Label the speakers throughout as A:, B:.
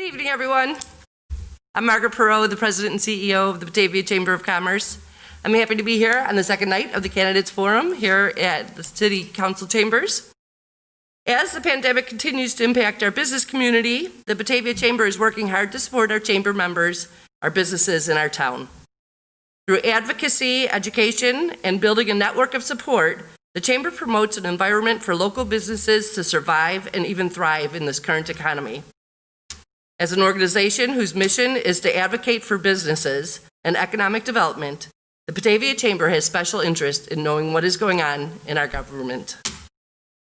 A: Good evening, everyone. I'm Margaret Perot, the President and CEO of the Batavia Chamber of Commerce. I'm happy to be here on the second night of the Candidates Forum here at the City Council Chambers. As the pandemic continues to impact our business community, the Batavia Chamber is working hard to support our chamber members, our businesses, and our town. Through advocacy, education, and building a network of support, the Chamber promotes an environment for local businesses to survive and even thrive in this current economy. As an organization whose mission is to advocate for businesses and economic development, the Batavia Chamber has special interest in knowing what is going on in our government.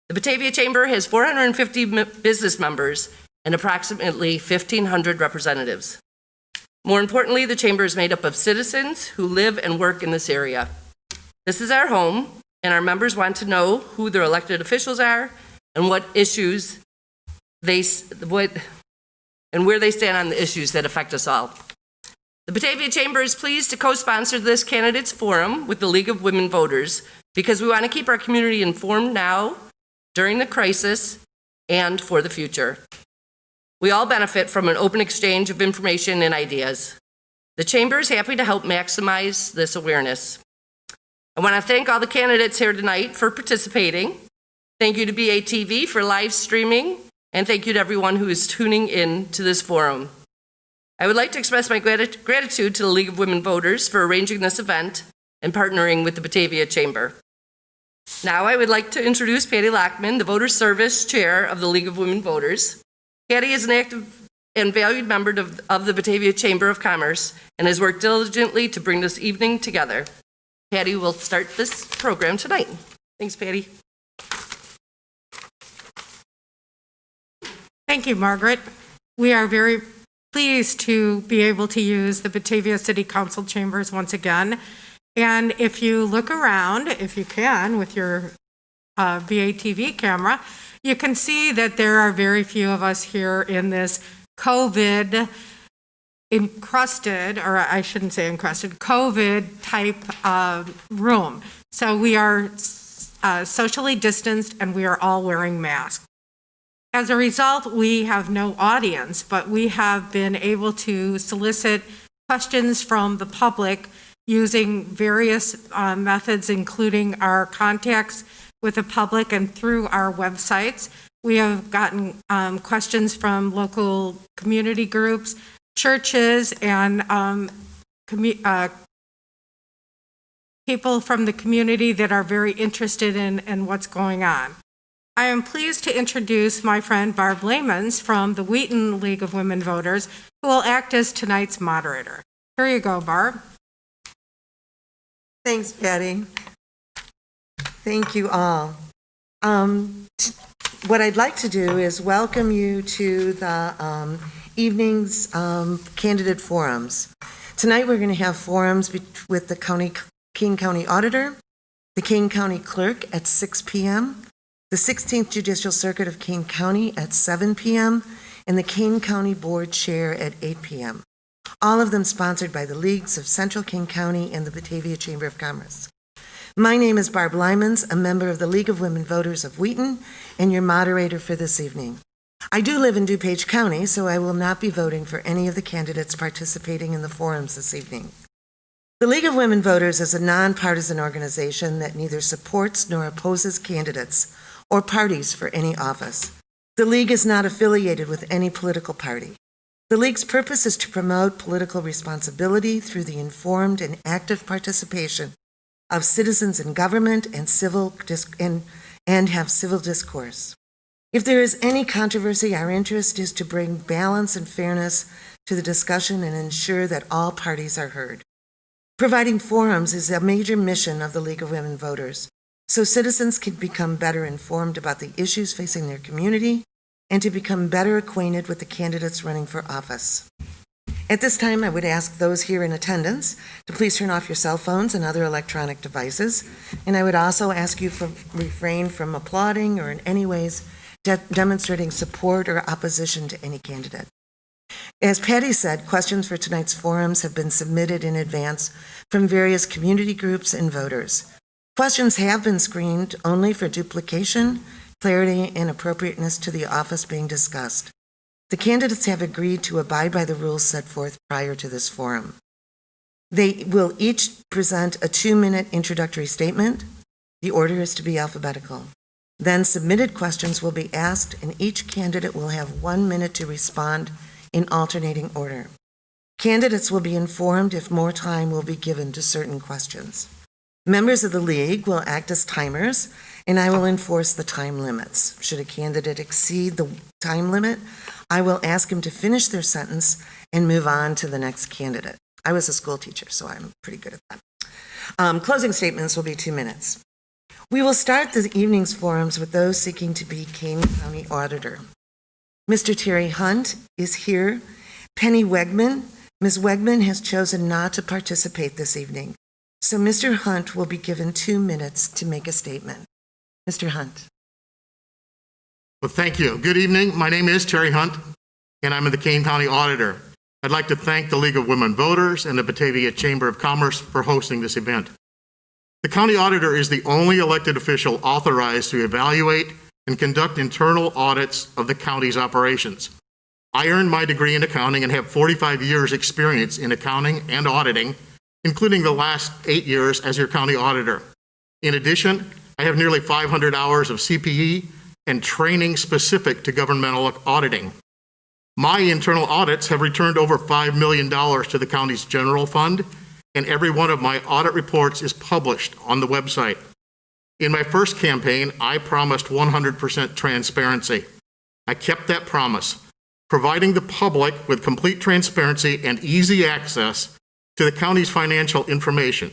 A: The Batavia Chamber has 450 business members and approximately 1,500 representatives. More importantly, the Chamber is made up of citizens who live and work in this area. This is our home, and our members want to know who their elected officials are and what issues and where they stand on the issues that affect us all. The Batavia Chamber is pleased to co-sponsor this Candidates Forum with the League of Women Voters because we want to keep our community informed now, during the crisis, and for the future. We all benefit from an open exchange of information and ideas. The Chamber is happy to help maximize this awareness. I want to thank all the candidates here tonight for participating. Thank you to BATV for live streaming, and thank you to everyone who is tuning in to this forum. I would like to express my gratitude to the League of Women Voters for arranging this event and partnering with the Batavia Chamber. Now I would like to introduce Patty Lockman, the Voter Service Chair of the League of Women Voters. Patty is an active and valued member of the Batavia Chamber of Commerce and has worked diligently to bring this evening together. Patty will start this program tonight. Thanks, Patty.
B: Thank you, Margaret. We are very pleased to be able to use the Batavia City Council chambers once again. And if you look around, if you can, with your BATV camera, you can see that there are very few of us here in this COVID encrusted, or I shouldn't say encrusted, COVID type room. So we are socially distanced and we are all wearing masks. As a result, we have no audience, but we have been able to solicit questions from the public using various methods, including our contacts with the public and through our websites. We have gotten questions from local community groups, churches, and people from the community that are very interested in what's going on. I am pleased to introduce my friend Barb Lamons from the Wheaton League of Women Voters, who will act as tonight's moderator. Here you go, Barb.
C: Thanks, Patty. Thank you all. What I'd like to do is welcome you to the evening's candidate forums. Tonight we're going to have forums with the Keene County Auditor, the Kane County Clerk at 6 p.m., the 16th Judicial Circuit of Kane County at 7 p.m., and the Kane County Board Chair at 8 p.m., all of them sponsored by the Leagues of Central Kane County and the Batavia Chamber of Commerce. My name is Barb Lamons, a member of the League of Women Voters of Wheaton, and your moderator for this evening. I do live in DuPage County, so I will not be voting for any of the candidates participating in the forums this evening. The League of Women Voters is a nonpartisan organization that neither supports nor opposes candidates or parties for any office. The League is not affiliated with any political party. The League's purpose is to promote political responsibility through the informed and active participation of citizens in government and have civil discourse. If there is any controversy, our interest is to bring balance and fairness to the discussion and ensure that all parties are heard. Providing forums is a major mission of the League of Women Voters, so citizens can become better informed about the issues facing their community and to become better acquainted with the candidates running for office. At this time, I would ask those here in attendance to please turn off your cell phones and other electronic devices, and I would also ask you to refrain from applauding or in any ways demonstrating support or opposition to any candidate. As Patty said, questions for tonight's forums have been submitted in advance from various community groups and voters. Questions have been screened only for duplication, clarity, and appropriateness to the office being discussed. The candidates have agreed to abide by the rules set forth prior to this forum. They will each present a 2-minute introductory statement. The order is to be alphabetical. Then submitted questions will be asked, and each candidate will have 1 minute to respond in alternating order. Candidates will be informed if more time will be given to certain questions. Members of the league will act as timers, and I will enforce the time limits. Should a candidate exceed the time limit, I will ask him to finish their sentence and move on to the next candidate. I was a school teacher, so I'm pretty good at that. Closing statements will be 2 minutes. We will start the evening's forums with those seeking to be Kane County Auditor. Mr. Terry Hunt is here. Penny Wegman. Ms. Wegman has chosen not to participate this evening, so Mr. Hunt will be given 2 minutes to make a statement. Mr. Hunt.
D: Well, thank you. Good evening. My name is Terry Hunt, and I'm the Kane County Auditor. I'd like to thank the League of Women Voters and the Batavia Chamber of Commerce for hosting this event. The County Auditor is the only elected official authorized to evaluate and conduct internal audits of the county's operations. I earned my degree in accounting and have 45 years' experience in accounting and auditing, including the last 8 years as your county auditor. In addition, I have nearly 500 hours of CPE and training specific to governmental auditing. My internal audits have returned over $5 million to the county's general fund, and every one of my audit reports is published on the website. In my first campaign, I promised 100% transparency. I kept that promise, providing the public with complete transparency and easy access to the county's financial information.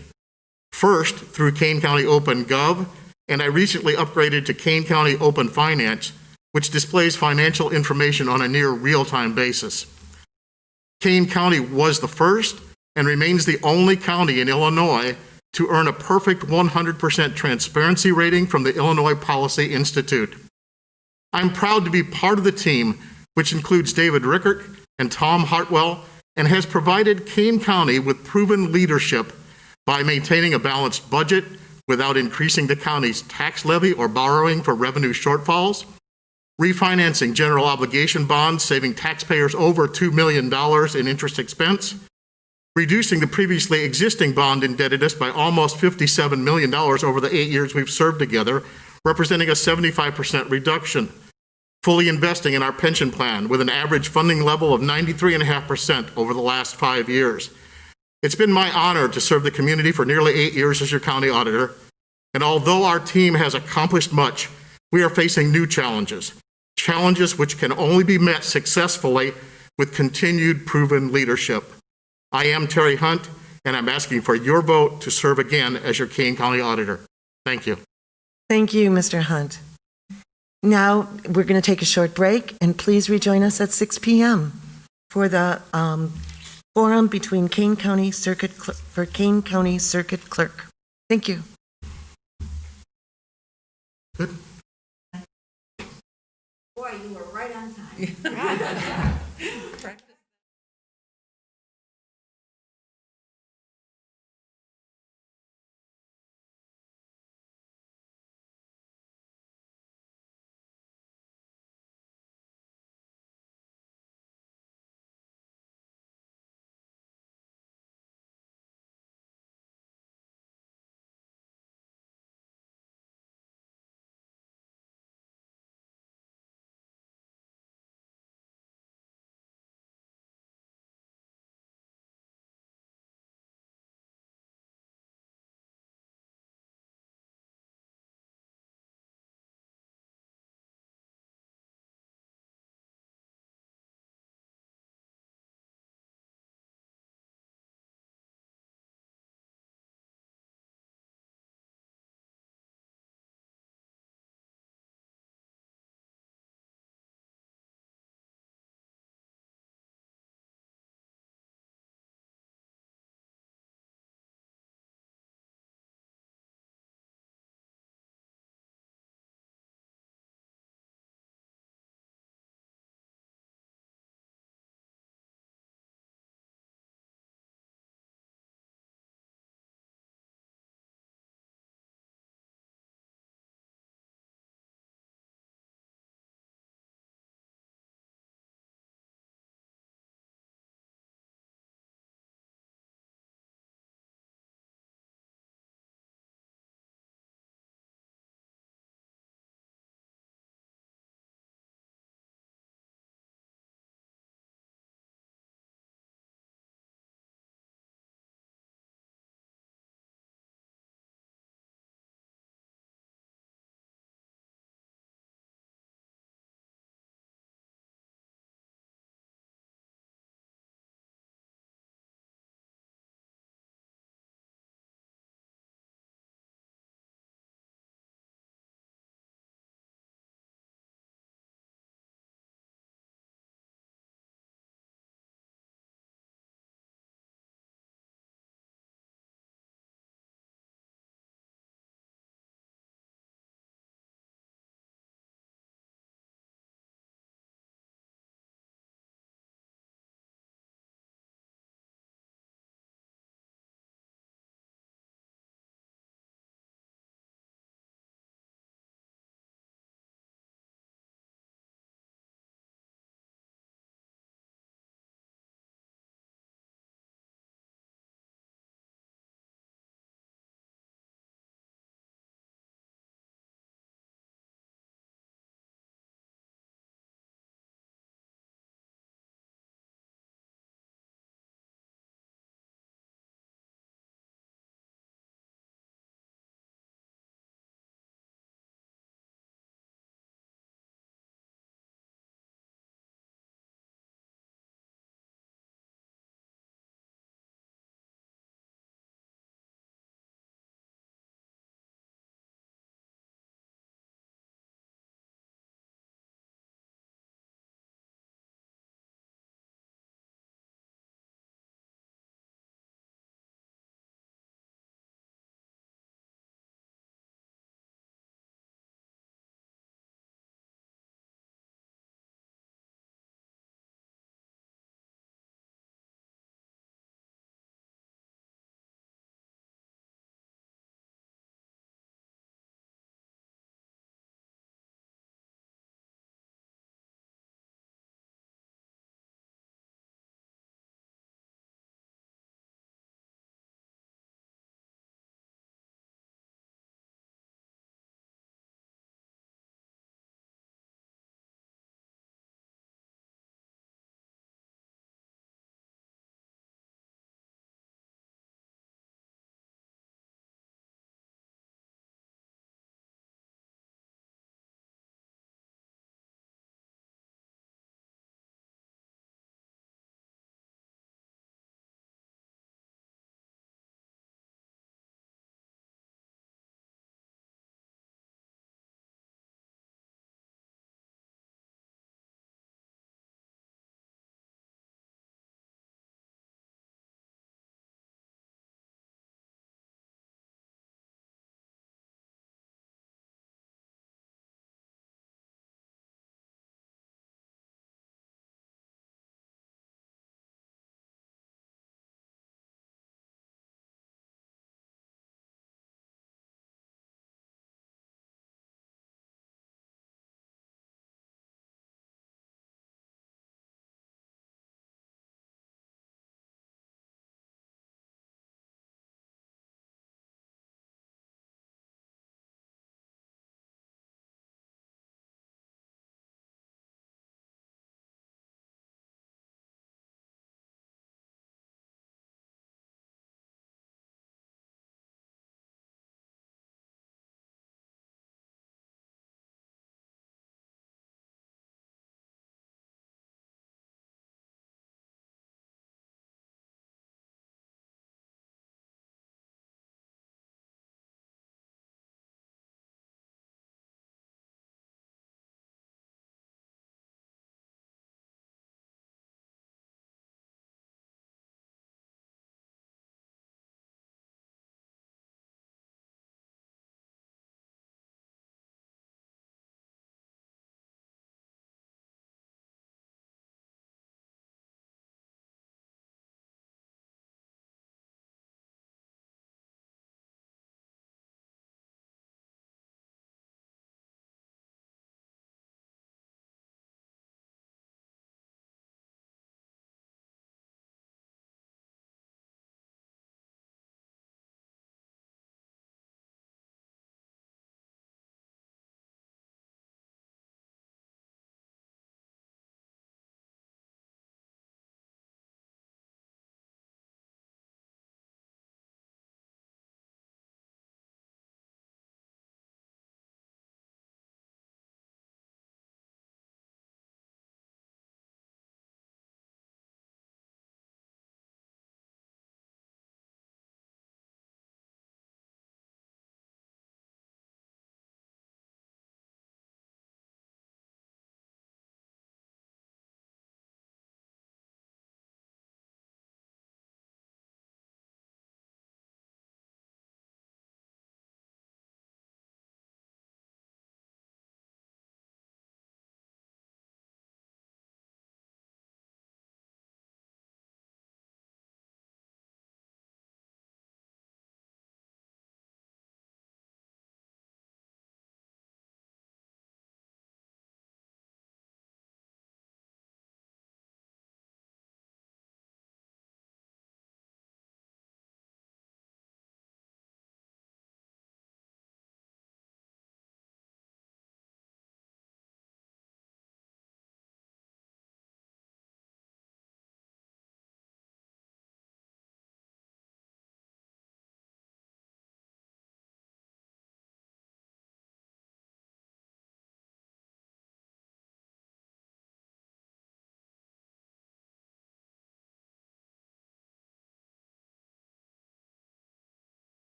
D: First, through Kane County Open Gov, and I recently upgraded to Kane County Open Finance, which displays financial information on a near real-time basis. Kane County was the first and remains the only county in Illinois to earn a perfect 100% transparency rating from the Illinois Policy Institute. I'm proud to be part of the team, which includes David Rickard and Tom Hartwell, and has provided Kane County with proven leadership by maintaining a balanced budget without increasing the county's tax levy or borrowing for revenue shortfalls, refinancing general obligation bonds, saving taxpayers over $2 million in interest expense, reducing the previously existing bond indebtedness by almost $57 million over the 8 years we've served together, representing a 75% reduction, fully investing in our pension plan with an average funding level of 93.5% over the last 5 years. It's been my honor to serve the community for nearly 8 years as your county auditor, and although our team has accomplished much, we are facing new challenges which can only be met successfully with continued proven leadership. I am Terry Hunt, and I'm asking for your vote to serve again as your Kane County Auditor. Thank you.
C: Thank you, Mr. Hunt. Now, we're going to take a short break, and please rejoin us at 6 p.m. for the forum between Kane County Circuit Clerk. Thank you.
D: Good.
E: Boy, you were right on time.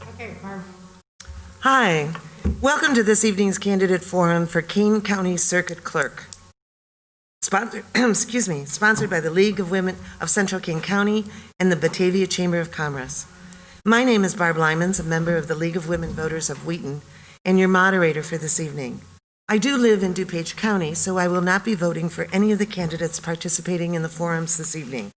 B: Okay, Barb.
C: Hi, welcome to this evening's candidate forum for Kane County Circuit Clerk. Sponsored by the League of Women of Central Kane County and the Batavia Chamber of Commerce. My name is Barb Lymans, a member of the League of Women Voters of Wheaton, and your moderator for this evening. I do live in DuPage County, so I will not be voting for any of the candidates participating in the forums this evening.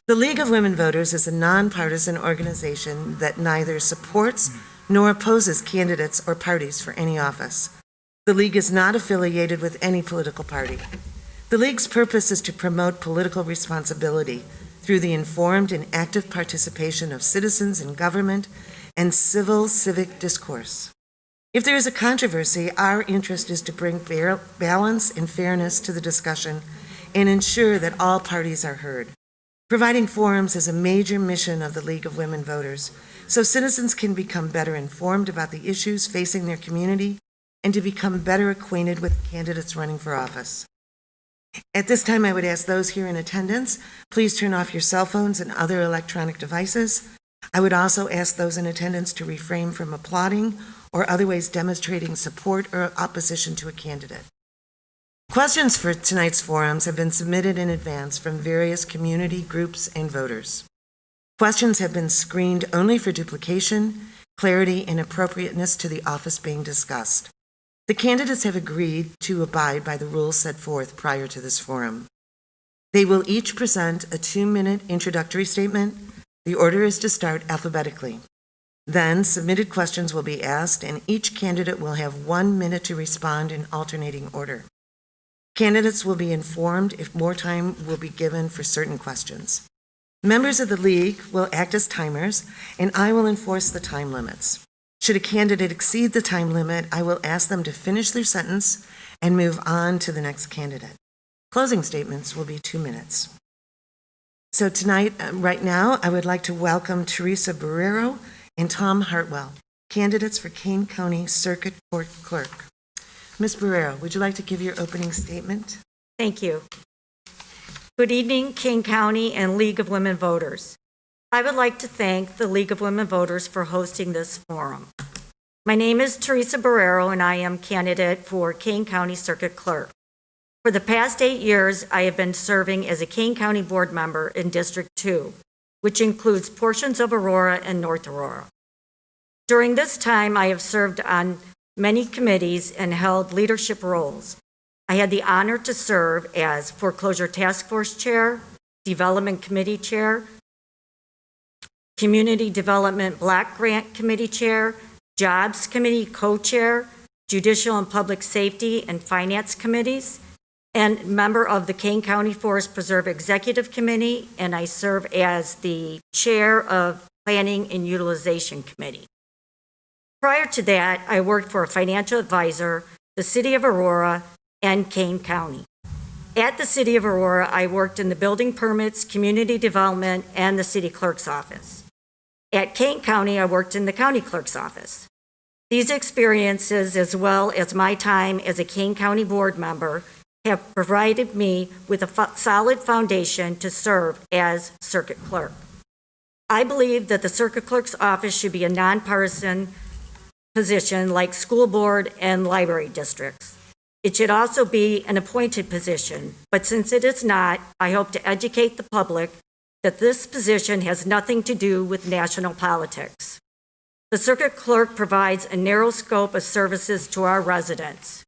C: The League of Women Voters is a nonpartisan organization that neither supports nor opposes candidates or parties for any office. The League is not affiliated with any political party. The League's purpose is to promote political responsibility through the informed and active participation of citizens in government and civic discourse. If there is a controversy, our interest is to bring balance and fairness to the discussion and ensure that all parties are heard. Providing forums is a major mission of the League of Women Voters, so citizens can become better informed about the issues facing their community and to become better acquainted with candidates running for office. At this time, I would ask those here in attendance, please turn off your cell phones and other electronic devices. I would also ask those in attendance to refrain from applauding or otherwise demonstrating support or opposition to a candidate. Questions for tonight's forums have been submitted in advance from various community groups and voters. Questions have been screened only for duplication, clarity, and appropriateness to the office being discussed. The candidates have agreed to abide by the rules set forth prior to this forum. They will each present a 2-minute introductory statement. The order is to start alphabetically. Then, submitted questions will be asked, and each candidate will have 1 minute to respond in alternating order. Candidates will be informed if more time will be given for certain questions. Members of the League will act as timers, and I will enforce the time limits. Should a candidate exceed the time limit, I will ask them to finish their sentence and move on to the next candidate. Closing statements will be 2 minutes. So tonight, right now, I would like to welcome Teresa Barrero and Tom Hartwell, candidates for Kane County Circuit Court Clerk. Ms. Barrero, would you like to give your opening statement?
E: Thank you. Good evening, Kane County and League of Women Voters. I would like to thank the League of Women Voters for hosting this forum. My name is Teresa Barrero, and I am candidate for Kane County Circuit Clerk. For the past 8 years, I have been serving as a Kane County board member in District 2, which includes portions of Aurora and North Aurora. During this time, I have served on many committees and held leadership roles. I had the honor to serve as Foreclosure Task Force Chair, Development Committee Chair, Community Development Block Grant Committee Chair, Jobs Committee Co-Chair, Judicial and Public Safety and Finance Committees, and member of the Kane County Forest Preserve Executive Committee, and I serve as the Chair of Planning and Utilization Committee. Prior to that, I worked for a financial advisor, the City of Aurora, and Kane County. At the City of Aurora, I worked in the building permits, community development, and the City Clerk's office. At Kane County, I worked in the County Clerk's office. These experiences, as well as my time as a Kane County board member, have provided me with a solid foundation to serve as Circuit Clerk. I believe that the Circuit Clerk's office should be a nonpartisan position like school board and library districts. It should also be an appointed position, but since it is not, I hope to educate the public that this position has nothing to do with national politics. The Circuit Clerk provides a narrow scope of services to our residents.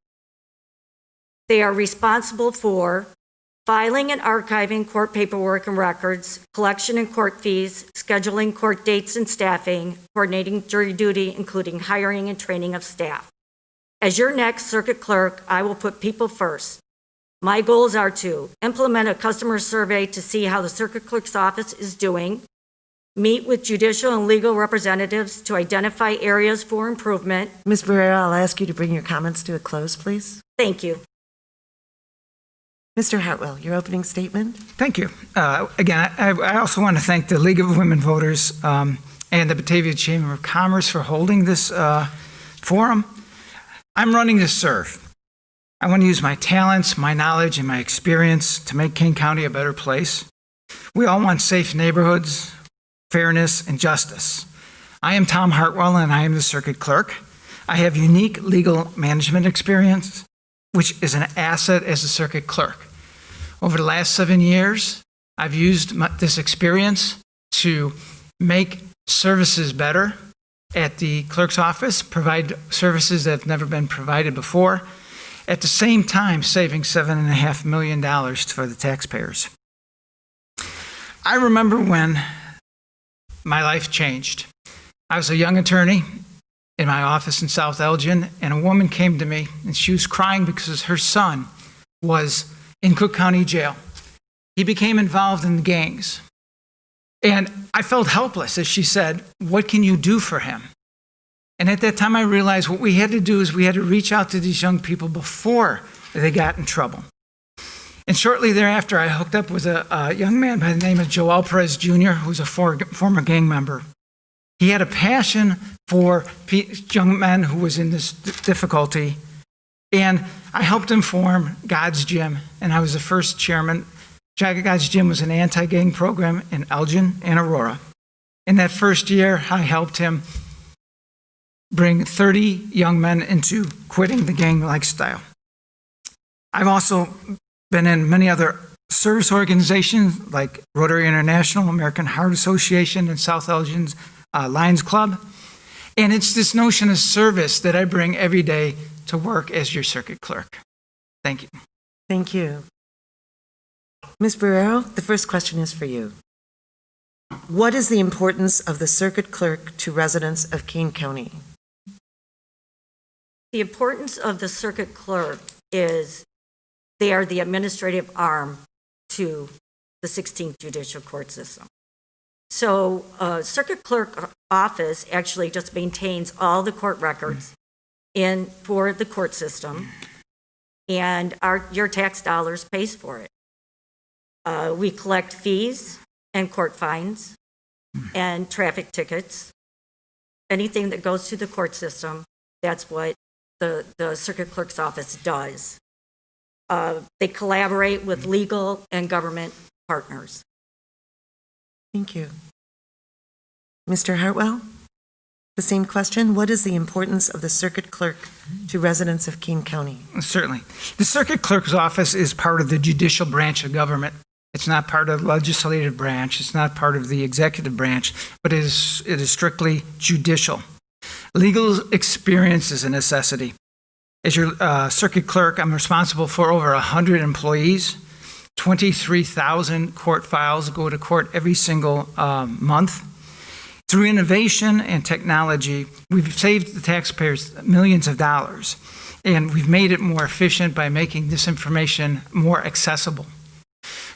E: They are responsible for filing and archiving court paperwork and records, collection and court fees, scheduling court dates and staffing, coordinating jury duty, including hiring and training of staff. As your next Circuit Clerk, I will put people first. My goals are to implement a customer survey to see how the Circuit Clerk's office is doing, meet with judicial and legal representatives to identify areas for improvement.
C: Ms. Barrero, I'll ask you to bring your comments to a close, please.
E: Thank you.
C: Mr. Hartwell, your opening statement.
F: Thank you. Again, I also want to thank the League of Women Voters and the Batavia Chamber of Commerce for holding this forum. I'm running to serve. I want to use my talents, my knowledge, and my experience to make Kane County a better place. We all want safe neighborhoods, fairness, and justice. I am Tom Hartwell, and I am the circuit clerk. I have unique legal management experience, which is an asset as a circuit clerk. Over the last 7 years, I've used this experience to make services better at the clerk's office, provide services that have never been provided before, at the same time saving $7.5 million for the taxpayers. I remember when my life changed. I was a young attorney in my office in South Elgin, and a woman came to me, and she was crying because her son was in Cook County Jail. He became involved in gangs. And I felt helpless as she said, "What can you do for him?" And at that time, I realized what we had to do is we had to reach out to these young people before they got in trouble. And shortly thereafter, I hooked up with a young man by the name of Joel Perez Jr., who was a former gang member. He had a passion for young men who was in this difficulty. And I helped him form God's Gym, and I was the first chairman. God's Gym was an anti-gang program in Elgin and Aurora. In that first year, I helped him bring 30 young men into quitting the gang lifestyle. I've also been in many other service organizations like Rotary International, American Heart Association, and South Elgin's Lions Club. And it's this notion of service that I bring every day to work as your circuit clerk. Thank you.
C: Thank you. Ms. Barrero, the first question is for you. What is the importance of the circuit clerk to residents of Kane County?
E: The importance of the circuit clerk is they are the administrative arm to the 16th Judicial Court System. So circuit clerk office actually just maintains all the court records for the court system, and your tax dollars pays for it. We collect fees and court fines and traffic tickets. Anything that goes through the court system, that's what the circuit clerk's office does. They collaborate with legal and government partners.
C: Thank you. Mr. Hartwell, the same question. What is the importance of the circuit clerk to residents of Keene County?
F: Certainly. The circuit clerk's office is part of the judicial branch of government. It's not part of the legislative branch. It's not part of the executive branch, but it is strictly judicial. Legal experience is a necessity. As your circuit clerk, I'm responsible for over 100 employees. 23,000 court files go to court every single month. Through innovation and technology, we've saved the taxpayers millions of dollars, and we've made it more efficient by making this information more accessible.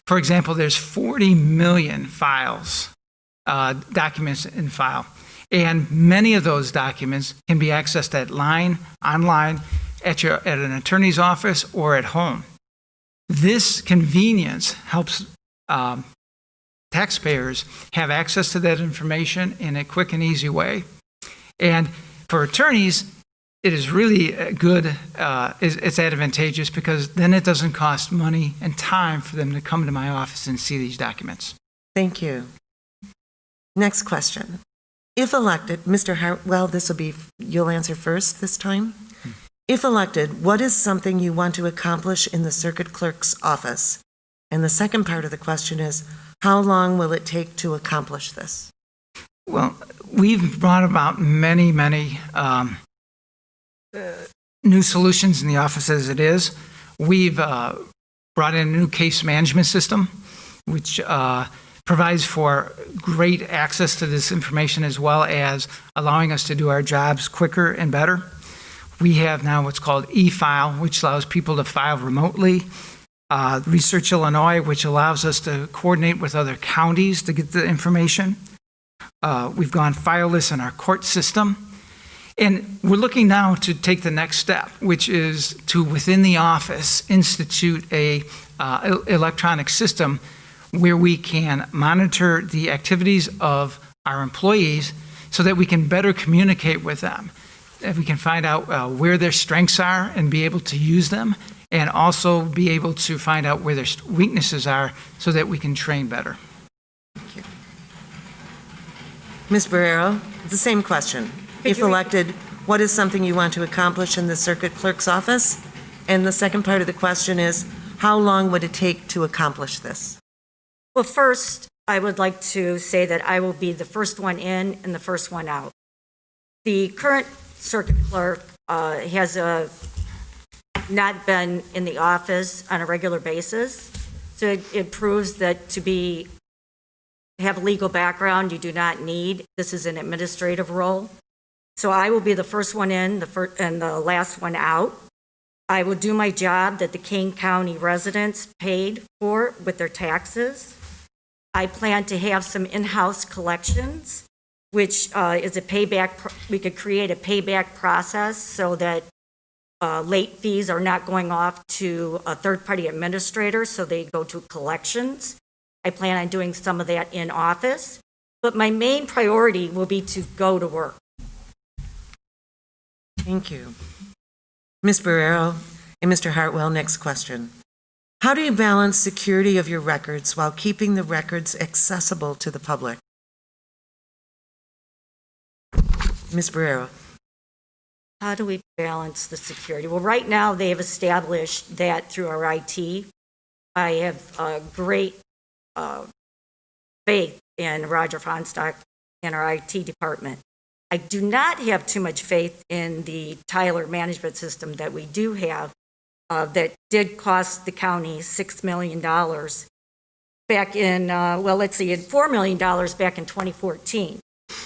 F: For example, there's 40 million documents in file, and many of those documents can be accessed online, at an attorney's office or at home. This convenience helps taxpayers have access to that information in a quick and easy way. And for attorneys, it is really good, it's advantageous because then it doesn't cost money and time for them to come to my office and see these documents.
C: Thank you. Next question. If elected, Mr. Hartwell, you'll answer first this time. If elected, what is something you want to accomplish in the circuit clerk's office? And the second part of the question is, how long will it take to accomplish this?
F: Well, we've brought about many new solutions in the office as it is. We've brought in a new case management system, which provides for great access to this information as well as allowing us to do our jobs quicker and better. We have now what's called e-file, which allows people to file remotely. Research Illinois, which allows us to coordinate with other counties to get the information. We've gone fileless in our court system. And we're looking now to take the next step, which is to, within the office, institute a electronic system where we can monitor the activities of our employees so that we can better communicate with them, that we can find out where their strengths are and be able to use them, and also be able to find out where their weaknesses are so that we can train better.
C: Ms. Barrero, the same question. If elected, what is something you want to accomplish in the circuit clerk's office? And the second part of the question is, how long would it take to accomplish this?
E: Well, first, I would like to say that I will be the first one in and the first one out. The current circuit clerk has not been in the office on a regular basis, so it proves that to have a legal background, you do not need. This is an administrative role. So I will be the first one in and the last one out. I will do my job that the Kane County residents paid for with their taxes. I plan to have some in-house collections, which is a payback. We could create a payback process so that late fees are not going off to a third-party administrator, so they go to collections. I plan on doing some of that in office, but my main priority will be to go to work.
C: Thank you. Ms. Barrero and Mr. Hartwell, next question. How do you balance security of your records while keeping the records accessible to the public? Ms. Barrero.
E: How do we balance the security? Well, right now, they have established that through our IT. I have great faith in Roger Fonstock and our IT department. I do not have too much faith in the Tyler management system that we do have that did cost the county $6 million back in, $4 million back in 2014.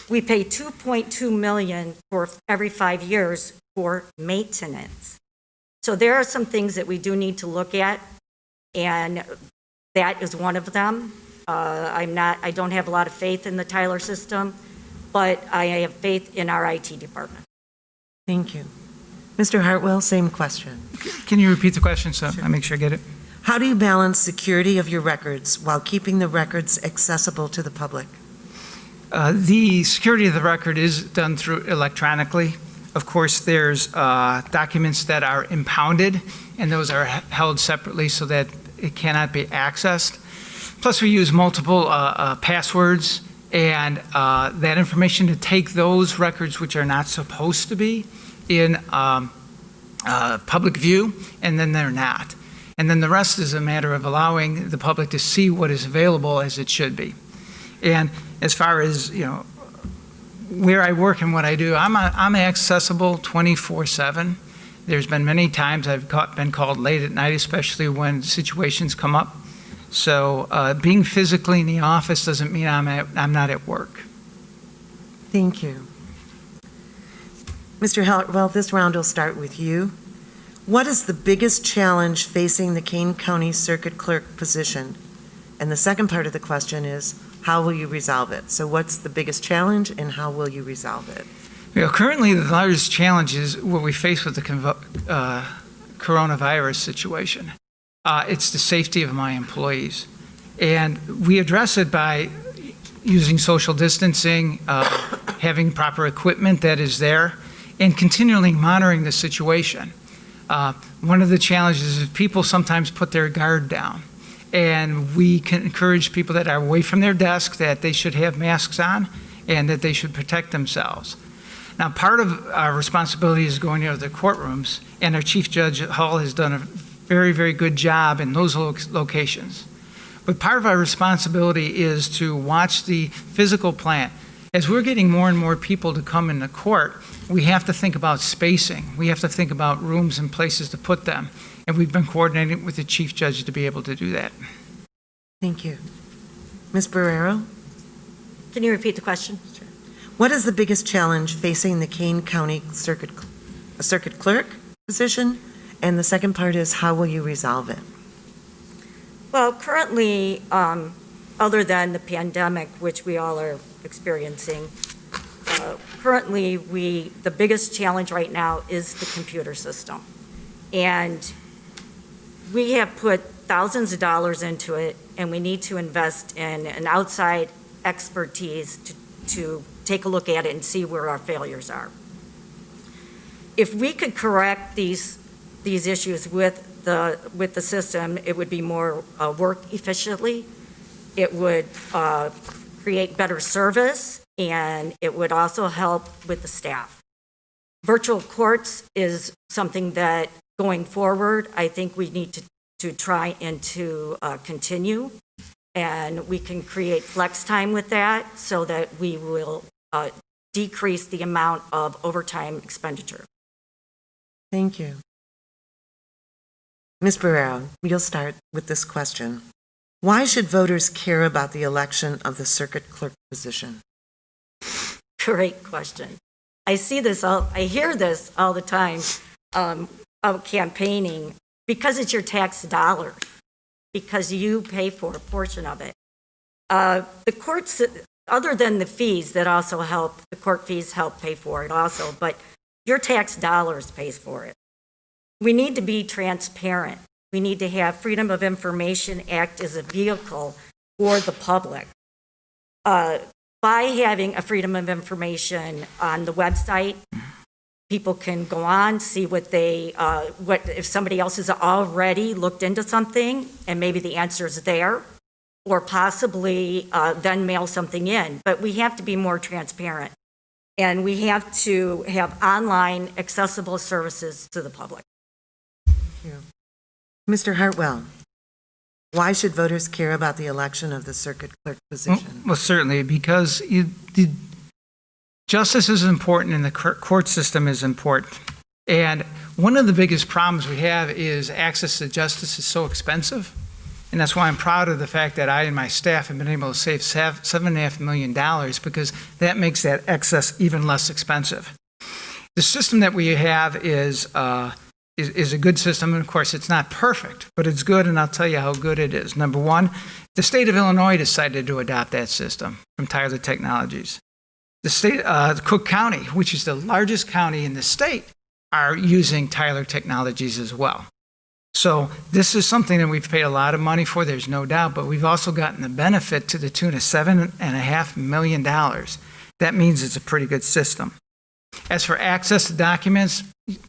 E: We pay $2.2 million for every 5 years for maintenance. So there are some things that we do need to look at, and that is one of them. I don't have a lot of faith in the Tyler system, but I have faith in our IT department.
C: Thank you. Mr. Hartwell, same question.
F: Can you repeat the question so I make sure I get it?
C: How do you balance security of your records while keeping the records accessible to the public?
F: The security of the record is done through electronically. Of course, there's documents that are impounded, and those are held separately so that it cannot be accessed. Plus, we use multiple passwords and that information to take those records which are not supposed to be in public view, and then they're not. And then the rest is a matter of allowing the public to see what is available as it should be. And as far as, where I work and what I do, I'm accessible 24/7. There's been many times I've been called late at night, especially when situations come up. So being physically in the office doesn't mean I'm not at work.
C: Thank you. Mr. Hartwell, this round will start with you. What is the biggest challenge facing the Kane County Circuit Clerk position? And the second part of the question is, how will you resolve it? So what's the biggest challenge and how will you resolve it?
F: Currently, the largest challenge is what we face with the coronavirus situation. It's the safety of my employees. And we address it by using social distancing, having proper equipment that is there, and continually monitoring the situation. One of the challenges is people sometimes put their guard down. And we can encourage people that are away from their desk that they should have masks on and that they should protect themselves. Now, part of our responsibility is going to the courtrooms, and our Chief Judge Hull has done a very, very good job in those locations. But part of our responsibility is to watch the physical plant. As we're getting more and more people to come into court, we have to think about spacing. We have to think about rooms and places to put them. And we've been coordinating with the Chief Judge to be able to do that.
C: Thank you. Ms. Barrero?
E: Can you repeat the question?
C: What is the biggest challenge facing the Kane County Circuit Clerk position? And the second part is, how will you resolve it?
E: Well, currently, other than the pandemic, which we all are experiencing, currently the biggest challenge right now is the computer system. And we have put thousands of dollars into it, and we need to invest in an outside expertise to take a look at it and see where our failures are. If we could correct these issues with the system, it would be more work efficiently. It would create better service, and it would also help with the staff. Virtual courts is something that, going forward, I think we need to try and to continue, and we can create flex time with that so that we will decrease the amount of overtime expenditure.
C: Thank you. Ms. Barrero, you'll start with this question. Why should voters care about the election of the circuit clerk position?
E: Great question. I hear this all the time of campaigning, because it's your tax dollar, because you pay for a portion of it. The courts, other than the fees that also help, the court fees help pay for it also, but your tax dollars pays for it. We need to be transparent. We need to have Freedom of Information Act as a vehicle for the public. By having a Freedom of Information on the website, people can go on, see what if somebody else has already looked into something and maybe the answer is there, or possibly then mail something in. But we have to be more transparent, and we have to have online accessible services to the public.
C: Thank you. Mr. Hartwell, why should voters care about the election of the circuit clerk position?
F: Well, certainly, because justice is important and the court system is important. And one of the biggest problems we have is access to justice is so expensive. And that's why I'm proud of the fact that I and my staff have been able to save $7.5 million, because that makes that access even less expensive. The system that we have is a good system, and of course it's not perfect, but it's good, and I'll tell you how good it is. Number one, the state of Illinois decided to adopt that system from Tyler Technologies. The state, Cook County, which is the largest county in the state, are using Tyler Technologies as well. So this is something that we've paid a lot of money for, there's no doubt, but we've also gotten the benefit to the tune of $7.5 million. That means it's a pretty good system. As for access to documents,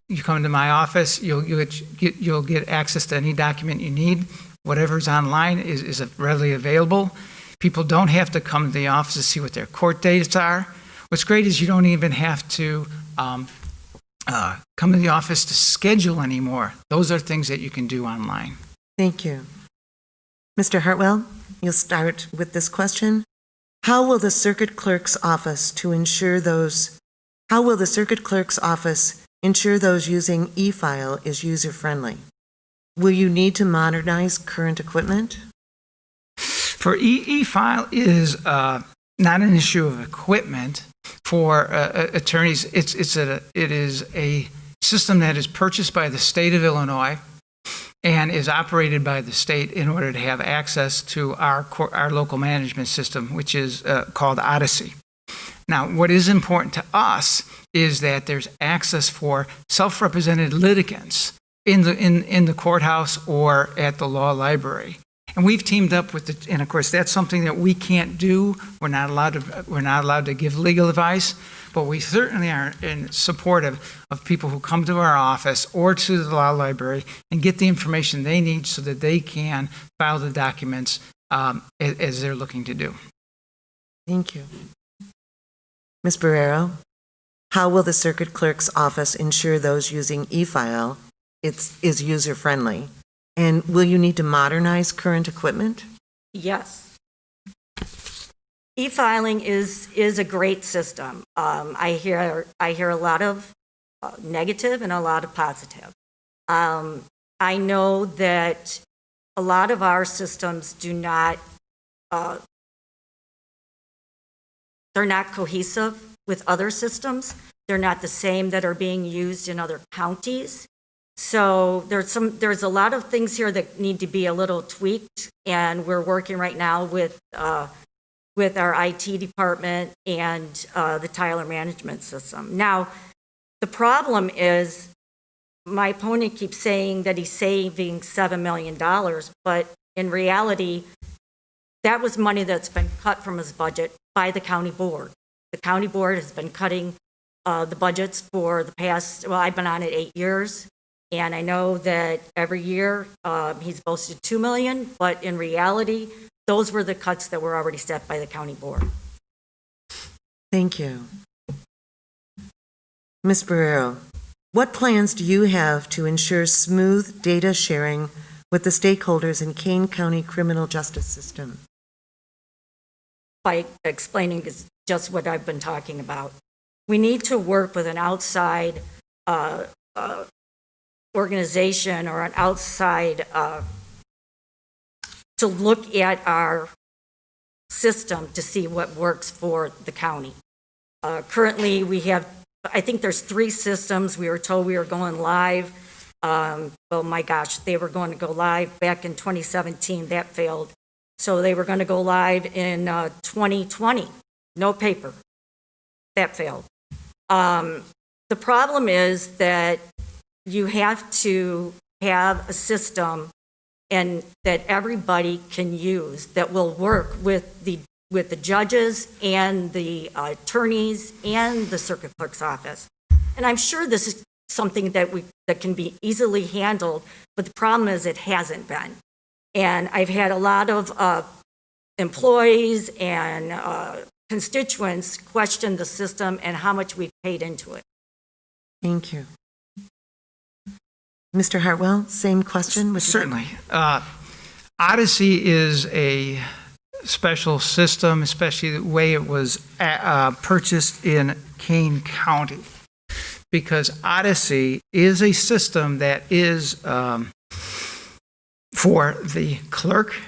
F: you come to my office, you'll get access to any document you need. Whatever's online is readily available. People don't have to come to the office to see what their court dates are. What's great is you don't even have to come to the office to schedule anymore. Those are things that you can do online.
C: Thank you. Mr. Hartwell, you'll start with this question. How will the circuit clerk's office ensure those using e-file is user-friendly? Will you need to modernize current equipment?
F: For e-file is not an issue of equipment. For attorneys, it is a system that is purchased by the state of Illinois and is operated by the state in order to have access to our local management system, which is called Odyssey. Now, what is important to us is that there's access for self-represented litigants in the courthouse or at the law library. And we've teamed up with and of course that's something that we can't do. We're not allowed to give legal advice, but we certainly are in supportive of people who come to our office or to the law library and get the information they need so that they can file the documents as they're looking to do.
C: Thank you. Ms. Barrero, how will the circuit clerk's office ensure those using e-file is user-friendly? And will you need to modernize current equipment?
E: Yes. E-filing is a great system. I hear a lot of negative and a lot of positive. I know that a lot of our systems do not, they're not cohesive with other systems. They're not the same that are being used in other counties. So there's a lot of things here that need to be a little tweaked, and we're working right now with our IT department and the Tyler management system. Now, the problem is my opponent keeps saying that he's saving $7 million, but in reality, that was money that's been cut from his budget by the county board. The county board has been cutting the budgets for the past, well, I've been on it 8 years. And I know that every year he's boasted 2 million, but in reality, those were the cuts that were already set by the county board.
C: Thank you. Ms. Barrero, what plans do you have to ensure smooth data sharing with the stakeholders in Kane County criminal justice system?
E: By explaining just what I've been talking about. We need to work with an outside organization or an outside to look at our system to see what works for the county. Currently, we have, I think there's 3 systems. We were told we were going live. Oh my gosh, they were going to go live back in 2017. That failed. So they were going to go live in 2020. No paper. That failed. The problem is that you have to have a system and that everybody can use that will work with the judges and the attorneys and the circuit clerk's office. And I'm sure this is something that can be easily handled, but the problem is it hasn't been. And I've had a lot of employees and constituents question the system and how much we've paid into it.
C: Thank you. Mr. Hartwell, same question? Would you-
F: Certainly. Odyssey is a special system, especially the way it was purchased in Kane County, because Odyssey is a system that is for the clerk,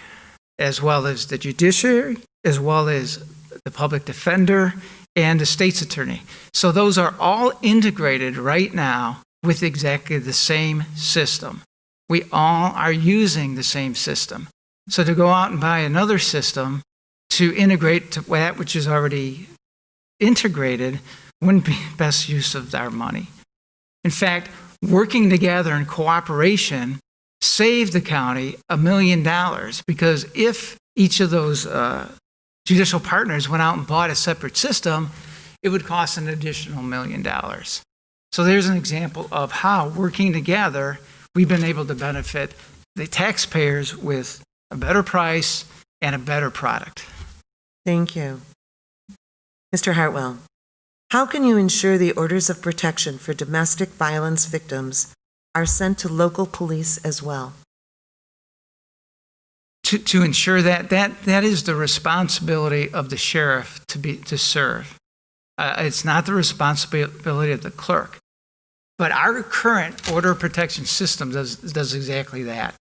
F: as well as the judiciary, as well as the public defender and the state's attorney. So those are all integrated right now with exactly the same system. We all are using the same system. So to go out and buy another system to integrate to that which is already integrated wouldn't be best use of our money. In fact, working together in cooperation saved the county $1 million, because if each of those judicial partners went out and bought a separate system, it would cost an additional $1 million. So there's an example of how, working together, we've been able to benefit the taxpayers with a better price and a better product.
C: Thank you. Mr. Hartwell, how can you ensure the orders of protection for domestic violence victims are sent to local police as well?
F: To ensure that is the responsibility of the sheriff to serve. It's not the responsibility of the clerk. But our current order of protection system does exactly that.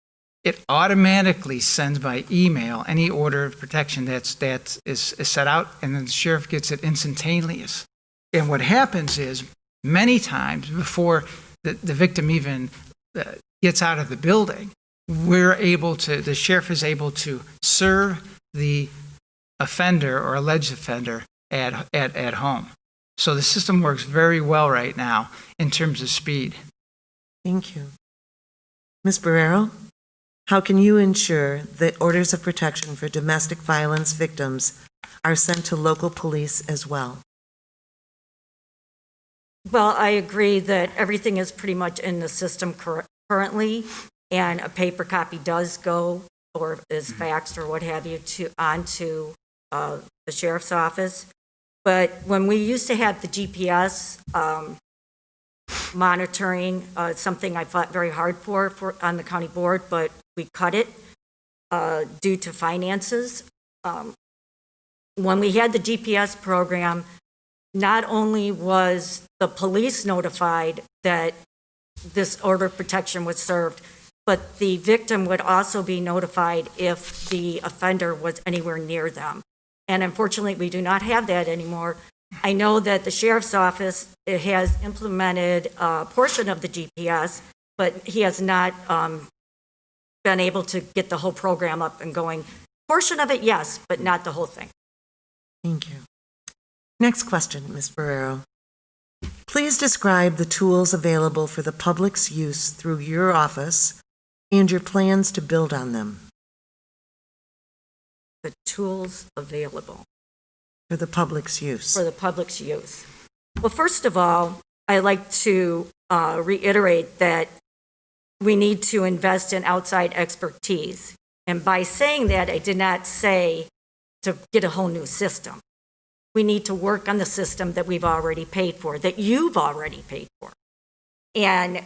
F: It automatically sends by email any order of protection that is set out, and then the sheriff gets it instantaneous. And what happens is, many times before the victim even gets out of the building, the sheriff is able to serve the offender or alleged offender at home. So the system works very well right now in terms of speed.
C: Thank you. Ms. Barrero, how can you ensure that orders of protection for domestic violence victims are sent to local police as well?
E: Well, I agree that everything is pretty much in the system currently, and a paper copy does go or is faxed or what have you onto the sheriff's office. But when we used to have the GPS monitoring, it's something I fought very hard for on the county board, but we cut it due to finances. When we had the GPS program, not only was the police notified that this order of protection was served, but the victim would also be notified if the offender was anywhere near them. And unfortunately, we do not have that anymore. I know that the sheriff's office has implemented a portion of the GPS, but he has not been able to get the whole program up and going. Portion of it, yes, but not the whole thing.
C: Thank you. Next question, Ms. Barrero. Please describe the tools available for the public's use through your office and your plans to build on them.
E: The tools available
C: For the public's use.
E: for the public's use. Well, first of all, I like to reiterate that we need to invest in outside expertise. And by saying that, I did not say to get a whole new system. We need to work on the system that we've already paid for, that you've already paid for. And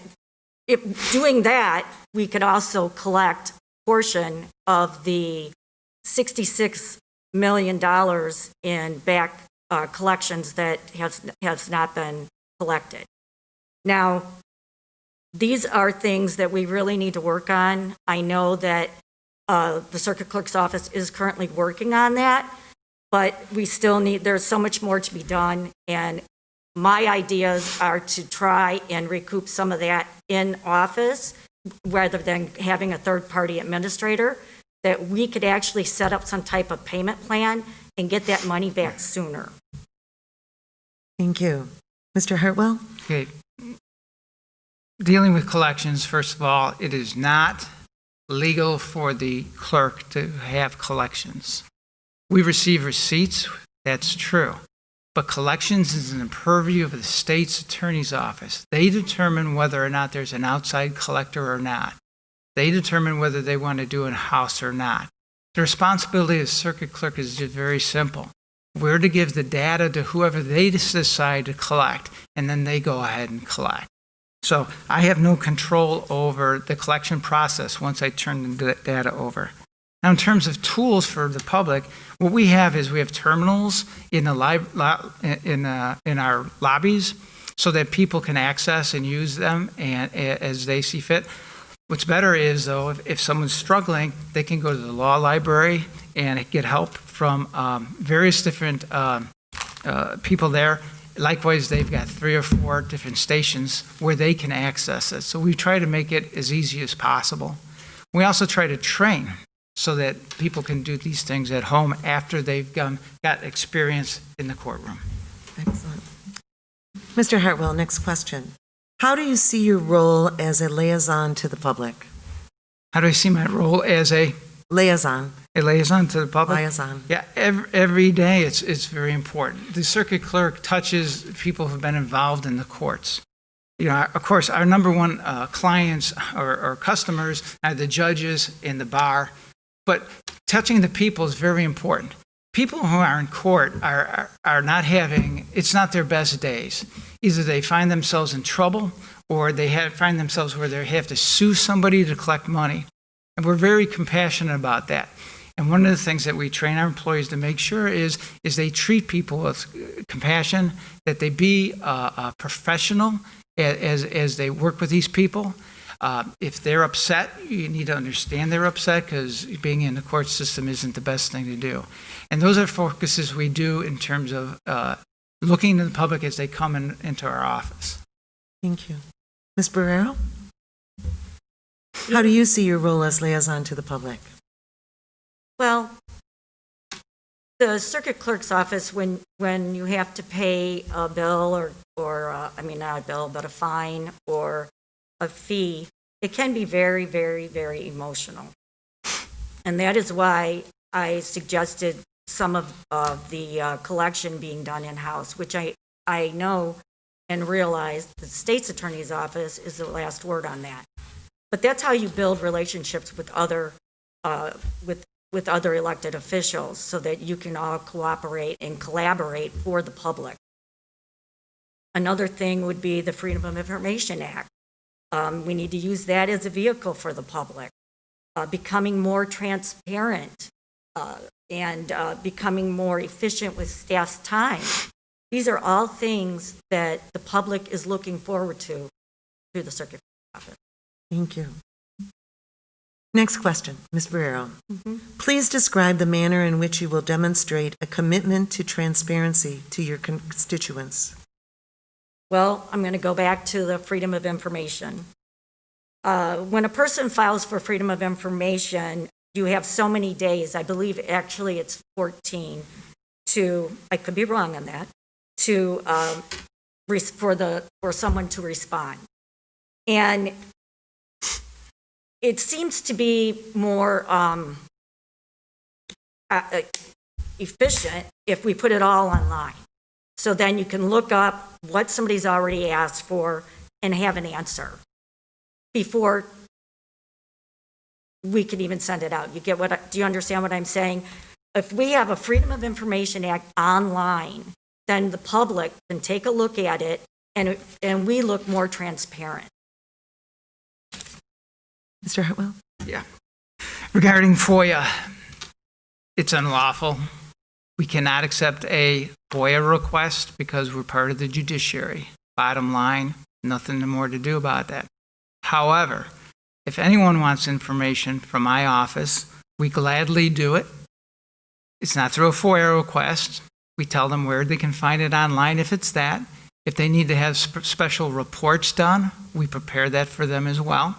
E: if doing that, we could also collect a portion of the $66 million in back collections that has not been collected. Now, these are things that we really need to work on. I know that the circuit clerk's office is currently working on that, but we still need, there's so much more to be done. And my ideas are to try and recoup some of that in office rather than having a third-party administrator, that we could actually set up some type of payment plan and get that money back sooner.
C: Thank you. Mr. Hartwell?
F: Okay. Dealing with collections, first of all, it is not legal for the clerk to have collections. We receive receipts, that's true. But collections is in the purview of the state's attorney's office. They determine whether or not there's an outside collector or not. They determine whether they want to do it in-house or not. The responsibility of the circuit clerk is just very simple. We're to give the data to whoever they decide to collect, and then they go ahead and collect. So I have no control over the collection process once I turn the data over. Now, in terms of tools for the public, what we have is we have terminals in the in our lobbies so that people can access and use them and as they see fit. What's better is, though, if someone's struggling, they can go to the law library and get help from various different people there. Likewise, they've got 3 or 4 different stations where they can access it. So we try to make it as easy as possible. We also try to train so that people can do these things at home after they've got experience in the courtroom.
C: Excellent. Mr. Hartwell, next question. How do you see your role as a liaison to the public?
F: How do I see my role as a
C: Liaison.
F: liaison to the public?
C: Liaison.
F: Yeah, every day it's very important. The circuit clerk touches people who've been involved in the courts. You know, of course, our number one clients or customers are the judges and the bar, but touching the people is very important. People who are in court are not having, it's not their best days. Either they find themselves in trouble or they find themselves where they have to sue somebody to collect money. And we're very compassionate about that. And one of the things that we train our employees to make sure is they treat people with compassion, that they be professional as they work with these people. If they're upset, you need to understand they're upset because being in the court system isn't the best thing to do. And those are focuses we do in terms of looking to the public as they come into our office.
C: Thank you. Ms. Barrero? How do you see your role as liaison to the public?
E: Well, the circuit clerk's office, when you have to pay a bill or not a bill, but a fine or a fee, it can be very, very, very emotional. And that is why I suggested some of the collection being done in-house, which I know and realize the state's attorney's office is the last word on that. But that's how you build relationships with other with other elected officials so that you can all cooperate and collaborate for the public. Another thing would be the Freedom of Information Act. We need to use that as a vehicle for the public. Becoming more transparent and becoming more efficient with staff's time. These are all things that the public is looking forward to through the circuit office.
C: Thank you. Next question, Ms. Barrero. Please describe the manner in which you will demonstrate a commitment to transparency to your constituents.
E: Well, I'm going to go back to the freedom of information. When a person files for freedom of information, you have so many days, I believe actually it's 14, I could be wrong on that, for someone to respond. And it seems to be more efficient if we put it all online. So then you can look up what somebody's already asked for and have an answer before we can even send it out. Do you understand what I'm saying? If we have a Freedom of Information Act online, then the public can take a look at it and we look more transparent.
C: Mr. Hartwell?
F: Yeah. Regarding FOIA, it's unlawful. We cannot accept a FOIA request because we're part of the judiciary. Bottom line, nothing more to do about that. However, if anyone wants information from my office, we gladly do it. It's not through a FOIA request. We tell them where they can find it online if it's that. If they need to have special reports done, we prepare that for them as well.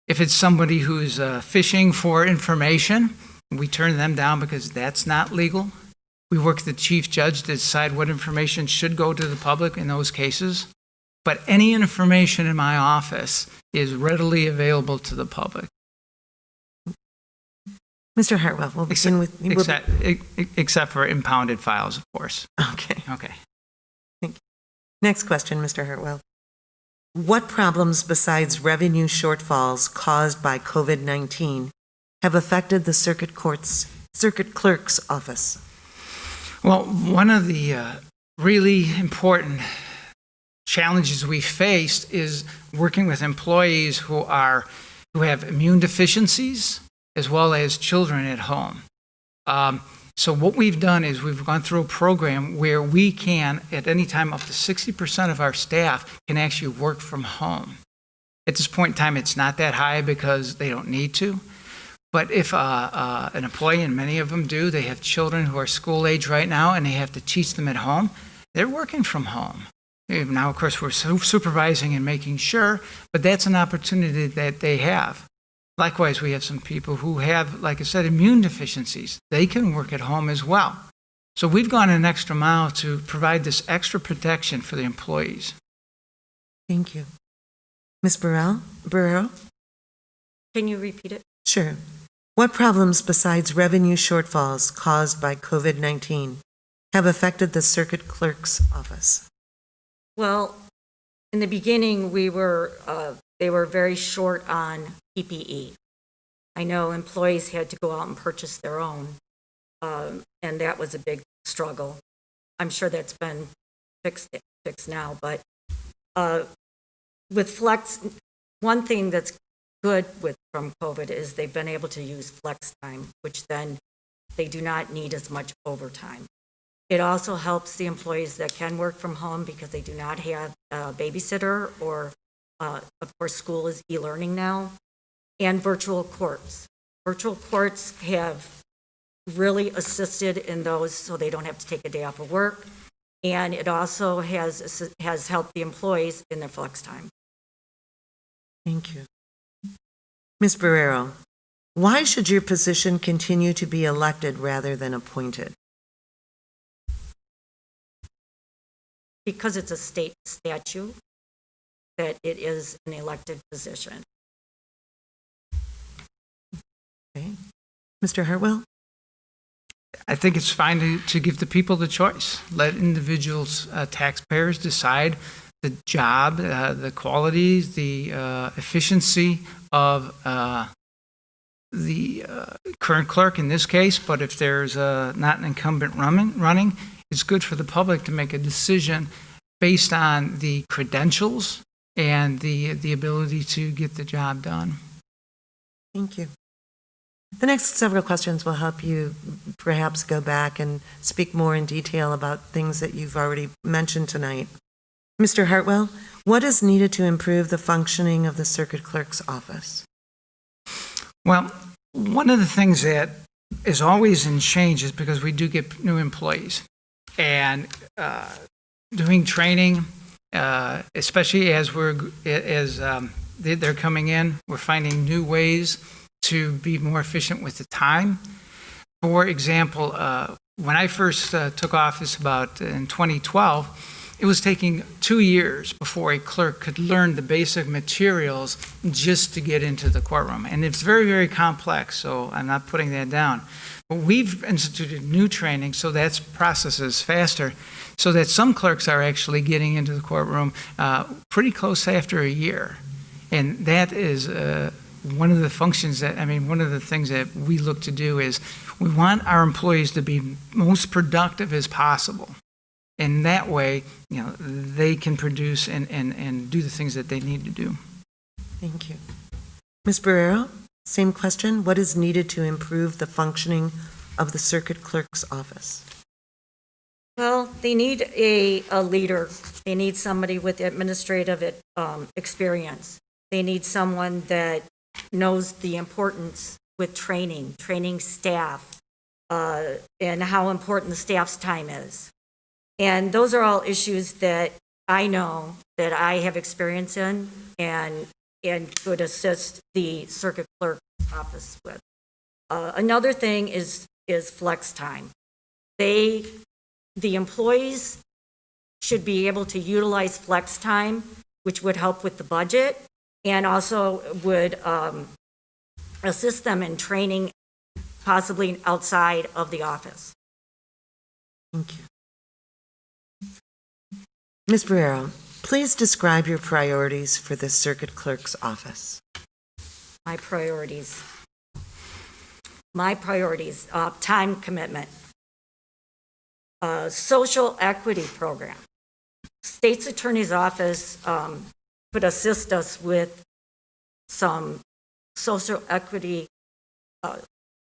F: If it's somebody who's fishing for information, we turn them down because that's not legal. We work with the chief judge to decide what information should go to the public in those cases. But any information in my office is readily available to the public.
C: Mr. Hartwell, we'll begin with you.
F: Except for impounded files, of course.
C: Okay.
F: Okay.
C: Next question, Mr. Hartwell. What problems besides revenue shortfalls caused by COVID-19 have affected the circuit clerk's office?
F: Well, one of the really important challenges we faced is working with employees who have immune deficiencies as well as children at home. So what we've done is we've gone through a program where we can, at any time, up to 60% of our staff can actually work from home. At this point in time, it's not that high because they don't need to. But if an employee, and many of them do, they have children who are school age right now and they have to teach them at home, they're working from home. Now, of course, we're supervising and making sure, but that's an opportunity that they have. Likewise, we have some people who have, like I said, immune deficiencies. They can work at home as well. So we've gone an extra mile to provide this extra protection for the employees.
C: Thank you. Ms. Barrero?
E: Can you repeat it?
C: Sure. What problems besides revenue shortfalls caused by COVID-19 have affected the circuit clerk's office?
E: Well, in the beginning, they were very short on PPE. I know employees had to go out and purchase their own, and that was a big struggle. I'm sure that's been fixed now, but with Flex, one thing that's good from COVID is they've been able to use flex time, which then they do not need as much overtime. It also helps the employees that can work from home because they do not have a babysitter or, of course, school is e-learning now, and virtual courts. Virtual courts have really assisted in those so they don't have to take a day off of work, and it also has helped the employees in their flex time.
C: Thank you. Ms. Barrero, why should your position continue to be elected rather than appointed?
E: Because it's a state statute that it is an elected position.
C: Okay. Mr. Hartwell?
F: I think it's fine to give the people the choice. Let individuals, taxpayers, decide the job, the qualities, the efficiency of the current clerk in this case. But if there's not an incumbent running, it's good for the public to make a decision based on the credentials and the ability to get the job done.
C: Thank you. The next several questions will help you perhaps go back and speak more in detail about things that you've already mentioned tonight. Mr. Hartwell, what is needed to improve the functioning of the circuit clerk's office?
F: Well, one of the things that is always in change is because we do get new employees. And doing training, especially as they're coming in, we're finding new ways to be more efficient with the time. For example, when I first took office in 2012, it was taking 2 years before a clerk could learn the basic materials just to get into the courtroom. And it's very, very complex, so I'm not putting that down. But we've instituted new training so that process is faster, so that some clerks are actually getting into the courtroom pretty close after a year. And that is one of the functions that, one of the things that we look to do is we want our employees to be most productive as possible. And that way, they can produce and do the things that they need to do.
C: Thank you. Ms. Barrero, same question. What is needed to improve the functioning of the circuit clerk's office?
E: Well, they need a leader. They need somebody with administrative experience. They need someone that knows the importance with training staff, and how important the staff's time is. And those are all issues that I know that I have experience in and could assist the circuit clerk office with. Another thing is flex time. The employees should be able to utilize flex time, which would help with the budget and also would assist them in training, possibly outside of the office.
C: Thank you. Ms. Barrero, please describe your priorities for the circuit clerk's office.
E: My priorities, time commitment, social equity program. State's Attorney's Office could assist us with some social equity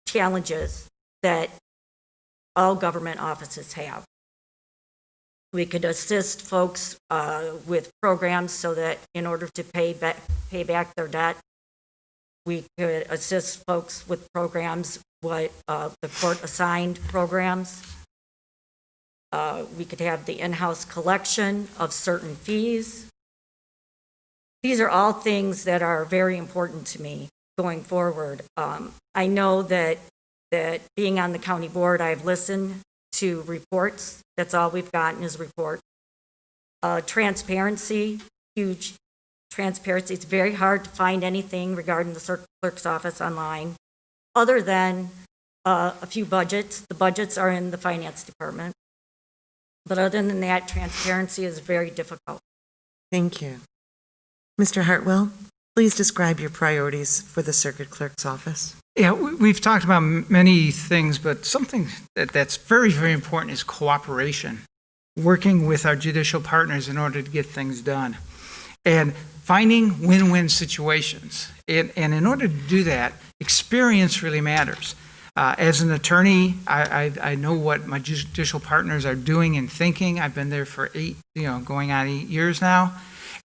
E: challenges that all government offices have. We could assist folks with programs so that in order to pay back their debt, we could assist folks with programs, the court-assigned programs. We could have the in-house collection of certain fees. These are all things that are very important to me going forward. I know that being on the county board, I've listened to reports. That's all we've gotten is report. Transparency, huge transparency. It's very hard to find anything regarding the circuit clerk's office online, other than a few budgets. The budgets are in the finance department. But other than that, transparency is very difficult.
C: Thank you. Mr. Hartwell, please describe your priorities for the circuit clerk's office.
F: Yeah, we've talked about many things, but something that's very, very important is cooperation, working with our judicial partners in order to get things done, and finding win-win situations. And in order to do that, experience really matters. As an attorney, I know what my judicial partners are doing and thinking. I've been there for going on 8 years now.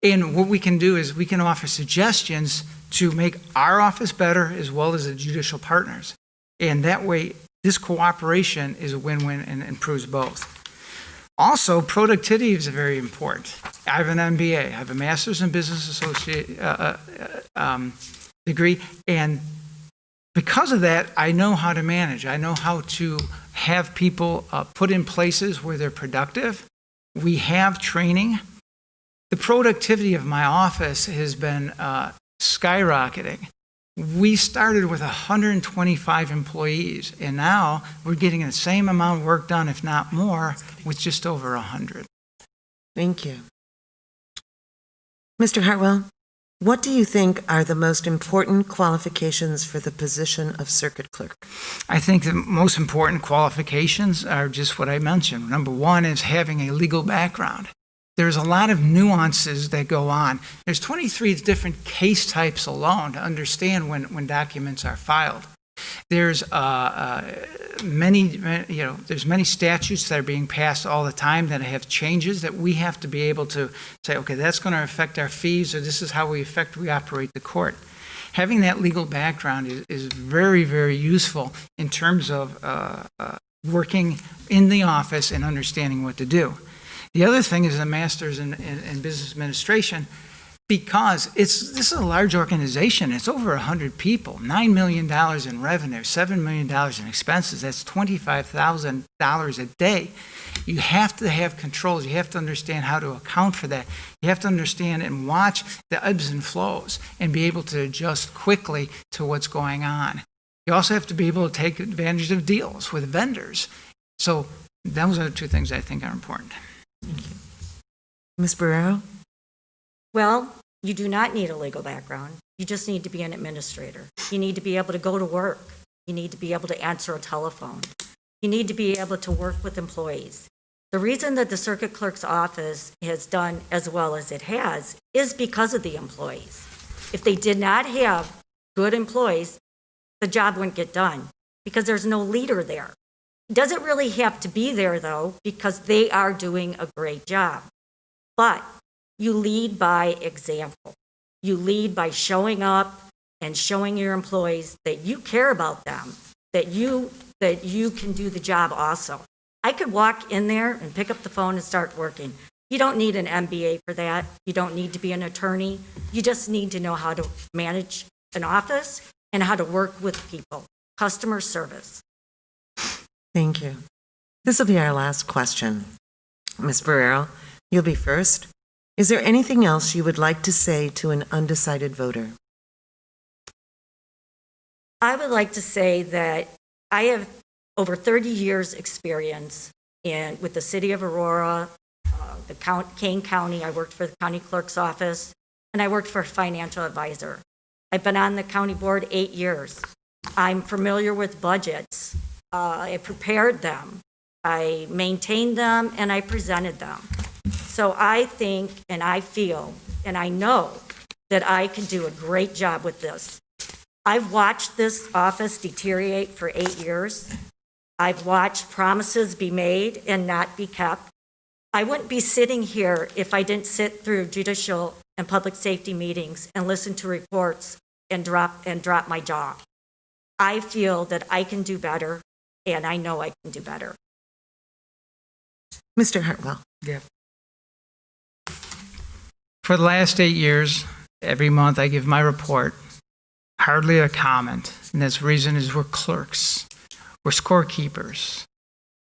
F: And what we can do is we can offer suggestions to make our office better as well as the judicial partners. And that way, this cooperation is a win-win and improves both. Also, productivity is very important. I have an MBA. I have a Master's in Business degree. And because of that, I know how to manage. I know how to have people put in places where they're productive. We have training. The productivity of my office has been skyrocketing. We started with 125 employees, and now we're getting the same amount of work done, if not more, with just over 100.
C: Thank you. Mr. Hartwell, what do you think are the most important qualifications for the position of circuit clerk?
F: I think the most important qualifications are just what I mentioned. Number one is having a legal background. There's a lot of nuances that go on. There's 23 different case types alone to understand when documents are filed. There's many statutes that are being passed all the time that have changes that we have to be able to say, okay, that's going to affect our fees, or this is how we operate the court. Having that legal background is very, very useful in terms of working in the office and understanding what to do. The other thing is a master's in business administration, because this is a large organization. It's over 100 people, $9 million in revenue, $7 million in expenses. That's $25,000 a day. You have to have controls. You have to understand how to account for that. You have to understand and watch the ebbs and flows and be able to adjust quickly to what's going on. You also have to be able to take advantage of deals with vendors. So those are the two things I think are important.
C: Thank you. Ms. Barrero?
E: Well, you do not need a legal background. You just need to be an administrator. You need to be able to go to work. You need to be able to answer a telephone. You need to be able to work with employees. The reason that the circuit clerk's office has done as well as it has is because of the employees. If they did not have good employees, the job wouldn't get done because there's no leader there. He doesn't really have to be there, though, because they are doing a great job. But you lead by example. You lead by showing up and showing your employees that you care about them, that you can do the job also. I could walk in there and pick up the phone and start working. You don't need an MBA for that. You don't need to be an attorney. You just need to know how to manage an office and how to work with people. Customer service.
C: Thank you. This will be our last question. Ms. Barrero, you'll be first. Is there anything else you would like to say to an undecided voter?
E: I would like to say that I have over 30 years' experience with the city of Aurora, Kane County. I worked for the county clerk's office, and I worked for a financial advisor. I've been on the county board 8 years. I'm familiar with budgets. I prepared them. I maintained them, and I presented them. So I think, and I feel, and I know that I can do a great job with this. I've watched this office deteriorate for 8 years. I've watched promises be made and not be kept. I wouldn't be sitting here if I didn't sit through judicial and public safety meetings and listen to reports and drop my jaw. I feel that I can do better, and I know I can do better.
C: Mr. Hartwell.
F: Yeah. For the last 8 years, every month I give my report. Hardly a comment. And that's the reason is we're clerks. We're scorekeepers.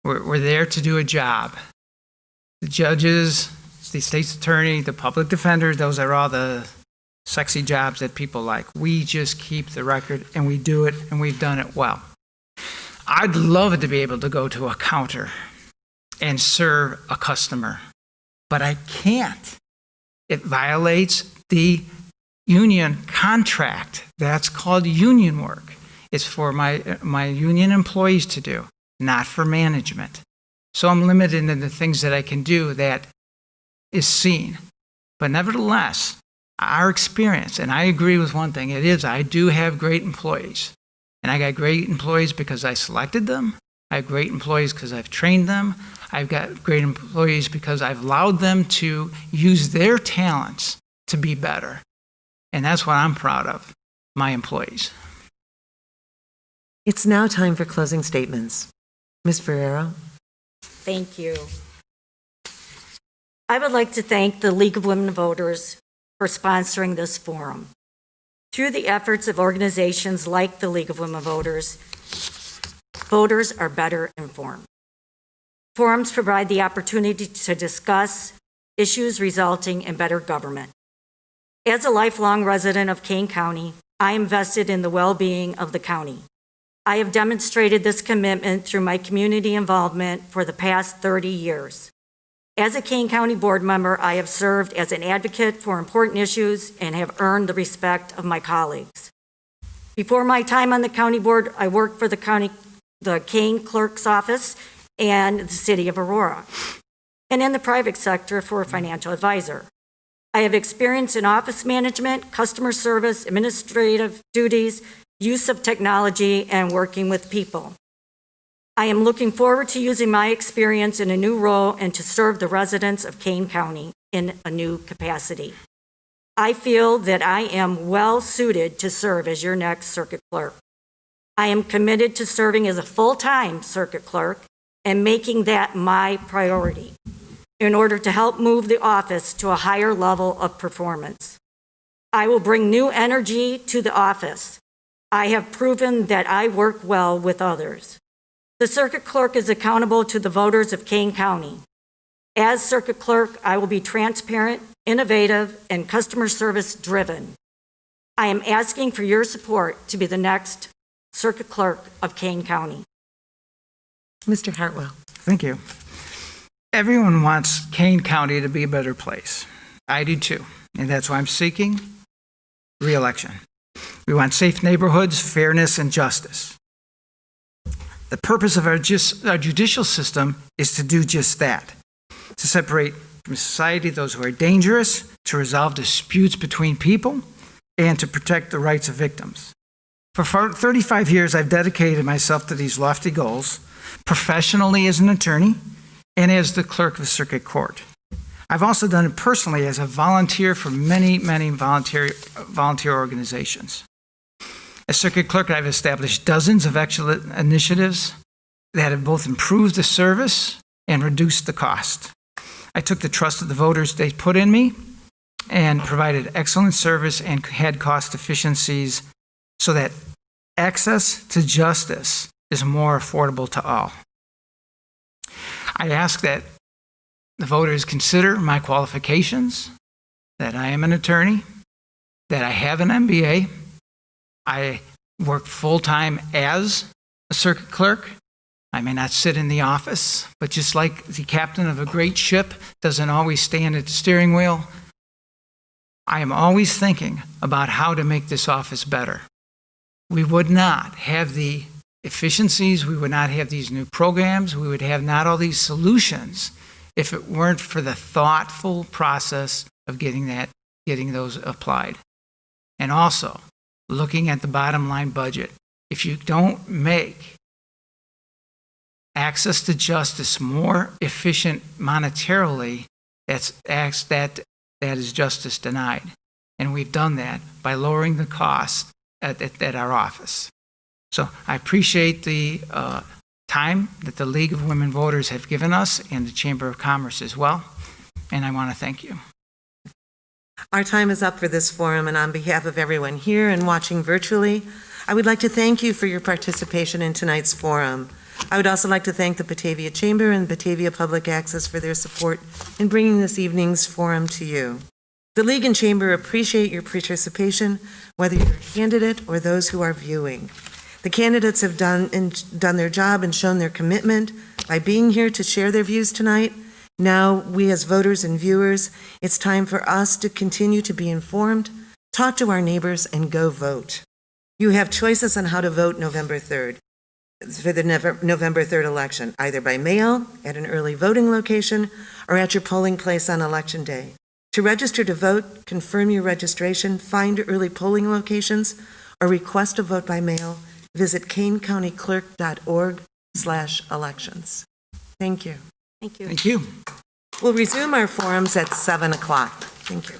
F: We're there to do a job. The judges, the state's attorney, the public defender, those are all the sexy jobs that people like. We just keep the record and we do it and we've done it well. I'd love to be able to go to a counter and serve a customer, but I can't. It violates the union contract. That's called union work. It's for my union employees to do, not for management. So I'm limited in the things that I can do that is seen. But nevertheless, our experience, and I agree with one thing, it is I do have great employees. And I got great employees because I selected them. I have great employees because I've trained them. I've got great employees because I've allowed them to use their talents to be better. And that's what I'm proud of, my employees.
C: It's now time for closing statements. Ms. Barrero.
E: Thank you. I would like to thank the League of Women Voters for sponsoring this forum. Through the efforts of organizations like the League of Women Voters, voters are better informed. Forums provide the opportunity to discuss issues resulting in better government. As a lifelong resident of Kane County, I am vested in the well-being of the county. I have demonstrated this commitment through my community involvement for the past 30 years. As a Kane County board member, I have served as an advocate for important issues and have earned the respect of my colleagues. Before my time on the county board, I worked for the Kane clerk's office and the city of Aurora, and in the private sector for a financial advisor. I have experience in office management, customer service, administrative duties, use of technology, and working with people. I am looking forward to using my experience in a new role and to serve the residents of Kane County in a new capacity. I feel that I am well suited to serve as your next circuit clerk. I am committed to serving as a full-time circuit clerk and making that my priority in order to help move the office to a higher level of performance. I will bring new energy to the office. I have proven that I work well with others. The circuit clerk is accountable to the voters of Kane County. As circuit clerk, I will be transparent, innovative, and customer service driven. I am asking for your support to be the next circuit clerk of Kane County.
C: Mr. Hartwell.
F: Thank you. Everyone wants Kane County to be a better place. I do too. And that's why I'm seeking re-election. We want safe neighborhoods, fairness, and justice. The purpose of our judicial system is to do just that, to separate from society those who are dangerous, to resolve disputes between people, and to protect the rights of victims. For 35 years, I've dedicated myself to these lofty goals, professionally as an attorney and as the clerk of the circuit court. I've also done it personally as a volunteer for many volunteer organizations. As circuit clerk, I've established dozens of excellent initiatives that have both improved the service and reduced the cost. I took the trust of the voters they put in me and provided excellent service and had cost efficiencies so that access to justice is more affordable to all. I ask that the voters consider my qualifications, that I am an attorney, that I have an MBA, I work full-time as a circuit clerk. I may not sit in the office, but just like the captain of a great ship doesn't always stand at the steering wheel, I am always thinking about how to make this office better. We would not have the efficiencies, we would not have these new programs, we would have not all these solutions if it weren't for the thoughtful process of getting those applied. And also, looking at the bottom line budget. If you don't make access to justice more efficient monetarily, that is justice denied. And we've done that by lowering the cost at our office. So I appreciate the time that the League of Women Voters have given us and the Chamber of Commerce as well. And I want to thank you.
C: Our time is up for this forum, and on behalf of everyone here and watching virtually, I would like to thank you for your participation in tonight's forum. I would also like to thank the Batavia Chamber and Batavia Public Access for their support in bringing this evening's forum to you. The League and Chamber appreciate your participation, whether you're a candidate or those who are viewing. The candidates have done their job and shown their commitment by being here to share their views tonight. Now, we as voters and viewers, it's time for us to continue to be informed, talk to our neighbors, and go vote. You have choices on how to vote November 3rd, for the November 3rd election, either by mail, at an early voting location, or at your polling place on Election Day. To register to vote, confirm your registration, find early polling locations, or request a vote by mail, visit kanecountyclerk.org/elections. Thank you.
E: Thank you.
F: Thank you.
C: We'll resume our forums at 7 o'clock. Thank you.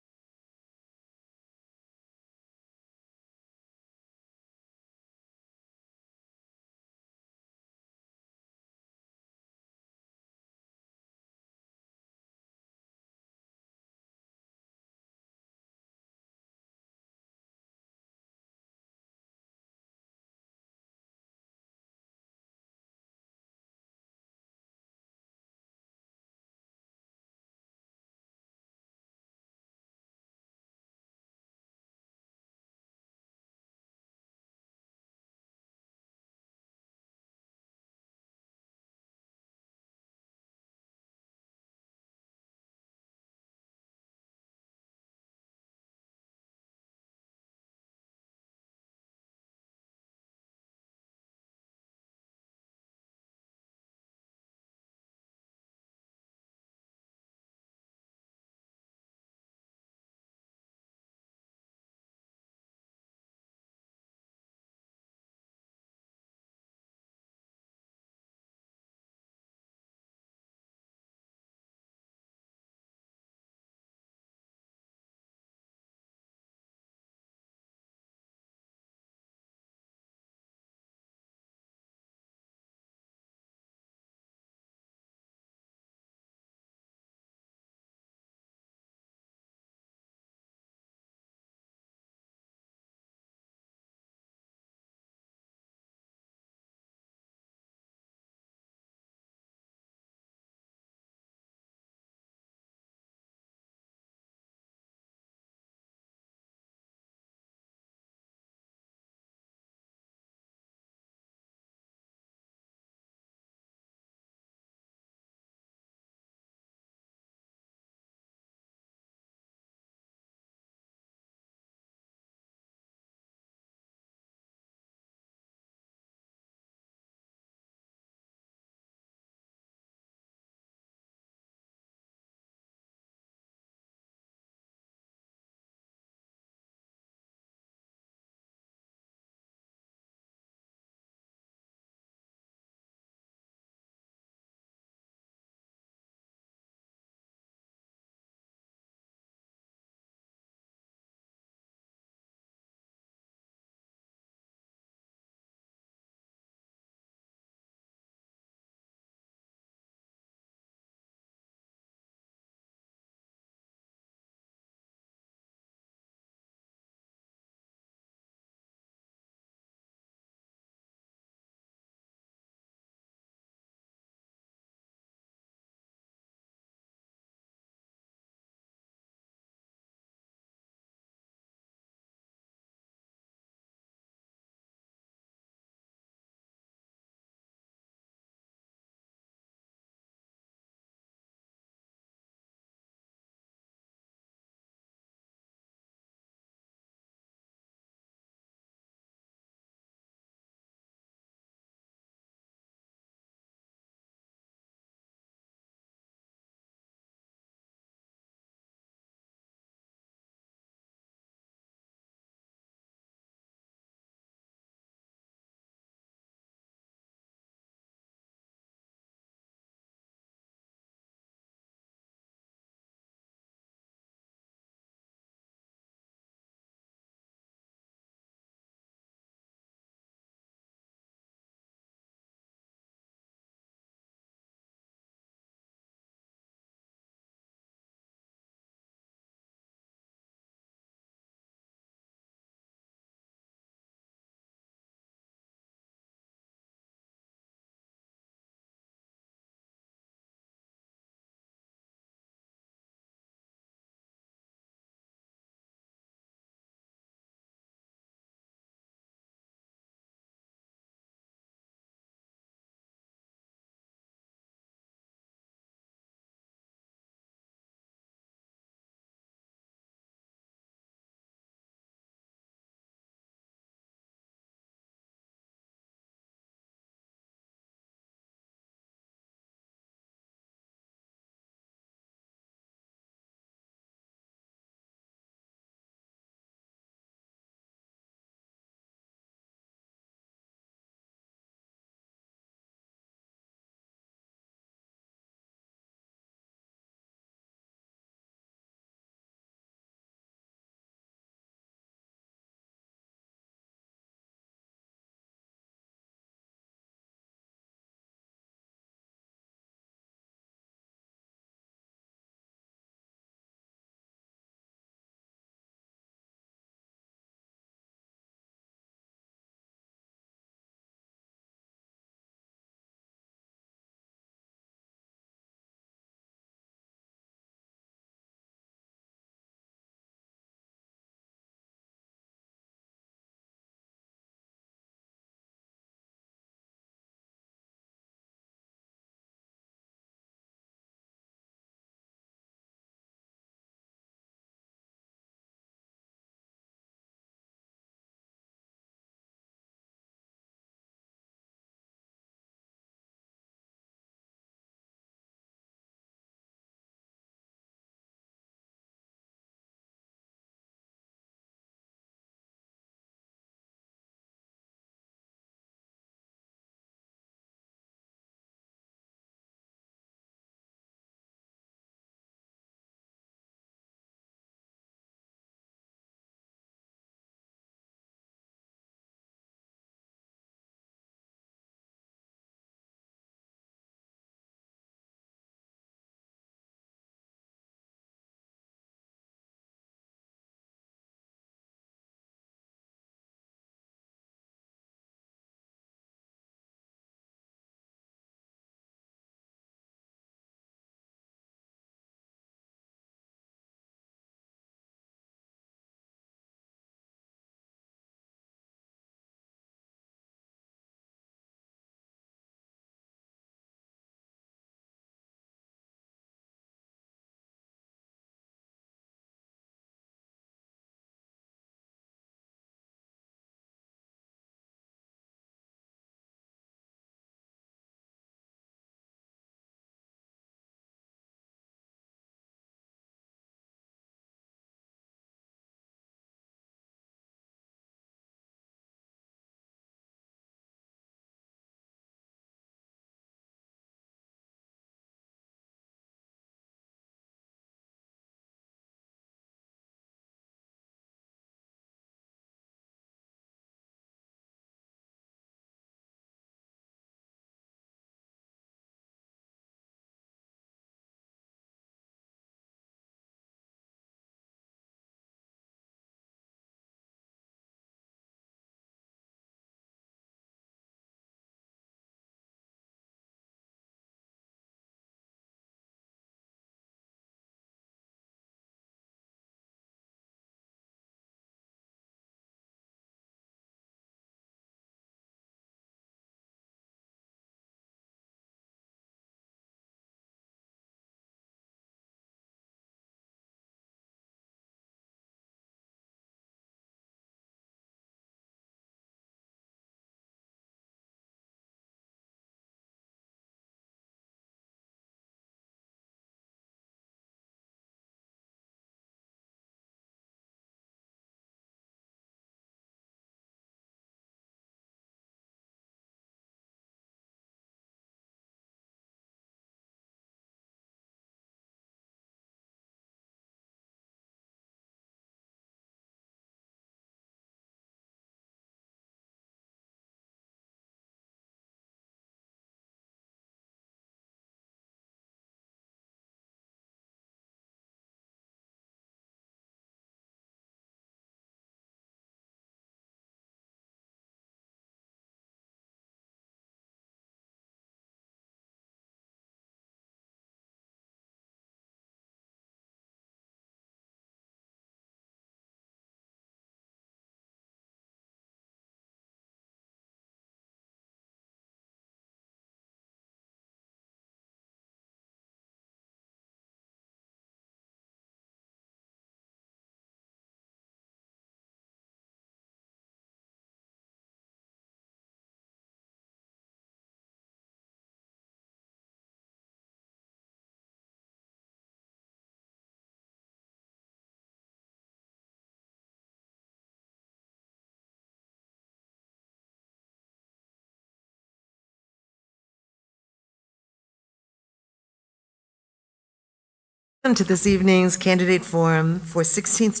C: Welcome to this evening's candidate forum for 16th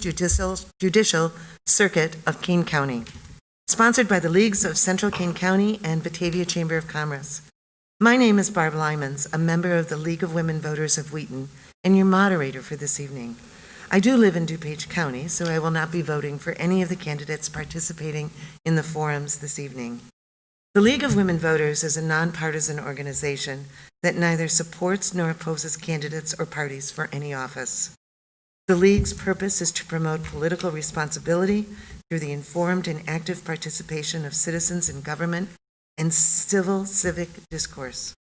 C: Judicial Circuit of Keene County, sponsored by the Leagues of Central Kane County and Batavia Chamber of Commerce. My name is Barb Lymans, a member of the League of Women Voters of Wheaton, and your moderator for this evening. I do live in DuPage County, so I will not be voting for any of the candidates participating in the forums this evening. The League of Women Voters is a nonpartisan organization that neither supports nor opposes candidates or parties for any office. The League's purpose is to promote political responsibility through the informed and active participation of citizens in government and civic discourse.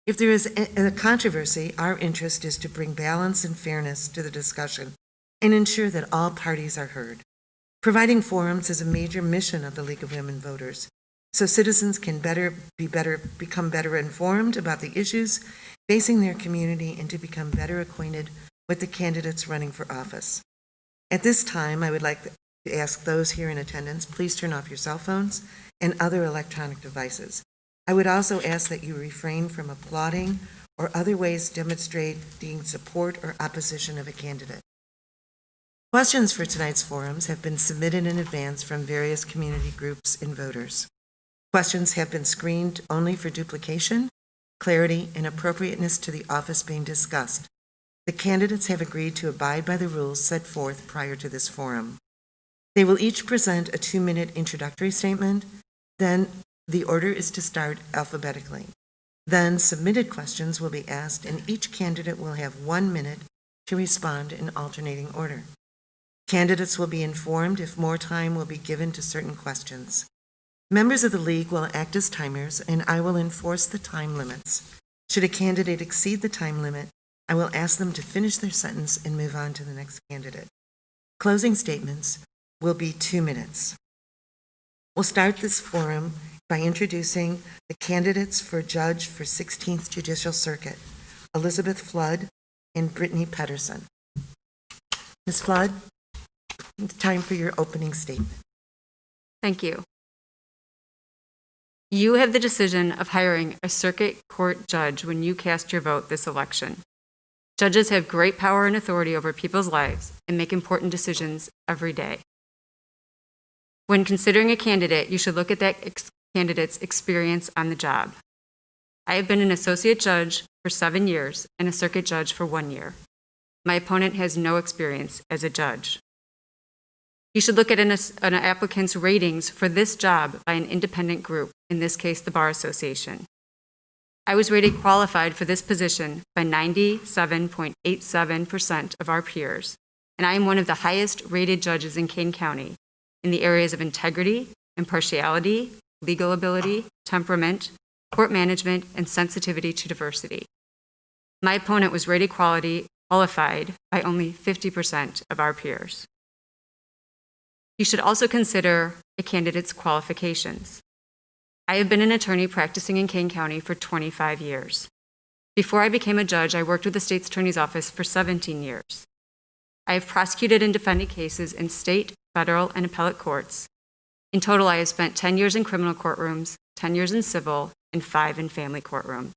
C: If there is a controversy, our interest is to bring balance and fairness to the discussion and ensure that all parties are heard. Providing forums is a major mission of the League of Women Voters, so citizens can become better informed about the issues facing their community and to become better acquainted with the candidates running for office. At this time, I would like to ask those here in attendance, please turn off your cell phones and other electronic devices. I would also ask that you refrain from applauding or other ways demonstrating support or opposition of a candidate. Questions for tonight's forums have been submitted in advance from various community groups and voters. Questions have been screened only for duplication, clarity, and appropriateness to the office being discussed. The candidates have agreed to abide by the rules set forth prior to this forum. They will each present a 2-minute introductory statement. Then the order is to start alphabetically. Then submitted questions will be asked, and each candidate will have 1 minute to respond in alternating order. Candidates will be informed if more time will be given to certain questions. Members of the League will act as timers, and I will enforce the time limits. Should a candidate exceed the time limit, I will ask them to finish their sentence and move on to the next candidate. Closing statements will be 2 minutes. We'll start this forum by introducing the candidates for Judge for 16th Judicial Circuit, Elizabeth Flood and Brittany Pedersen. Ms. Flood, it's time for your opening statement.
G: Thank you. You have the decision of hiring a circuit court judge when you cast your vote this election. Judges have great power and authority over people's lives and make important decisions every day. When considering a candidate, you should look at that candidate's experience on the job. I have been an associate judge for 7 years and a circuit judge for 1 year. My opponent has no experience as a judge. You should look at an applicant's ratings for this job by an independent group, in this case, the Bar Association. I was rated qualified for this position by 97.87% of our peers, and I am one of the highest rated judges in Kane County in the areas of integrity, impartiality, legal ability, temperament, court management, and sensitivity to diversity. My opponent was rated qualified by only 50% of our peers. You should also consider a candidate's qualifications. I have been an attorney practicing in Kane County for 25 years. Before I became a judge, I worked with the state's attorney's office for 17 years. I have prosecuted and defended cases in state, federal, and appellate courts. In total, I have spent 10 years in criminal courtrooms, 10 years in civil, and 5 in family courtroom.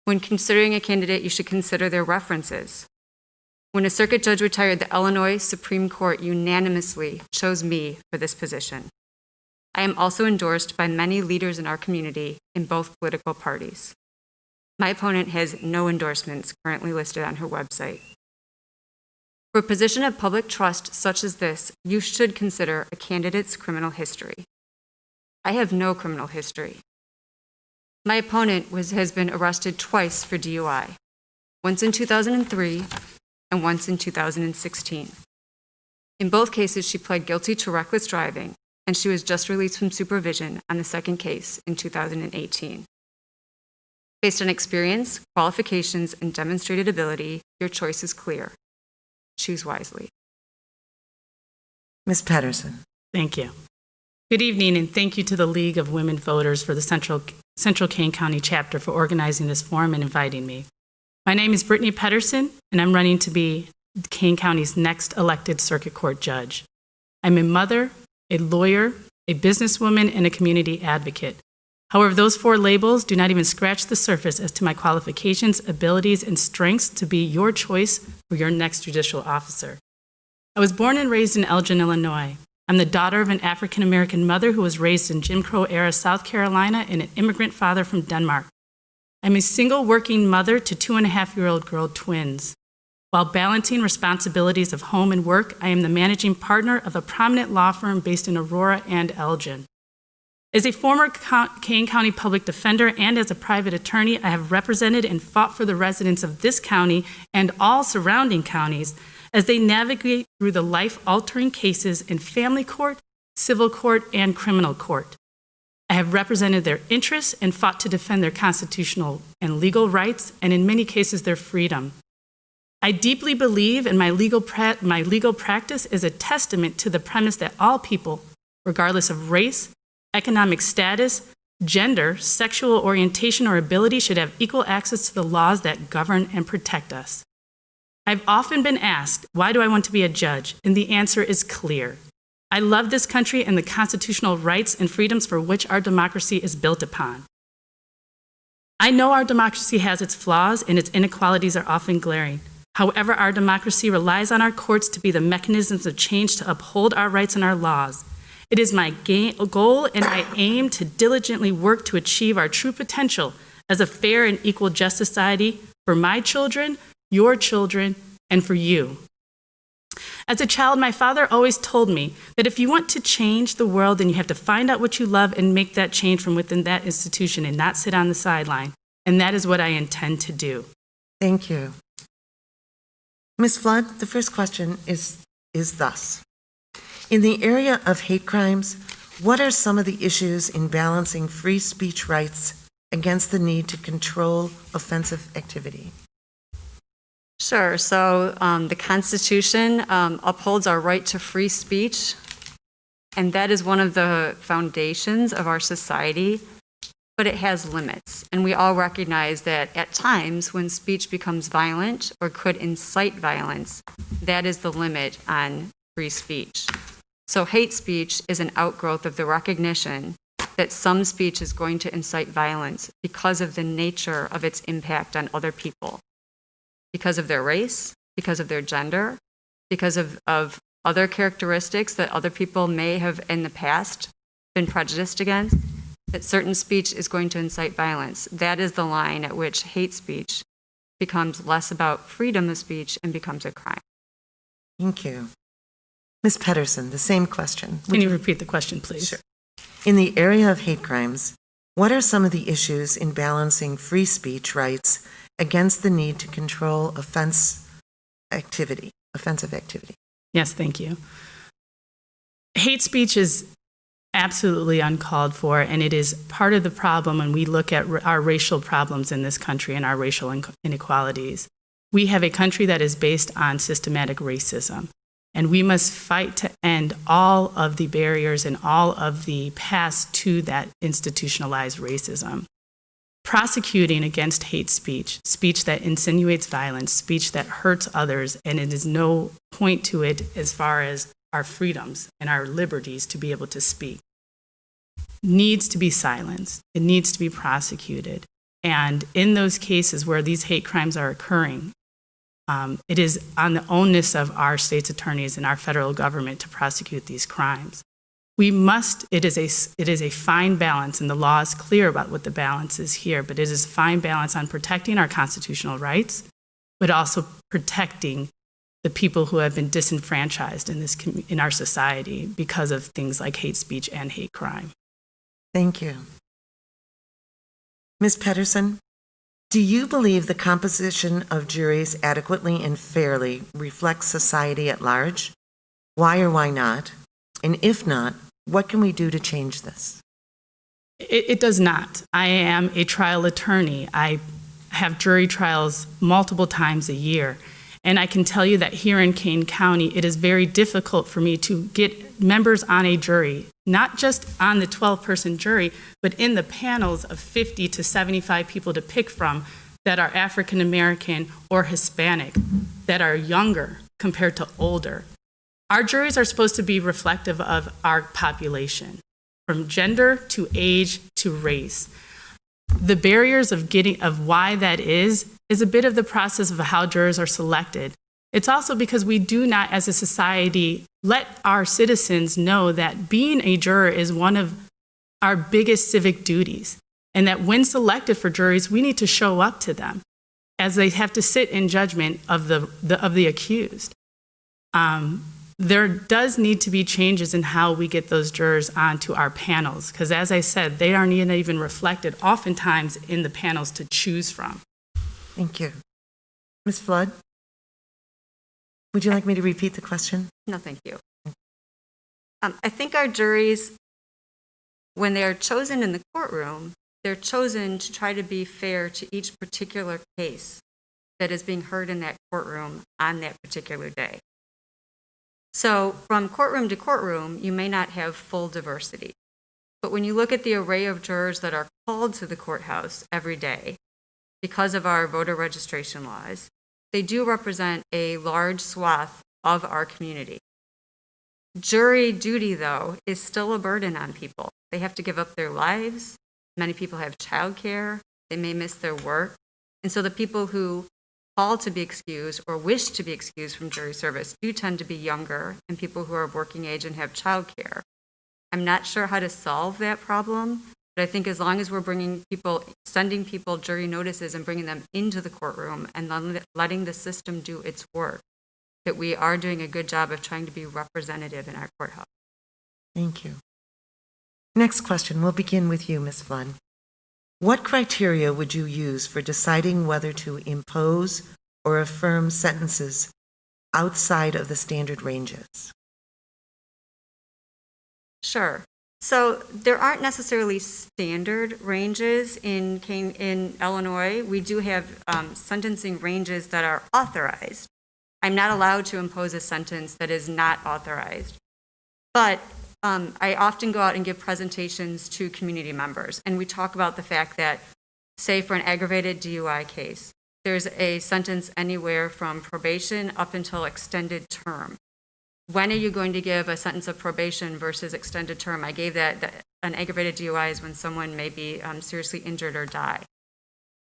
G: When considering a candidate, you should consider their references. When a circuit judge retired, the Illinois Supreme Court unanimously chose me for this position. I am also endorsed by many leaders in our community in both political parties. My opponent has no endorsements currently listed on her website. For a position of public trust such as this, you should consider a candidate's criminal history. I have no criminal history. My opponent has been arrested twice for DUI, once in 2003 and once in 2016. In both cases, she pled guilty to reckless driving, and she was just released from supervision on the second case in 2018. Based on experience, qualifications, and demonstrated ability, your choice is clear. Choose wisely.
C: Ms. Pedersen.
H: Thank you. Good evening, and thank you to the League of Women Voters for the Central Kane County chapter for organizing this forum and inviting me. My name is Brittany Pedersen, and I'm running to be Kane County's next elected circuit court judge. I'm a mother, a lawyer, a businesswoman, and a community advocate. However, those 4 labels do not even scratch the surface as to my qualifications, abilities, and strengths to be your choice for your next judicial officer. I was born and raised in Elgin, Illinois. I'm the daughter of an African-American mother who was raised in Jim Crow-era South Carolina and an immigrant father from Denmark. I'm a single working mother to 2.5-year-old girl twins. While balancing responsibilities of home and work, I am the managing partner of a prominent law firm based in Aurora and Elgin. As a former Kane County public defender and as a private attorney, I have represented and fought for the residents of this county and all surrounding counties as they navigate through the life-altering cases in family court, civil court, and criminal court. I have represented their interests and fought to defend their constitutional and legal rights, and in many cases, their freedom. I deeply believe, and my legal practice is a testament to the premise that all people, regardless of race, economic status, gender, sexual orientation, or ability, should have equal access to the laws that govern and protect us. I've often been asked, why do I want to be a judge? And the answer is clear. I love this country and the constitutional rights and freedoms for which our democracy is built upon. I know our democracy has its flaws and its inequalities are often glaring. However, our democracy relies on our courts to be the mechanisms of change to uphold our rights and our laws. It is my goal and I aim to diligently work to achieve our true potential as a fair and equal just society for my children, your children, and for you. As a child, my father always told me that if you want to change the world, then you have to find out what you love and make that change from within that institution and not sit on the sideline. And that is what I intend to do.
C: Thank you. Ms. Flood, the first question is thus. In the area of hate crimes, what are some of the issues in balancing free speech rights against the need to control offensive activity?
G: Sure. So the Constitution upholds our right to free speech, and that is one of the foundations of our society, but it has limits. And we all recognize that at times when speech becomes violent or could incite violence, that is the limit on free speech. So hate speech is an outgrowth of the recognition that some speech is going to incite violence because of the nature of its impact on other people, because of their race, because of their gender, because of other characteristics that other people may have in the past been prejudiced against, that certain speech is going to incite violence. That is the line at which hate speech becomes less about freedom of speech and becomes a crime.
C: Thank you. Ms. Pedersen, the same question.
H: Can you repeat the question, please?
C: Sure. In the area of hate crimes, what are some of the issues in balancing free speech rights against the need to control offensive activity?
H: Yes, thank you. Hate speech is absolutely uncalled for, and it is part of the problem when we look at our racial problems in this country and our racial inequalities. We have a country that is based on systematic racism, and we must fight to end all of the barriers and all of the paths to that institutionalized racism. Prosecuting against hate speech, speech that insinuates violence, speech that hurts others, and it is no point to it as far as our freedoms and our liberties to be able to speak, needs to be silenced. It needs to be prosecuted. And in those cases where these hate crimes are occurring, it is on the onus of our state's attorneys and our federal government to prosecute these crimes. It is a fine balance, and the law is clear about what the balance is here, but it is a fine balance on protecting our constitutional rights, but also protecting the people who have been disenfranchised in our society because of things like hate speech and hate crime.
C: Thank you. Ms. Pedersen, do you believe the composition of juries adequately and fairly reflects society at large? Why or why not? And if not, what can we do to change this?
H: It does not. I am a trial attorney. I have jury trials multiple times a year. And I can tell you that here in Kane County, it is very difficult for me to get members on a jury, not just on the 12-person jury, but in the panels of 50 to 75 people to pick from that are African American or Hispanic, that are younger compared to older. Our juries are supposed to be reflective of our population. from gender to age to race. The barriers of why that is a bit of the process of how jurors are selected. It's also because we do not, as a society, let our citizens know that being a juror is one of our biggest civic duties, and that when selected for juries, we need to show up to them as they have to sit in judgment of the accused. There does need to be changes in how we get those jurors onto our panels, because as I said, they aren't even reflected oftentimes in the panels to choose from.
C: Thank you. Ms. Flood? Would you like me to repeat the question?
G: No, thank you. I think our juries, when they are chosen in the courtroom, they're chosen to try to be fair to each particular case that is being heard in that courtroom on that particular day. So from courtroom to courtroom, you may not have full diversity. But when you look at the array of jurors that are called to the courthouse every day, because of our voter registration laws, they do represent a large swath of our community. Jury duty, though, is still a burden on people. They have to give up their lives. Many people have childcare. They may miss their work. And so the people who call to be excused or wish to be excused from jury service do tend to be younger and people who are of working age and have childcare. I'm not sure how to solve that problem, but I think as long as we're sending people jury notices and bringing them into the courtroom and then letting the system do its work, that we are doing a good job of trying to be representative in our courthouse.
C: Thank you. Next question. We'll begin with you, Ms. Flood. What criteria would you use for deciding whether to impose or affirm sentences outside of the standard ranges?
G: Sure. So there aren't necessarily standard ranges in Illinois. We do have sentencing ranges that are authorized. I'm not allowed to impose a sentence that is not authorized. But I often go out and give presentations to community members, and we talk about the fact that, say, for an aggravated DUI case, there's a sentence anywhere from probation up until extended term. When are you going to give a sentence of probation versus extended term? I gave that an aggravated DUI is when someone may be seriously injured or die.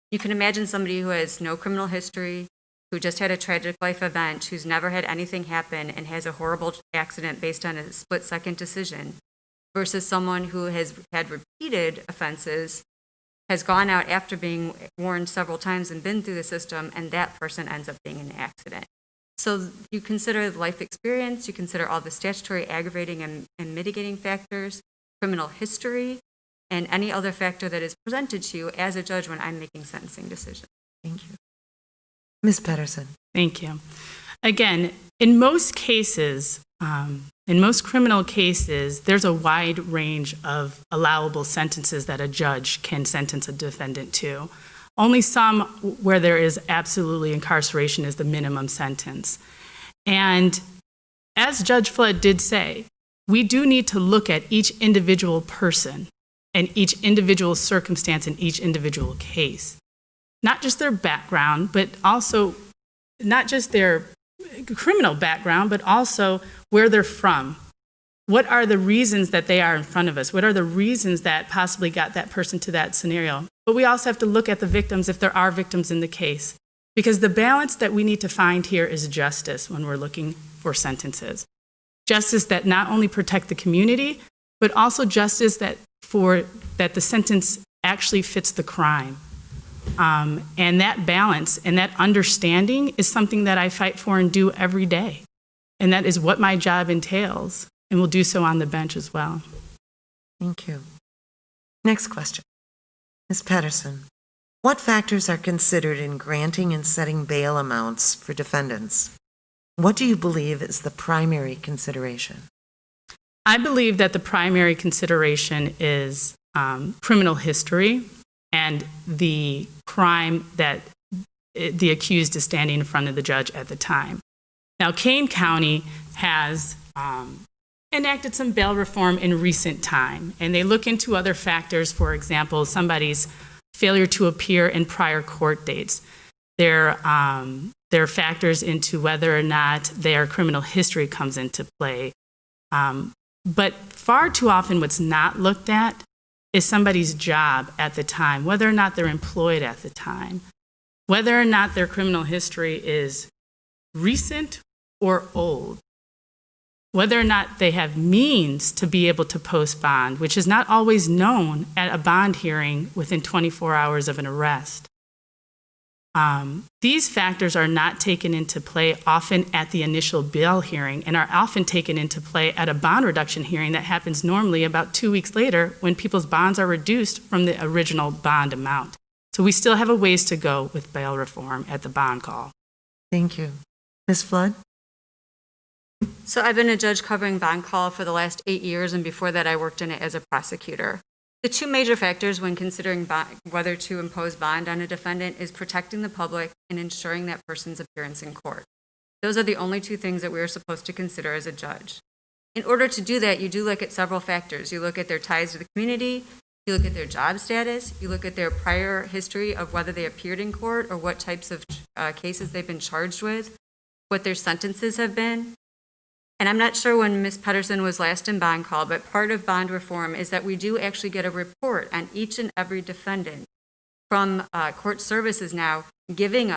G: You can imagine somebody who has no criminal history, who just had a tragic life event, who's never had anything happen and has a horrible accident based on a split-second decision, versus someone who has had repeated offenses, has gone out after being warned several times and been through the system, and that person ends up being in an accident. So you consider life experience, you consider all the statutory aggravating and mitigating factors, criminal history, and any other factor that is presented to you as a judge when I'm making sentencing decisions.
C: Thank you. Ms. Pedersen.
H: Thank you. Again, in most cases, in most criminal cases, there's a wide range of allowable sentences that a judge can sentence a defendant to. Only some where there is absolutely incarceration is the minimum sentence. And as Judge Flood did say, we do need to look at each individual person and each individual circumstance in each individual case. Not just their background, but also not just their criminal background, but also where they're from. What are the reasons that they are in front of us? What are the reasons that possibly got that person to that scenario? But we also have to look at the victims if there are victims in the case, because the balance that we need to find here is justice when we're looking for sentences. Justice that not only protect the community, but also justice that the sentence actually fits the crime. And that balance and that understanding is something that I fight for and do every day. And that is what my job entails, and will do so on the bench as well.
C: Thank you. Next question. Ms. Pedersen, what factors are considered in granting and setting bail amounts for defendants? What do you believe is the primary consideration?
H: I believe that the primary consideration is criminal history and the crime that the accused is standing in front of the judge at the time. Now, Kane County has enacted some bail reform in recent time, and they look into other factors, for example, somebody's failure to appear in prior court dates. There are factors into whether or not their criminal history comes into play. But far too often what's not looked at is somebody's job at the time, whether or not they're employed at the time, whether or not their criminal history is recent or old, whether or not they have means to be able to post bond, which is not always known at a bond hearing within 24 hours of an arrest. These factors are not taken into play often at the initial bail hearing and are often taken into play at a bond reduction hearing that happens normally about 2 weeks later when people's bonds are reduced from the original bond amount. So we still have a ways to go with bail reform at the bond call.
C: Thank you. Ms. Flood?
G: So I've been a judge covering bond call for the last 8 years, and before that I worked in it as a prosecutor. The two major factors when considering whether to impose bond on a defendant is protecting the public and ensuring that person's appearance in court. Those are the only two things that we are supposed to consider as a judge. In order to do that, you do look at several factors. You look at their ties to the community, you look at their job status, you look at their prior history of whether they appeared in court or what types of cases they've been charged with, what their sentences have been. And I'm not sure when Ms. Pedersen was last in bond call, but part of bond reform is that we do actually get a report on each and every defendant from court services now, giving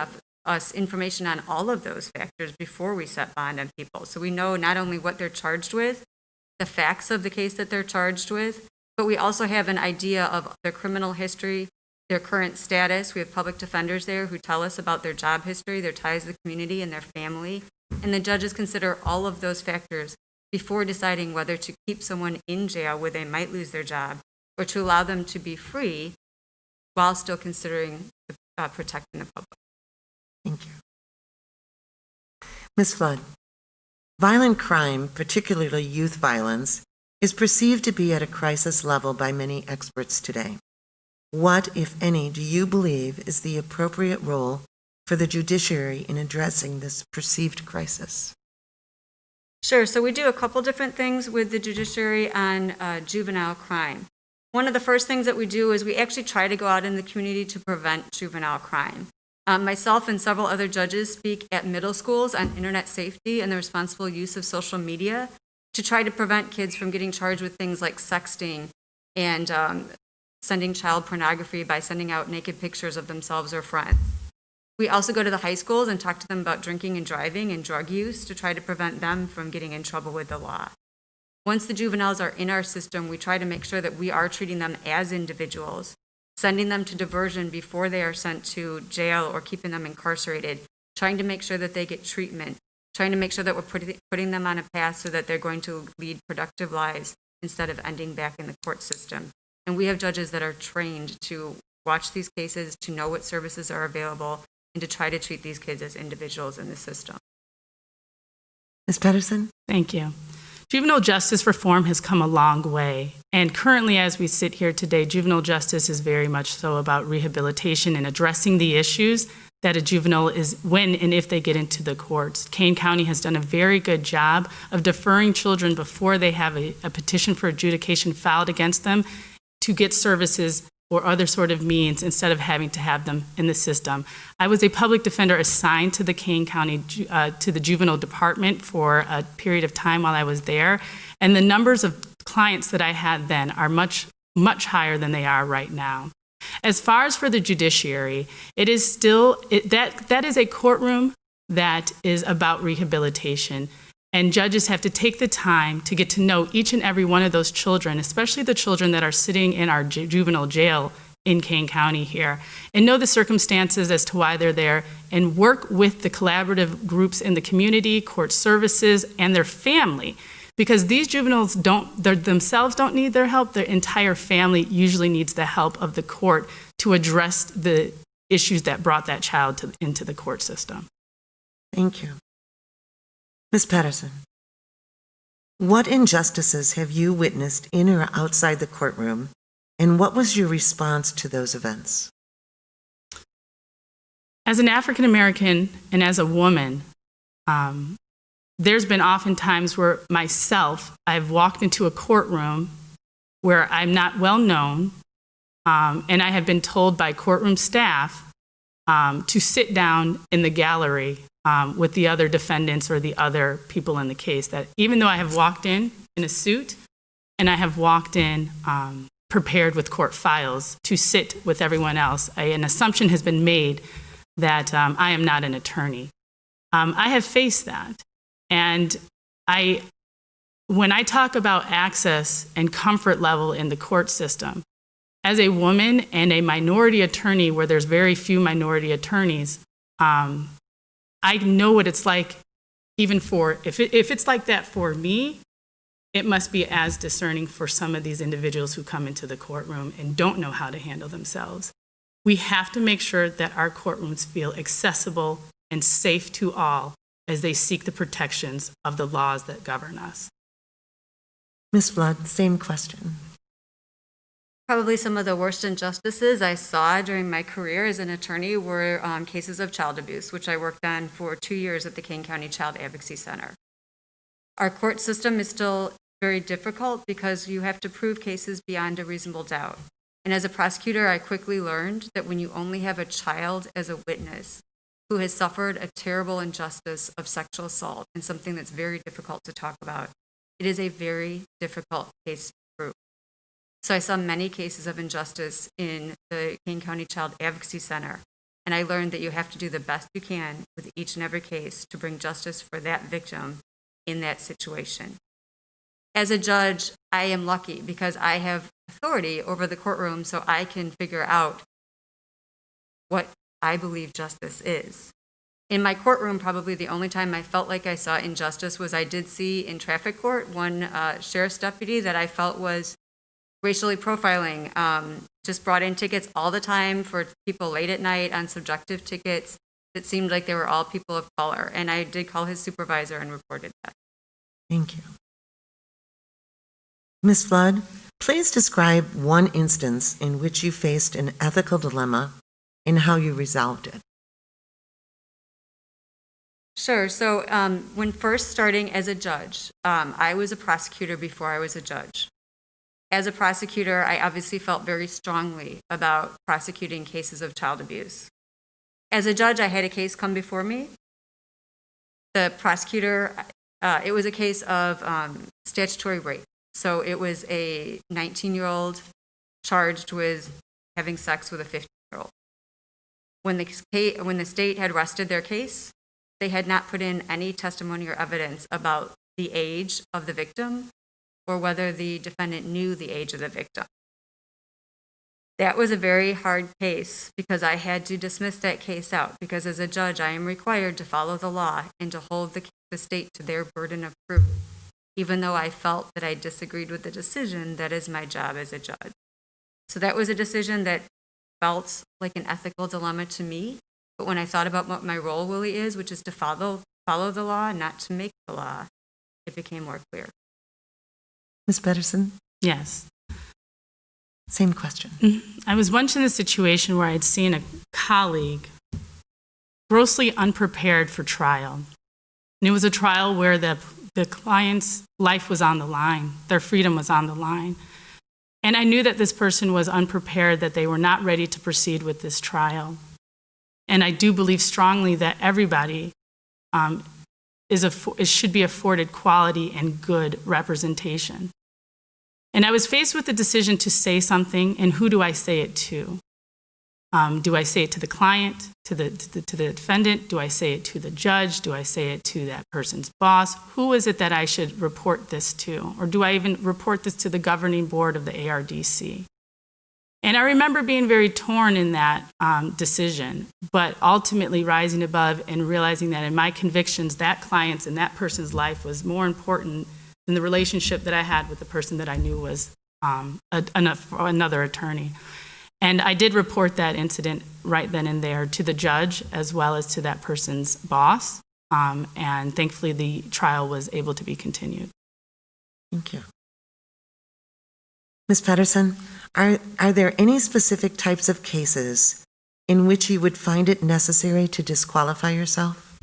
G: us information on all of those factors before we set bond on people. So we know not only what they're charged with, the facts of the case that they're charged with, but we also have an idea of their criminal history, their current status. We have public defenders there who tell us about their job history, their ties to the community, and their family. And the judges consider all of those factors before deciding whether to keep someone in jail where they might lose their job or to allow them to be free while still considering protecting the public.
C: Thank you. Ms. Flood, violent crime, particularly youth violence, is perceived to be at a crisis level by many experts today. What, if any, do you believe is the appropriate role for the judiciary in addressing this perceived crisis?
G: Sure. So we do a couple different things with the judiciary on juvenile crime. One of the first things that we do is we actually try to go out in the community to prevent juvenile crime. Myself and several other judges speak at middle schools on internet safety and the responsible use of social media to try to prevent kids from getting charged with things like sexting and sending child pornography by sending out naked pictures of themselves or friends. We also go to the high schools and talk to them about drinking and driving and drug use to try to prevent them from getting in trouble with the law. Once the juveniles are in our system, we try to make sure that we are treating them as individuals, sending them to diversion before they are sent to jail or keeping them incarcerated, trying to make sure that they get treatment, trying to make sure that we're putting them on a path so that they're going to lead productive lives instead of ending back in the court system. And we have judges that are trained to watch these cases, to know what services are available, and to try to treat these kids as individuals in the system.
C: Ms. Pedersen?
H: Thank you. Juvenile justice reform has come a long way. And currently, as we sit here today, juvenile justice is very much so about rehabilitation and addressing the issues that a juvenile is when and if they get into the courts. Kane County has done a very good job of deferring children before they have a petition for adjudication filed against them to get services or other sort of means instead of having to have them in the system. I was a public defender assigned to the Kane County, to the juvenile department for a period of time while I was there, and the numbers of clients that I had then are much, much higher than they are right now. As far as for the judiciary, it is still, that is a courtroom that is about rehabilitation. And judges have to take the time to get to know each and every one of those children, especially the children that are sitting in our juvenile jail in Kane County here, and know the circumstances as to why they're there, and work with the collaborative groups in the community, court services, and their family. Because these juveniles themselves don't need their help, their entire family usually needs the help of the court to address the issues that brought that child into the court system.
C: Thank you. Ms. Pedersen, what injustices have you witnessed in or outside the courtroom, and what was your response to those events?
H: As an African American and as a woman, there's been often times where I've walked into a courtroom where I'm not well known, and I have been told by courtroom staff to sit down in the gallery with the other defendants or the other people in the case, that even though I have walked in in a suit, and I have walked in prepared with court files to sit with everyone else. An assumption has been made that I am not an attorney. I have faced that. And when I talk about access and comfort level in the court system, as a woman and a minority attorney where there's very few minority attorneys, I know what it's like, even for, if it's like that for me, it must be as discerning for some of these individuals who come into the courtroom and don't know how to handle themselves. We have to make sure that our courtrooms feel accessible and safe to all as they seek the protections of the laws that govern us.
C: Ms. Flood, same question.
G: Probably some of the worst injustices I saw during my career as an attorney were cases of child abuse, which I worked on for 2 years at the Kane County Child Advocacy Center. Our court system is still very difficult because you have to prove cases beyond a reasonable doubt. And as a prosecutor, I quickly learned that when you only have a child as a witness who has suffered a terrible injustice of sexual assault and something that's very difficult to talk about, it is a very difficult case to prove. So I saw many cases of injustice in the Kane County Child Advocacy Center, and I learned that you have to do the best you can with each and every case to bring justice for that victim in that situation. As a judge, I am lucky because I have authority over the courtroom, so I can figure out what I believe justice is. In my courtroom, probably the only time I felt like I saw injustice was I did see in traffic court one sheriff's deputy that I felt was racially profiling, just brought in tickets all the time for people late at night on subjective tickets. It seemed like they were all people of color, and I did call his supervisor and reported that.
C: Thank you. Ms. Flood, please describe one instance in which you faced an ethical dilemma and how you resolved it.
G: Sure. So when first starting as a judge, I was a prosecutor before I was a judge. As a prosecutor, I obviously felt very strongly about prosecuting cases of child abuse. As a judge, I had a case come before me. The prosecutor, it was a case of statutory rape. So it was a 19-year-old charged with having sex with a 15-year-old. When the state had rested their case, they had not put in any testimony or evidence about the age of the victim or whether the defendant knew the age of the victim. That was a very hard case because I had to dismiss that case out because as a judge, I am required to follow the law and to hold the state to their burden of proof. Even though I felt that I disagreed with the decision, that is my job as a judge. So that was a decision that felt like an ethical dilemma to me. But when I thought about what my role really is, which is to follow the law, not to make the law, it became more clear.
C: Ms. Pedersen,
H: Yes.
C: same question.
H: I was once in a situation where I'd seen a colleague grossly unprepared for trial. And it was a trial where the client's life was on the line, their freedom was on the line. And I knew that this person was unprepared, that they were not ready to proceed with this trial. And I do believe strongly that everybody should be afforded quality and good representation. And I was faced with the decision to say something, and who do I say it to? Do I say it to the client, to the defendant? Do I say it to the judge? Do I say it to that person's boss? Who is it that I should report this to? Or do I even report this to the governing board of the ARDC? And I remember being very torn in that decision, but ultimately rising above and realizing that in my convictions, that client's and that person's life was more important than the relationship that I had with the person that I knew was another attorney. And I did report that incident right then and there to the judge as well as to that person's boss. And thankfully, the trial was able to be continued.
C: Thank you. Ms. Pedersen, are there any specific types of cases in which you would find it necessary to disqualify yourself?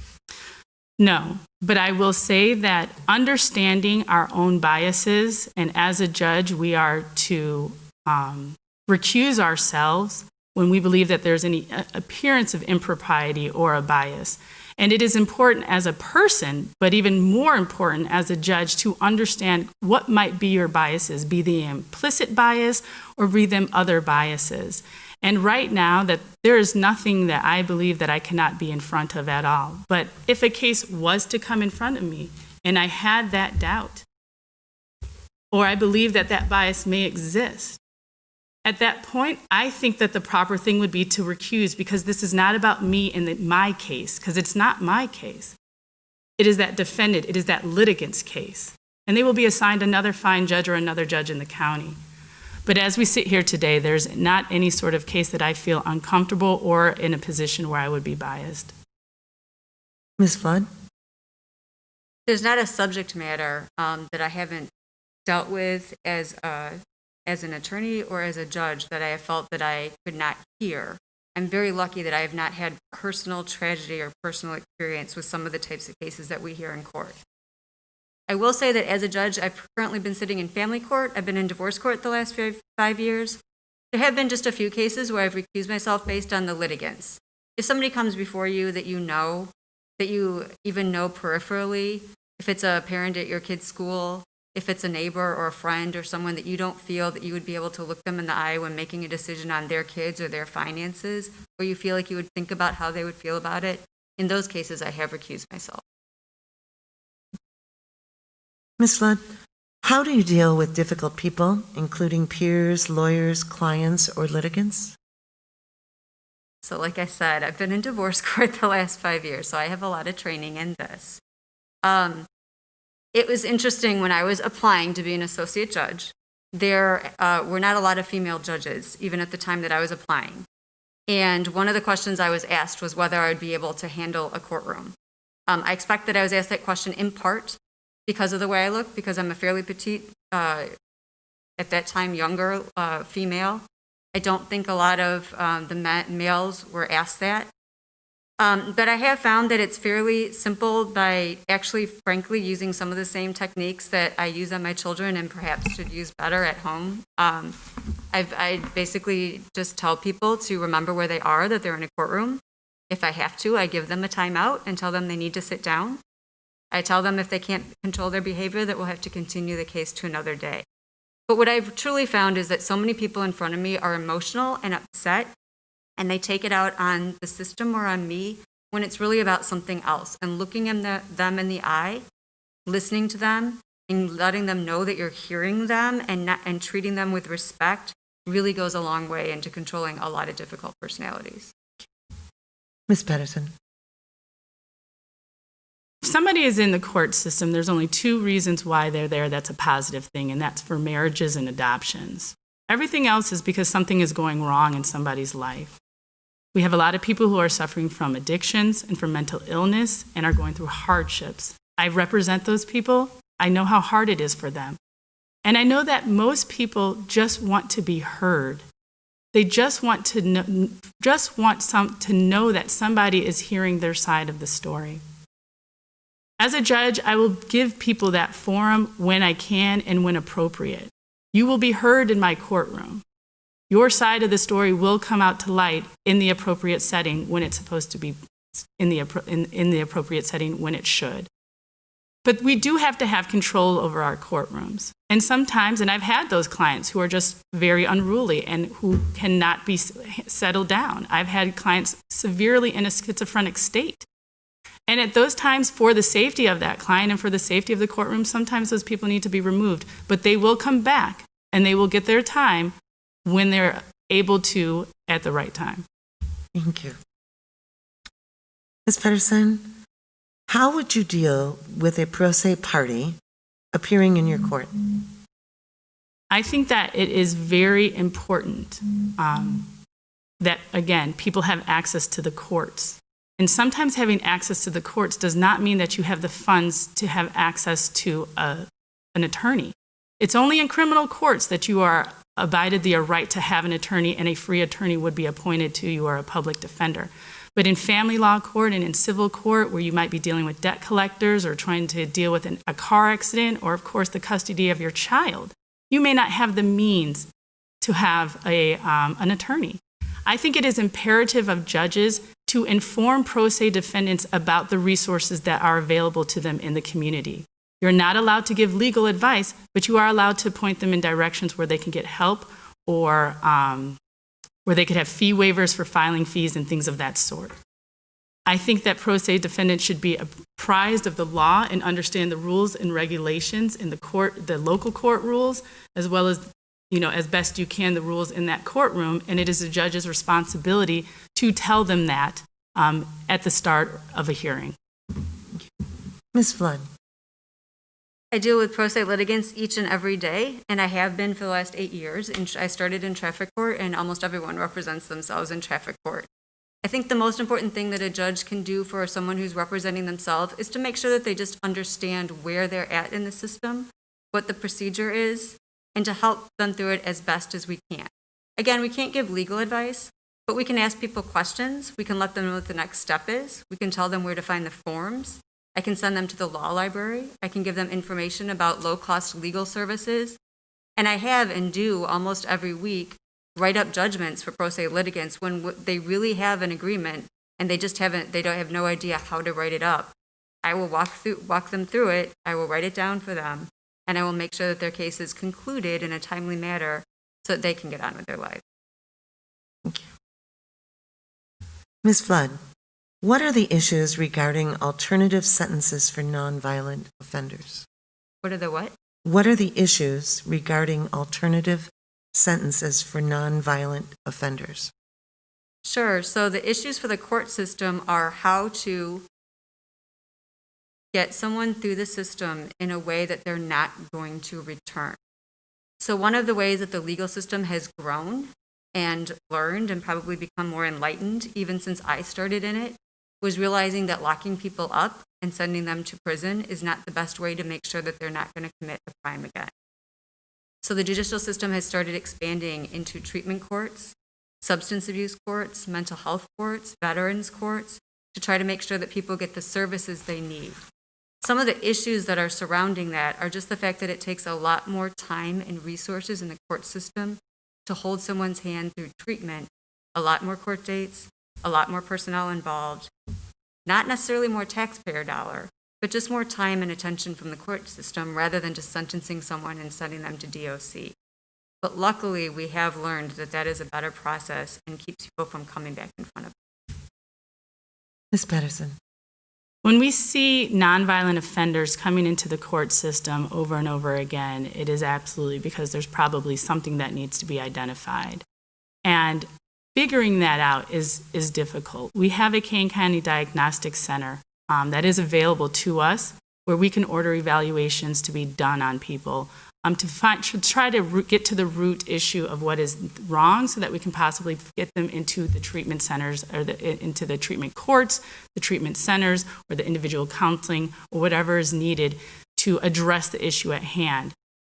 H: No, but I will say that understanding our own biases, and as a judge, we are to recuse ourselves when we believe that there's any appearance of impropriety or a bias. And it is important as a person, but even more important as a judge, to understand what might be your biases, be they implicit bias or be them other biases. And right now, that there is nothing that I believe that I cannot be in front of at all. But if a case was to come in front of me and I had that doubt, or I believe that that bias may exist, at that point, I think that the proper thing would be to recuse, because this is not about me and my case, because it's not my case. It is that defendant, it is that litigant's case. And they will be assigned another fine judge or another judge in the county. But as we sit here today, there's not any sort of case that I feel uncomfortable or in a position where I would be biased.
C: Ms. Flood?
G: There's not a subject matter that I haven't dealt with as an attorney or as a judge that I have felt that I could not hear. I'm very lucky that I have not had personal tragedy or personal experience with some of the types of cases that we hear in court. I will say that as a judge, I've currently been sitting in family court. I've been in divorce court the last 5 years. There have been just a few cases where I've recused myself based on the litigants. If somebody comes before you that you know, that you even know peripherally, if it's a parent at your kid's school, if it's a neighbor or a friend or someone that you don't feel that you would be able to look them in the eye when making a decision on their kids or their finances, or you feel like you would think about how they would feel about it, in those cases, I have recused myself.
C: Ms. Flood, how do you deal with difficult people, including peers, lawyers, clients, or litigants?
G: So like I said, I've been in divorce court the last 5 years, so I have a lot of training in this. It was interesting when I was applying to be an associate judge. There were not a lot of female judges, even at the time that I was applying. And one of the questions I was asked was whether I would be able to handle a courtroom. I expect that I was asked that question in part because of the way I look, because I'm a fairly petite, at that time, younger female. I don't think a lot of the males were asked that. But I have found that it's fairly simple by actually, frankly, using some of the same techniques that I use on my children and perhaps should use better at home. I basically just tell people to remember where they are, that they're in a courtroom. If I have to, I give them a timeout and tell them they need to sit down. I tell them if they can't control their behavior, that we'll have to continue the case to another day. But what I've truly found is that so many people in front of me are emotional and upset, and they take it out on the system or on me when it's really about something else. And looking them in the eye, listening to them, and letting them know that you're hearing them and treating them with respect really goes a long way into controlling a lot of difficult personalities.
C: Ms. Pedersen?
H: If somebody is in the court system, there's only two reasons why they're there that's a positive thing, and that's for marriages and adoptions. Everything else is because something is going wrong in somebody's life. We have a lot of people who are suffering from addictions and from mental illness and are going through hardships. I represent those people. I know how hard it is for them. And I know that most people just want to be heard. They just want to know, to know that somebody is hearing their side of the story. As a judge, I will give people that forum when I can and when appropriate. You will be heard in my courtroom. Your side of the story will come out to light in the appropriate setting when it's supposed to be in the appropriate setting when it should. But we do have to have control over our courtrooms. And sometimes, and I've had those clients who are just very unruly and who cannot be settled down. I've had clients severely in a schizophrenic state. And at those times, for the safety of that client and for the safety of the courtroom, sometimes those people need to be removed. But they will come back and they will get their time when they're able to at the right time.
C: Thank you. Ms. Pedersen, how would you deal with a pro se party appearing in your court?
H: I think that it is very important that, again, people have access to the courts. And sometimes having access to the courts does not mean that you have the funds to have access to an attorney. It's only in criminal courts that you are abided the right to have an attorney, and a free attorney would be appointed to you or a public defender. But in family law court and in civil court, where you might be dealing with debt collectors or trying to deal with a car accident or, of course, the custody of your child, you may not have the means to have an attorney. I think it is imperative of judges to inform pro se defendants about the resources that are available to them in the community. You're not allowed to give legal advice, but you are allowed to point them in directions where they can get help or where they could have fee waivers for filing fees and things of that sort. I think that pro se defendants should be apprised of the law and understand the rules and regulations in the court, the local court rules, as well as, as best you can, the rules in that courtroom. And it is the judge's responsibility to tell them that at the start of a hearing.
C: Ms. Flood?
G: I deal with pro se litigants each and every day, and I have been for the last 8 years. And I started in traffic court, and almost everyone represents themselves in traffic court. I think the most important thing that a judge can do for someone who's representing themselves is to make sure that they just understand where they're at in the system, what the procedure is, and to help them through it as best as we can. Again, we can't give legal advice, but we can ask people questions. We can let them know what the next step is. We can tell them where to find the forms. I can send them to the law library. I can give them information about low-cost legal services. And I have and do almost every week write up judgments for pro se litigants when they really have an agreement and they don't have no idea how to write it up. I will walk them through it. I will write it down for them, and I will make sure that their case is concluded in a timely manner so that they can get on with their life.
C: Thank you. Ms. Flood, what are the issues regarding alternative sentences for nonviolent offenders?
G: What are the what?
C: What are the issues regarding alternative sentences for nonviolent offenders?
G: Sure. So the issues for the court system are how to get someone through the system in a way that they're not going to return. So one of the ways that the legal system has grown and learned and probably become more enlightened, even since I started in it, was realizing that locking people up and sending them to prison is not the best way to make sure that they're not going to commit a crime again. So the judicial system has started expanding into treatment courts, substance abuse courts, mental health courts, veterans courts, to try to make sure that people get the services they need. Some of the issues that are surrounding that are just the fact that it takes a lot more time and resources in the court system to hold someone's hand through treatment, a lot more court dates, a lot more personnel involved, not necessarily more taxpayer dollar, but just more time and attention from the court system rather than just sentencing someone and sending them to DOC. But luckily, we have learned that that is a better process and keeps people from coming back in front of us.
C: Ms. Pedersen?
H: When we see nonviolent offenders coming into the court system over and over again, it is absolutely because there's probably something that needs to be identified. And figuring that out is difficult. We have a Kane County Diagnostic Center that is available to us where we can order evaluations to be done on people to try to get to the root issue of what is wrong so that we can possibly get them into the treatment centers or into the treatment courts, the treatment centers, or the individual counseling, or whatever is needed to address the issue at hand.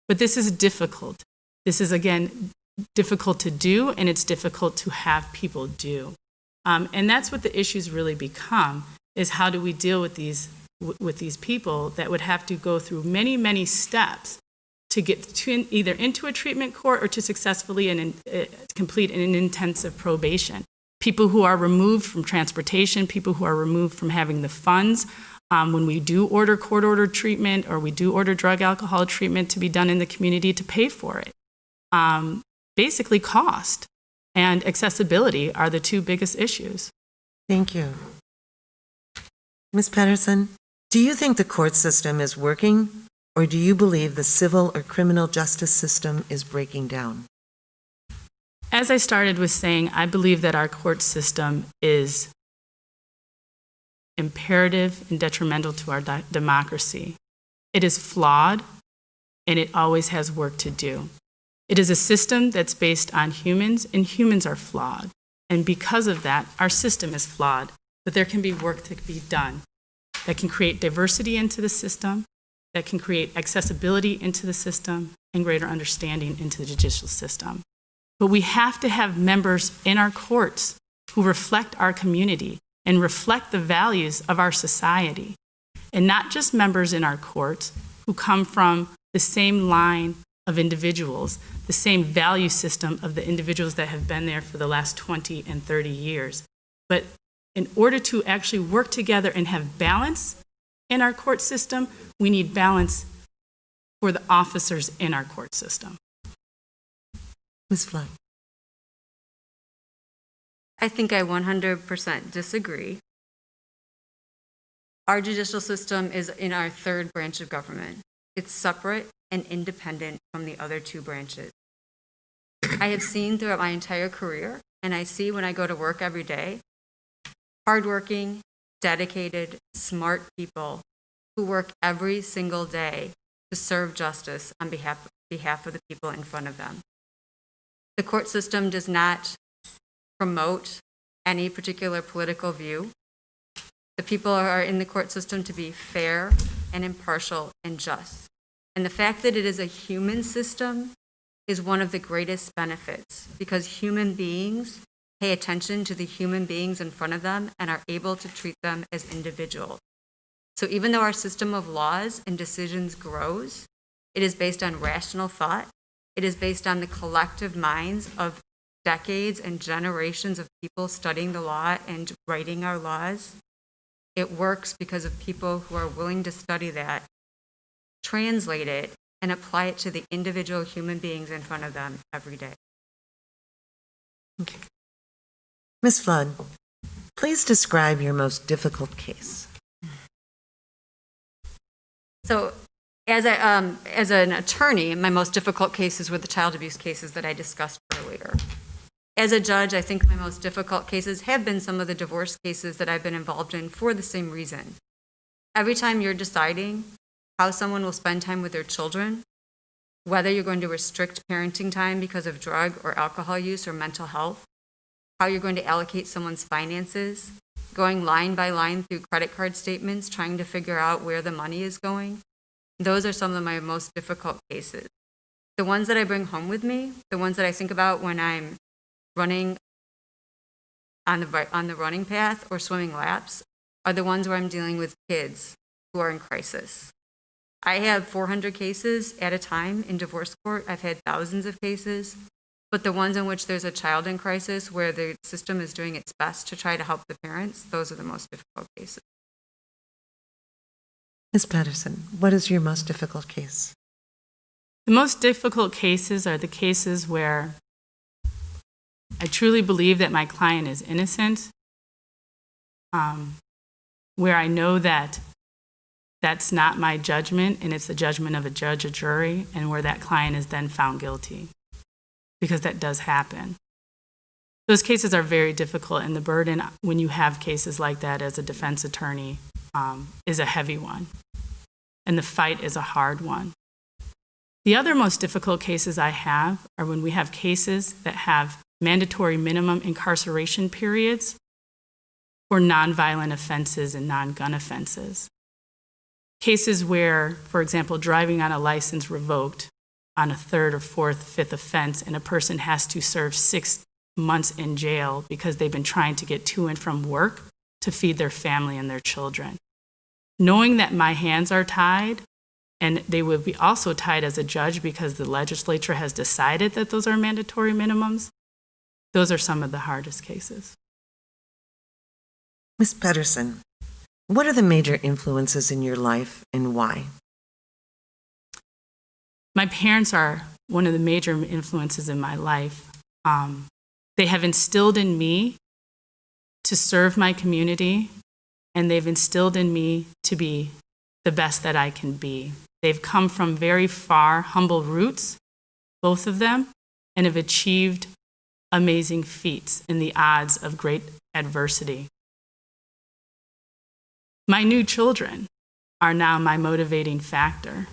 H: But this is difficult. This is, again, difficult to do, and it's difficult to have people do. And that's what the issues really become, is how do we deal with these people that would have to go through many, many steps to get to either into a treatment court or to successfully complete an intensive probation. People who are removed from transportation, people who are removed from having the funds, when we do order court-ordered treatment or we do order drug alcohol treatment to be done in the community to pay for it. Basically, cost and accessibility are the two biggest issues.
C: Thank you. Ms. Pedersen, do you think the court system is working, or do you believe the civil or criminal justice system is breaking down?
H: As I started with saying, I believe that our court system is imperative and detrimental to our democracy. It is flawed, and it always has work to do. It is a system that's based on humans, and humans are flawed. And because of that, our system is flawed. But there can be work to be done that can create diversity into the system, that can create accessibility into the system, and greater understanding into the judicial system. But we have to have members in our courts who reflect our community and reflect the values of our society, and not just members in our courts who come from the same line of individuals, the same value system of the individuals that have been there for the last 20 and 30 years, but in order to actually work together and have balance in our court system, we need balance for the officers in our court system.
C: Ms. Flood?
G: I think I 100% disagree. Our judicial system is in our third branch of government. It's separate and independent from the other two branches. I have seen throughout my entire career, and I see when I go to work every day, hardworking, dedicated, smart people who work every single day to serve justice on behalf of the people in front of them. The court system does not promote any particular political view. The people are in the court system to be fair and impartial and just. And the fact that it is a human system is one of the greatest benefits, because human beings pay attention to the human beings in front of them and are able to treat them as individuals. So even though our system of laws and decisions grows, it is based on rational thought. It is based on the collective minds of decades and generations of people studying the law and writing our laws. It works because of people who are willing to study that, translate it, and apply it to the individual human beings in front of them every day.
C: Okay. Ms. Flood, please describe your most difficult case.
G: So as an attorney, my most difficult cases were the child abuse cases that I discussed earlier. As a judge, I think my most difficult cases have been some of the divorce cases that I've been involved in for the same reason. Every time you're deciding how someone will spend time with their children, whether you're going to restrict parenting time because of drug or alcohol use or mental health, how you're going to allocate someone's finances, going line by line through credit card statements, trying to figure out where the money is going. Those are some of my most difficult cases. The ones that I bring home with me, the ones that I think about when I'm running on the running path or swimming laps, are the ones where I'm dealing with kids who are in crisis. I have 400 cases at a time in divorce court. I've had thousands of cases, but the ones in which there's a child in crisis where the system is doing its best to try to help the parents, those are the most difficult cases.
C: Ms. Pedersen, what is your most difficult case?
H: The most difficult cases are the cases where I truly believe that my client is innocent, where I know that that's not my judgment and it's the judgment of a judge or jury, and where that client is then found guilty, because that does happen. Those cases are very difficult, and the burden when you have cases like that as a defense attorney is a heavy one, and the fight is a hard one. The other most difficult cases I have are when we have cases that have mandatory minimum incarceration periods for nonviolent offenses and non-gun offenses. Cases where, for example, driving on a license revoked on a third or fourth, fifth offense, and a person has to serve 6 months in jail because they've been trying to get to and from work to feed their family and their children. Knowing that my hands are tied, and they will be also tied as a judge because the legislature has decided that those are mandatory minimums, those are some of the hardest cases.
C: Ms. Pedersen, what are the major influences in your life and why?
H: My parents are one of the major influences in my life. They have instilled in me to serve my community, and they've instilled in me to be the best that I can be. They've come from very far, humble roots, both of them, and have achieved amazing feats in the odds of great adversity. My new children are now my motivating factor.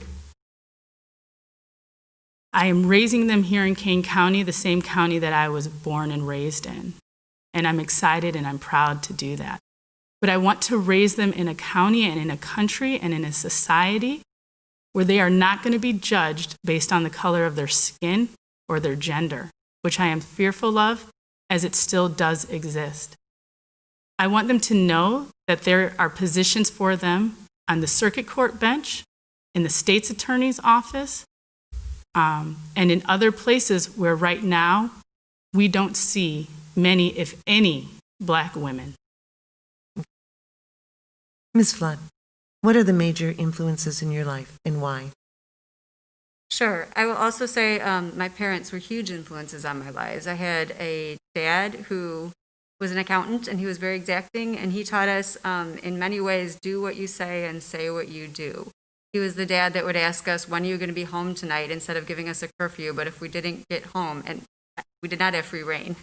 H: I am raising them here in Kane County, the same county that I was born and raised in. And I'm excited and I'm proud to do that. But I want to raise them in a county and in a country and in a society where they are not going to be judged based on the color of their skin or their gender, which I am fearful of, as it still does exist. I want them to know that there are positions for them on the circuit court bench, in the state's attorney's office, and in other places where right now we don't see many, if any, Black women.
C: Ms. Flood, what are the major influences in your life and why?
G: Sure. I will also say my parents were huge influences on my lives. I had a dad who was an accountant, and he was very exacting, and he taught us in many ways, do what you say and say what you do. He was the dad that would ask us, when are you going to be home tonight, instead of giving us a curfew. But if we didn't get home, and we did not have free reign,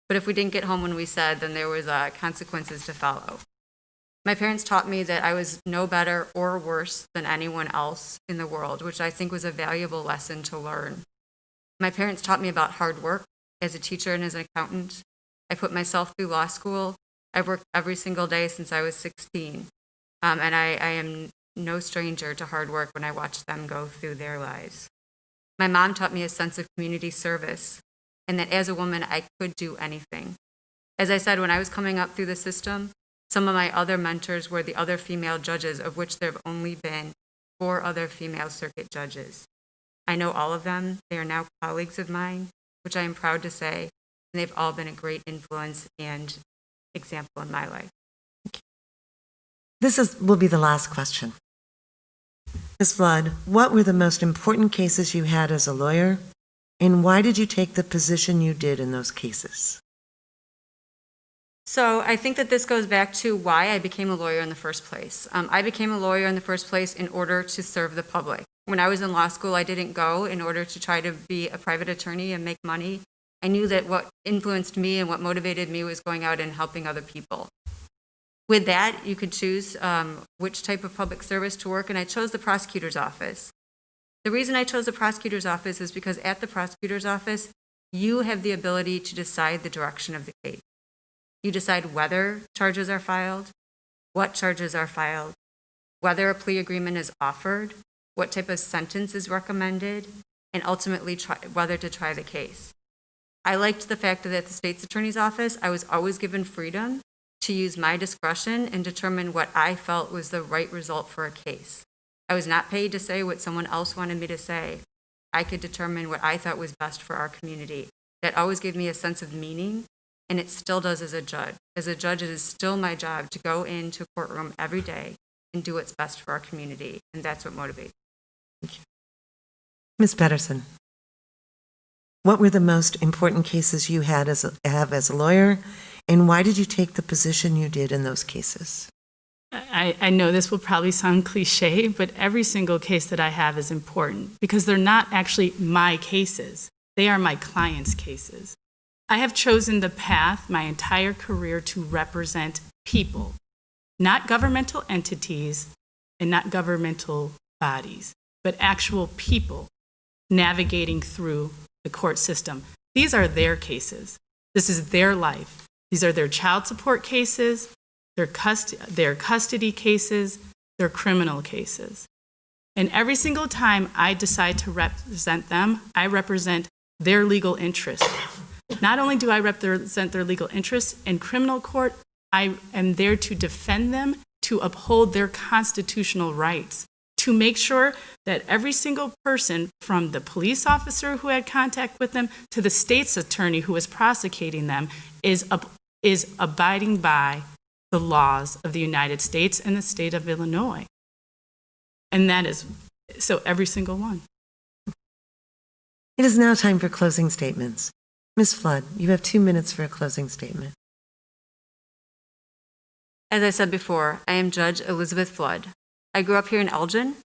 G: but if we didn't get home when we said, then there was consequences to follow. My parents taught me that I was no better or worse than anyone else in the world, which I think was a valuable lesson to learn. My parents taught me about hard work as a teacher and as an accountant. I put myself through law school. I've worked every single day since I was 16. And I am no stranger to hard work when I watch them go through their lives. My mom taught me a sense of community service, and that as a woman, I could do anything. As I said, when I was coming up through the system, some of my other mentors were the other female judges, of which there have only been 4 other female circuit judges. I know all of them. They are now colleagues of mine, which I am proud to say, and they've all been a great influence and example in my life.
C: Will be the last question. Ms. Flood, what were the most important cases you had as a lawyer, and why did you take the position you did in those cases?
G: So I think that this goes back to why I became a lawyer in the first place. I became a lawyer in the first place in order to serve the public. When I was in law school, I didn't go in order to try to be a private attorney and make money. I knew that what influenced me and what motivated me was going out and helping other people. With that, you could choose which type of public service to work, and I chose the prosecutor's office. The reason I chose the prosecutor's office is because at the prosecutor's office, you have the ability to decide the direction of the case. You decide whether charges are filed, what charges are filed, whether a plea agreement is offered, what type of sentence is recommended, and ultimately whether to try the case. I liked the fact that at the state's attorney's office, I was always given freedom to use my discretion and determine what I felt was the right result for a case. I was not paid to say what someone else wanted me to say. I could determine what I thought was best for our community. That always gave me a sense of meaning, and it still does as a judge. As a judge, it is still my job to go into a courtroom every day and do what's best for our community, and that's what motivates me.
C: Ms. Pedersen, what were the most important cases you have as a lawyer, and why did you take the position you did in those cases?
H: I know this will probably sound cliche, but every single case that I have is important because they're not actually my cases. They are my clients' cases. I have chosen the path my entire career to represent people, not governmental entities and not governmental bodies, but actual people navigating through the court system. These are their cases. This is their life. These are their child support cases, their custody cases, their criminal cases. And every single time I decide to represent them, I represent their legal interests. Not only do I represent their legal interests in criminal court, I am there to defend them, to uphold their constitutional rights, to make sure that every single person, from the police officer who had contact with them to the state's attorney who was prosecuting them, is abiding by the laws of the United States and the state of Illinois. And that is, so every single one.
C: It is now time for closing statements. Ms. Flood, you have 2 minutes for a closing statement.
G: As I said before, I am Judge Elizabeth Flood. I grew up here in Elgin.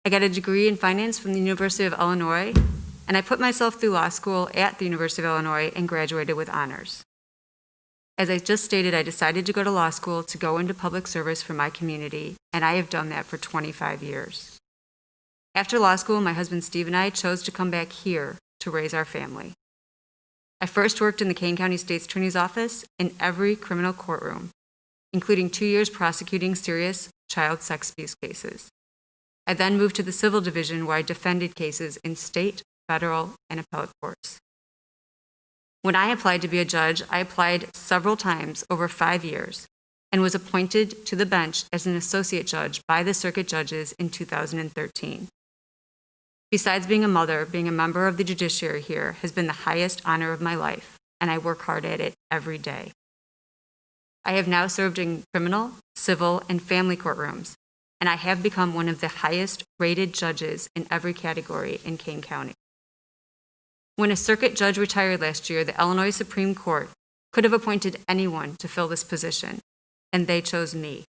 G: I got a degree in finance from the University of Illinois, and I put myself through law school at the University of Illinois and graduated with honors. As I just stated, I decided to go to law school to go into public service for my community, and I have done that for 25 years. After law school, my husband Steve and I chose to come back here to raise our family. I first worked in the Kane County State's Attorney's Office in every criminal courtroom, including 2 years prosecuting serious child sex abuse cases. I then moved to the Civil Division where I defended cases in state, federal, and appellate courts. When I applied to be a judge, I applied several times over 5 years and was appointed to the bench as an associate judge by the circuit judges in 2013. Besides being a mother, being a member of the judiciary here has been the highest honor of my life, and I work hard at it every day. I have now served in criminal, civil, and family courtrooms, and I have become one of the highest rated judges in every category in Kane County. When a circuit judge retired last year, the Illinois Supreme Court could have appointed anyone to fill this position, and they chose me.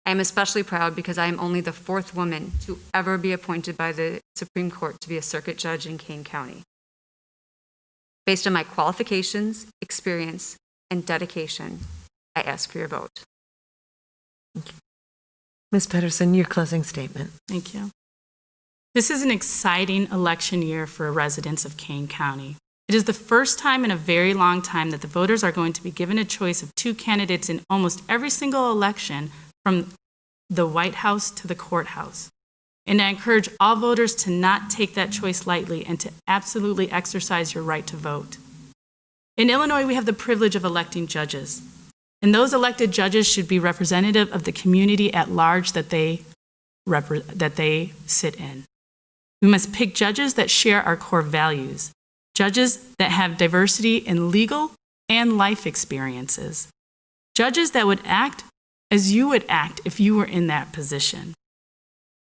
G: I am especially proud because I am only the fourth woman to ever be appointed by the Supreme Court to be a circuit judge in Kane County. Based on my qualifications, experience, and dedication, I ask for your vote.
C: Ms. Pedersen, your closing statement.
H: Thank you. This is an exciting election year for residents of Kane County. It is the first time in a very long time that the voters are going to be given a choice of two candidates in almost every single election, from the White House to the courthouse. And I encourage all voters to not take that choice lightly and to absolutely exercise your right to vote. In Illinois, we have the privilege of electing judges, and those elected judges should be representative of the community at large that they sit in. We must pick judges that share our core values, judges that have diversity in legal and life experiences, judges that would act as you would act if you were in that position.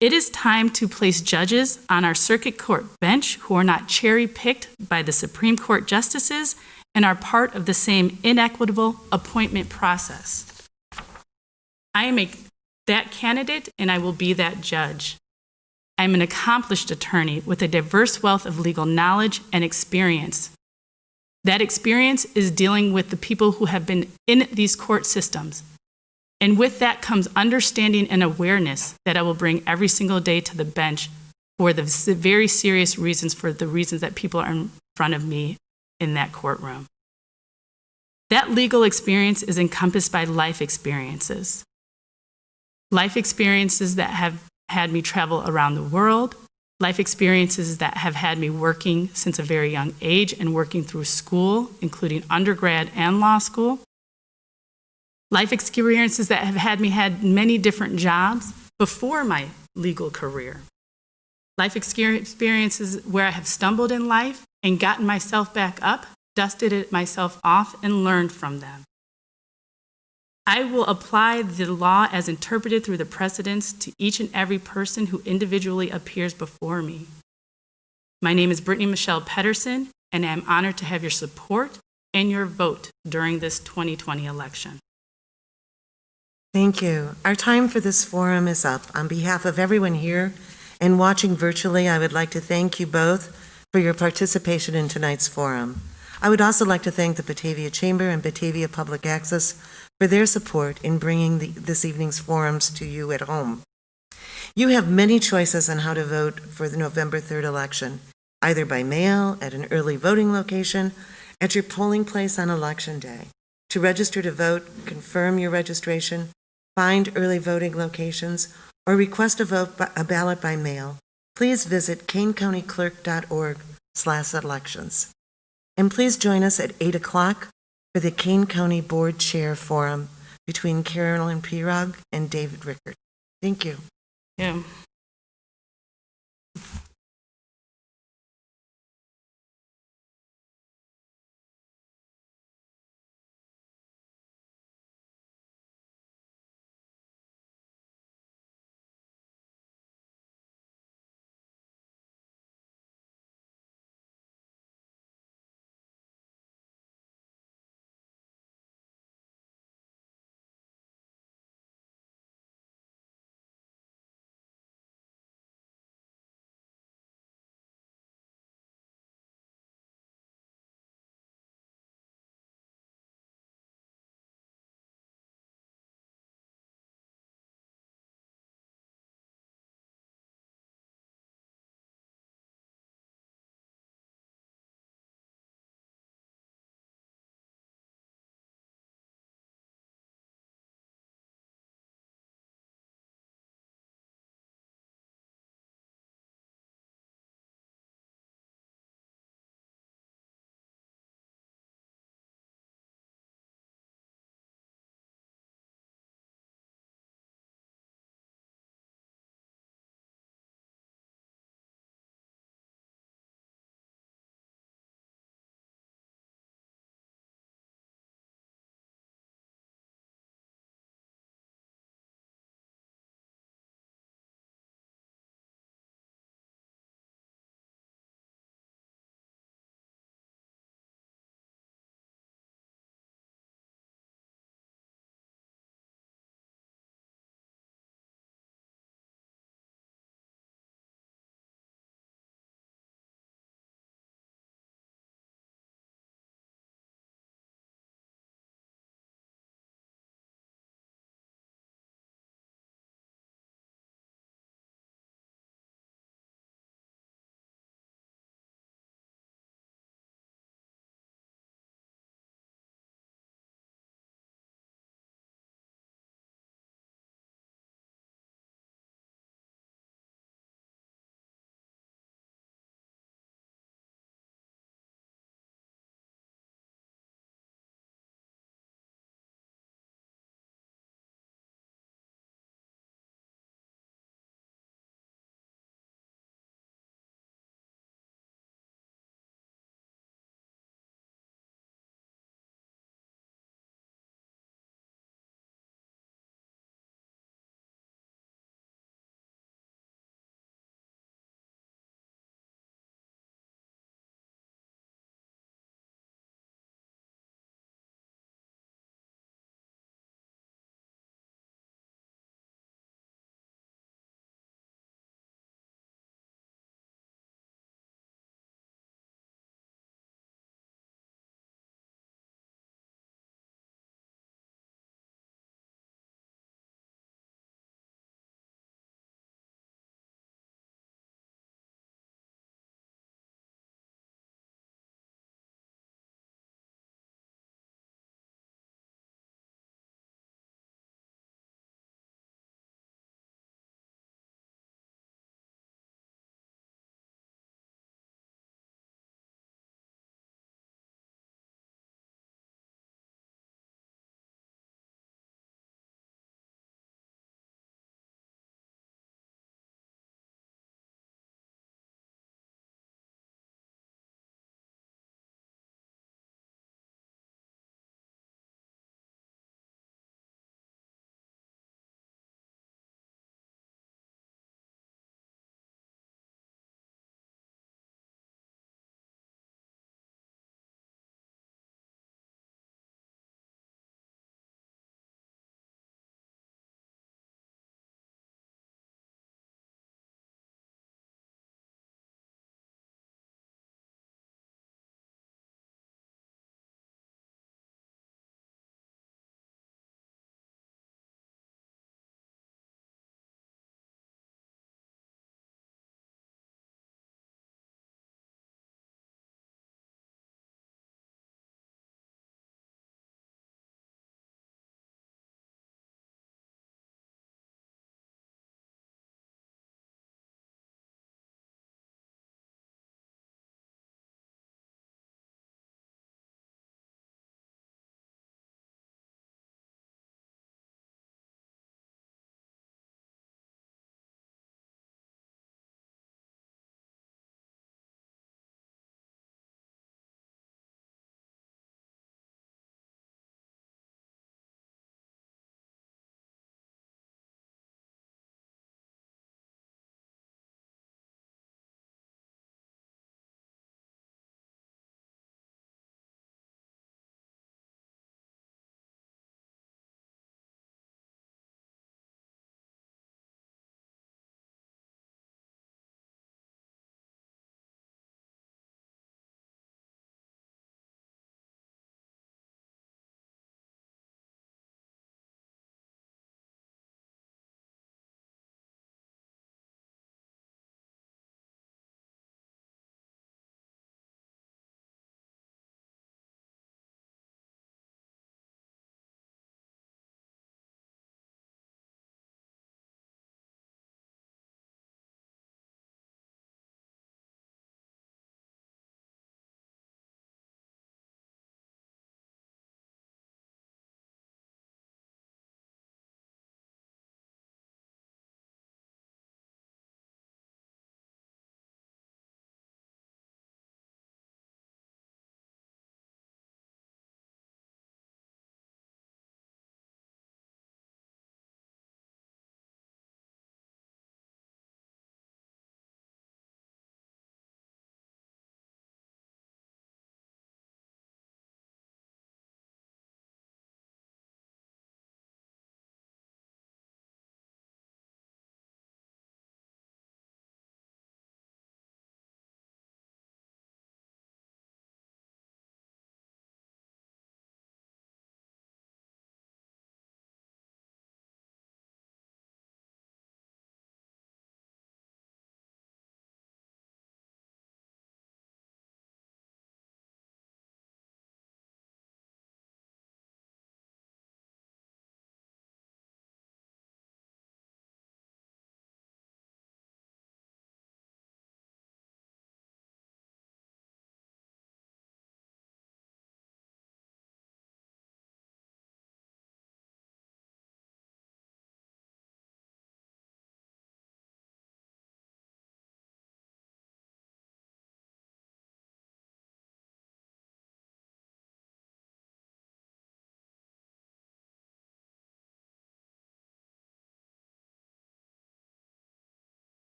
H: It is time to place judges on our circuit court bench who are not cherry-picked by the Supreme Court justices and are part of the same inequitable appointment process. I am that candidate, and I will be that judge. I am an accomplished attorney with a diverse wealth of legal knowledge and experience. That experience is dealing with the people who have been in these court systems. And with that comes understanding and awareness that I will bring every single day to the bench for the very serious reasons, for the reasons that people are in front of me in that courtroom. That legal experience is encompassed by life experiences. Life experiences that have had me travel around the world, life experiences that have had me working since a very young age and working through school, including undergrad and law school. Life experiences that have had me had many different jobs before my legal career. Life experiences where I have stumbled in life and gotten myself back up, dusted it myself off, and learned from them. I will apply the law as interpreted through the precedents to each and every person who individually appears before me. My name is Brittany Michelle Pedersen, and I am honored to have your support and your vote during this 2020 election.
C: Thank you. Our time for this forum is up. On behalf of everyone here and watching virtually, I would like to thank you both for your participation in tonight's forum. I would also like to thank the Batavia Chamber and Batavia Public Access for their support in bringing this evening's forums to you at home. You have many choices on how to vote for the November 3rd election, either by mail, at an early voting location, at your polling place on Election Day. To register to vote, confirm your registration, find early voting locations, or request a ballot by mail, please visit kanecountyclerk.org/elections. And please join us at 8 o'clock for the Kane County Board Chair Forum between Carolyn Piragh and David Rickard. Thank you.
H: Yeah.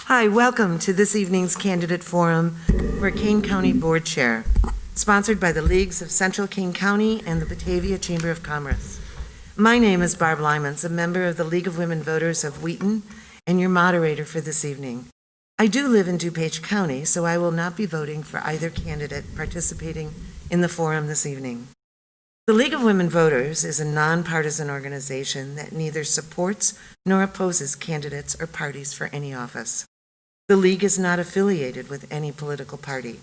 C: Hi, welcome to this evening's candidate forum for Kane County Board Chair, sponsored by the Leagues of Central Kane County and the Batavia Chamber of Commerce. My name is Barb Lymans, a member of the League of Women Voters of Wheaton, and your moderator for this evening. I do live in DuPage County, so I will not be voting for either candidate participating in the forum this evening. The League of Women Voters is a nonpartisan organization that neither supports nor opposes candidates or parties for any office. The League is not affiliated with any political party.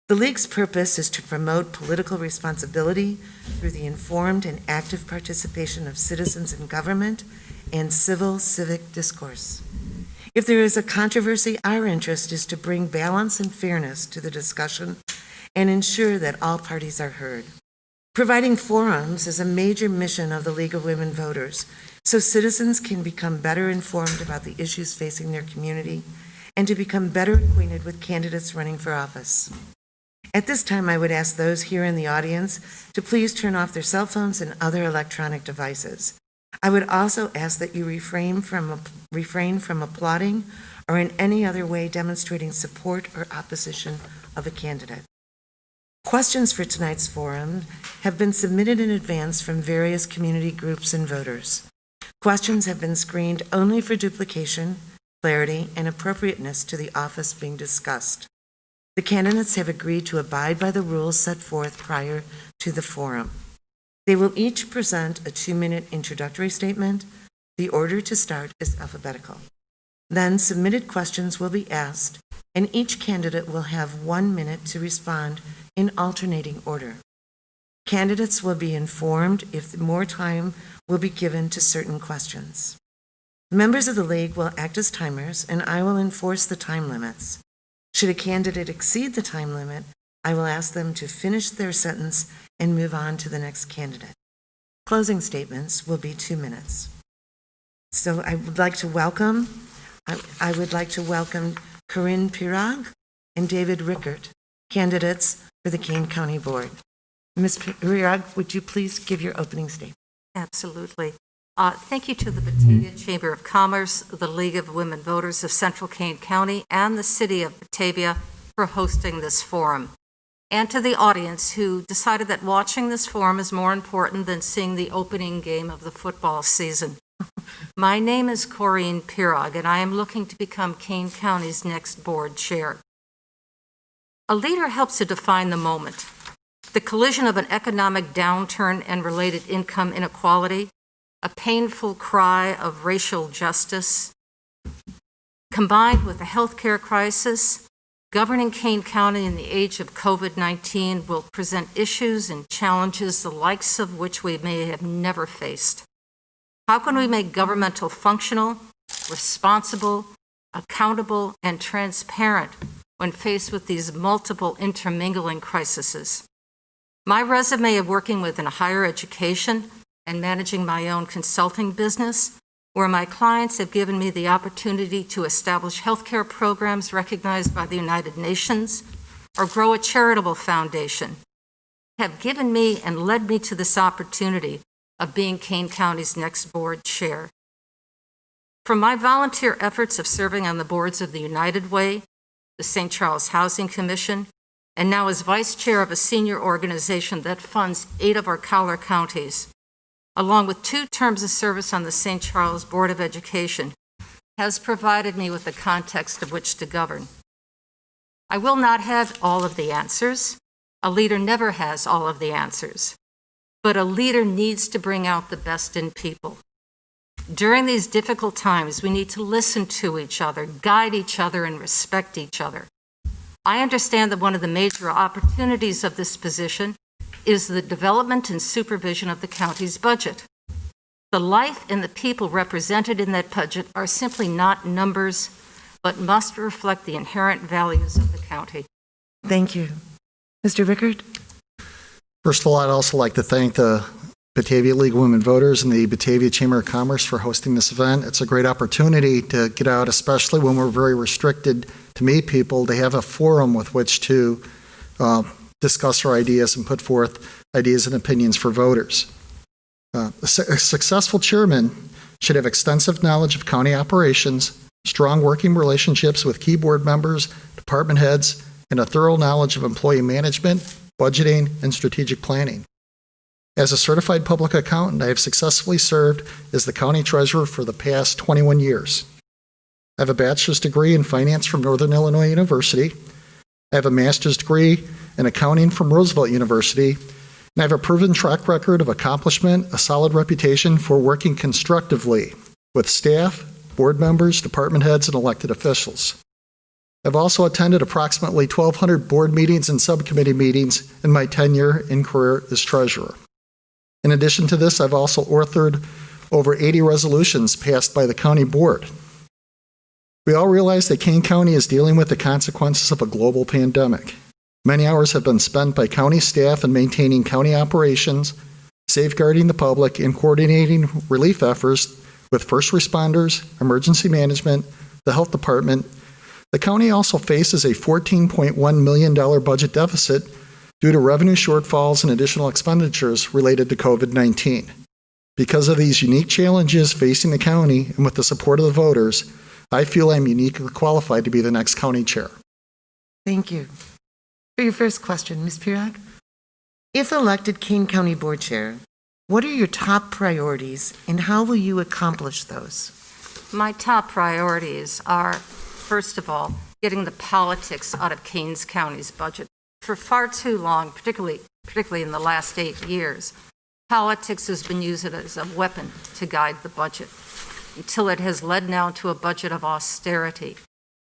C: The League's purpose is to promote political responsibility through the informed and active participation of citizens in government and civic discourse. If there is a controversy, our interest is to bring balance and fairness to the discussion and ensure that all parties are heard. Providing forums is a major mission of the League of Women Voters, so citizens can become better informed about the issues facing their community and to become better acquainted with candidates running for office. At this time, I would ask those here in the audience to please turn off their cell phones and other electronic devices. I would also ask that you refrain from applauding or in any other way demonstrating support or opposition of a candidate. Questions for tonight's forum have been submitted in advance from various community groups and voters. Questions have been screened only for duplication, clarity, and appropriateness to the office being discussed. The candidates have agreed to abide by the rules set forth prior to the forum. They will each present a 2-minute introductory statement. The order to start is alphabetical. Then submitted questions will be asked, and each candidate will have 1 minute to respond in alternating order. Candidates will be informed if more time will be given to certain questions. Members of the League will act as timers, and I will enforce the time limits. Should a candidate exceed the time limit, I will ask them to finish their sentence and move on to the next candidate. Closing statements will be 2 minutes. So I would like to welcome Corinne Piragh and David Rickard, candidates for the Kane County Board. Ms. Piragh, would you please give your opening statement?
I: Absolutely. Thank you to the Batavia Chamber of Commerce, the League of Women Voters of Central Kane County, and the City of Batavia for hosting this forum. And to the audience who decided that watching this forum is more important than seeing the opening game of the football season. My name is Corinne Piragh, and I am looking to become Kane County's next board chair. A leader helps to define the moment. The collision of an economic downturn and related income inequality, a painful cry of racial justice, combined with a healthcare crisis, governing Kane County in the age of COVID-19 will present issues and challenges the likes of which we may have never faced. How can we make governmental functional, responsible, accountable, and transparent when faced with these multiple intermingling crises? My resume of working within higher education and managing my own consulting business, where my clients have given me the opportunity to establish healthcare programs recognized by the United Nations or grow a charitable foundation, have given me and led me to this opportunity of being Kane County's next board chair. From my volunteer efforts of serving on the boards of the United Way, the St. Charles Housing Commission, and now as vice chair of a senior organization that funds 8 of our collar counties, along with 2 terms of service on the St. Charles Board of Education, has provided me with the context of which to govern. I will not have all of the answers. A leader never has all of the answers. But a leader needs to bring out the best in people. During these difficult times, we need to listen to each other, guide each other, and respect each other. I understand that one of the major opportunities of this position is the development and supervision of the county's budget. The life and the people represented in that budget are simply not numbers, but must reflect the inherent values of the county.
C: Thank you. Mr. Rickard?
J: First of all, I'd also like to thank the Batavia League of Women Voters and the Batavia Chamber of Commerce for hosting this event. It's a great opportunity to get out, especially when we're very restricted to meet people, to have a forum with which to discuss our ideas and put forth ideas and opinions for voters. A successful chairman should have extensive knowledge of county operations, strong working relationships with key board members, department heads, and a thorough knowledge of employee management, budgeting, and strategic planning. As a certified public accountant, I have successfully served as the county treasurer for the past 21 years. I have a bachelor's degree in finance from Northern Illinois University. I have a master's degree in accounting from Roosevelt University, and I have a proven track record of accomplishment, a solid reputation for working constructively with staff, board members, department heads, and elected officials. I've also attended approximately 1,200 board meetings and subcommittee meetings in my tenure in career as treasurer. In addition to this, I've also authored over 80 resolutions passed by the county board. We all realize that Kane County is dealing with the consequences of a global pandemic. Many hours have been spent by county staff in maintaining county operations, safeguarding the public, and coordinating relief efforts with first responders, emergency management, the health department. The county also faces a $14.1 million budget deficit due to revenue shortfalls and additional expenditures related to COVID-19. Because of these unique challenges facing the county and with the support of the voters, I feel I'm uniquely qualified to be the next county chair.
C: Thank you. For your first question, Ms. Piragh, if elected Kane County Board Chair, what are your top priorities and how will you accomplish those?
I: My top priorities are, first of all, getting the politics out of Kane County's budget. For far too long, particularly in the last 8 years, politics has been used as a weapon to guide the budget until it has led now to a budget of austerity.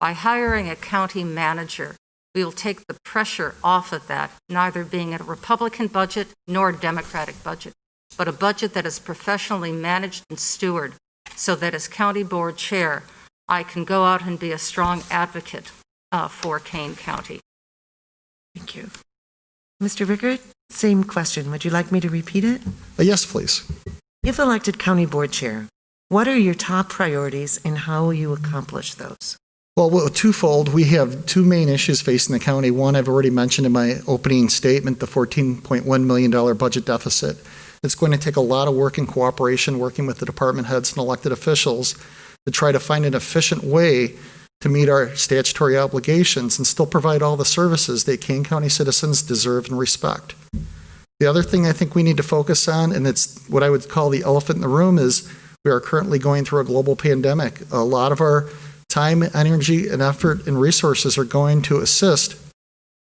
I: By hiring a county manager, we will take the pressure off of that, neither being a Republican budget nor a Democratic budget, but a budget that is professionally managed and stewarded so that as county board chair, I can go out and be a strong advocate for Kane County.
C: Thank you. Mr. Rickard, same question. Would you like me to repeat it?
J: Yes, please.
C: If elected County Board Chair, what are your top priorities and how will you accomplish those?
J: Well, twofold. We have two main issues facing the county. One, I've already mentioned in my opening statement, the $14.1 million budget deficit. It's going to take a lot of work and cooperation, working with the department heads and elected officials to try to find an efficient way to meet our statutory obligations and still provide all the services that Kane County citizens deserve and respect. The other thing I think we need to focus on, and it's what I would call the elephant in the room, is we are currently going through a global pandemic. A lot of our time, energy, and effort and resources are going to assist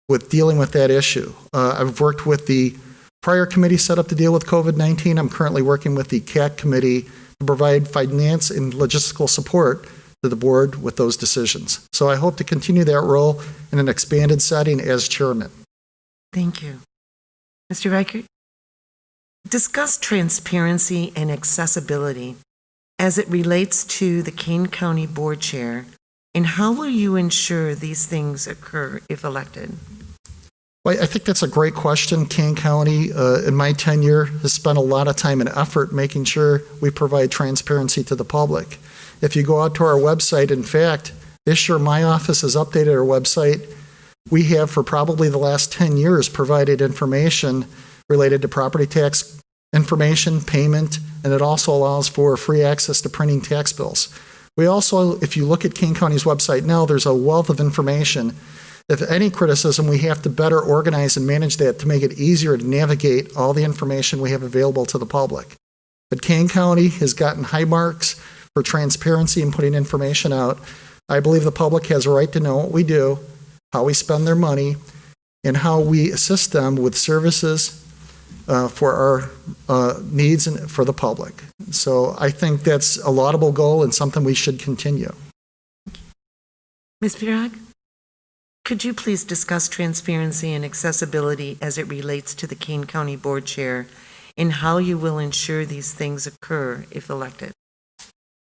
J: with dealing with that issue. I've worked with the prior committee set up to deal with COVID-19. I'm currently working with the CAC committee to provide finance and logistical support to the board with those decisions. So I hope to continue that role in an expanded setting as chairman.
C: Thank you. Mr. Rickard, discuss transparency and accessibility as it relates to the Kane County Board Chair, and how will you ensure these things occur if elected?
J: Well, I think that's a great question. Kane County, in my tenure, has spent a lot of time and effort making sure we provide transparency to the public. If you go out to our website, in fact, this year my office has updated our website. We have, for probably the last 10 years, provided information related to property tax information, payment, and it also allows for free access to printing tax bills. We also, if you look at Kane County's website now, there's a wealth of information. If any criticism, we have to better organize and manage that to make it easier to navigate all the information we have available to the public. But Kane County has gotten high marks for transparency and putting information out. I believe the public has a right to know what we do, how we spend their money, and how we assist them with services for our needs and for the public. So I think that's a laudable goal and something we should continue.
C: Ms. Piragh, could you please discuss transparency and accessibility as it relates to the Kane County Board Chair and how you will ensure these things occur if elected?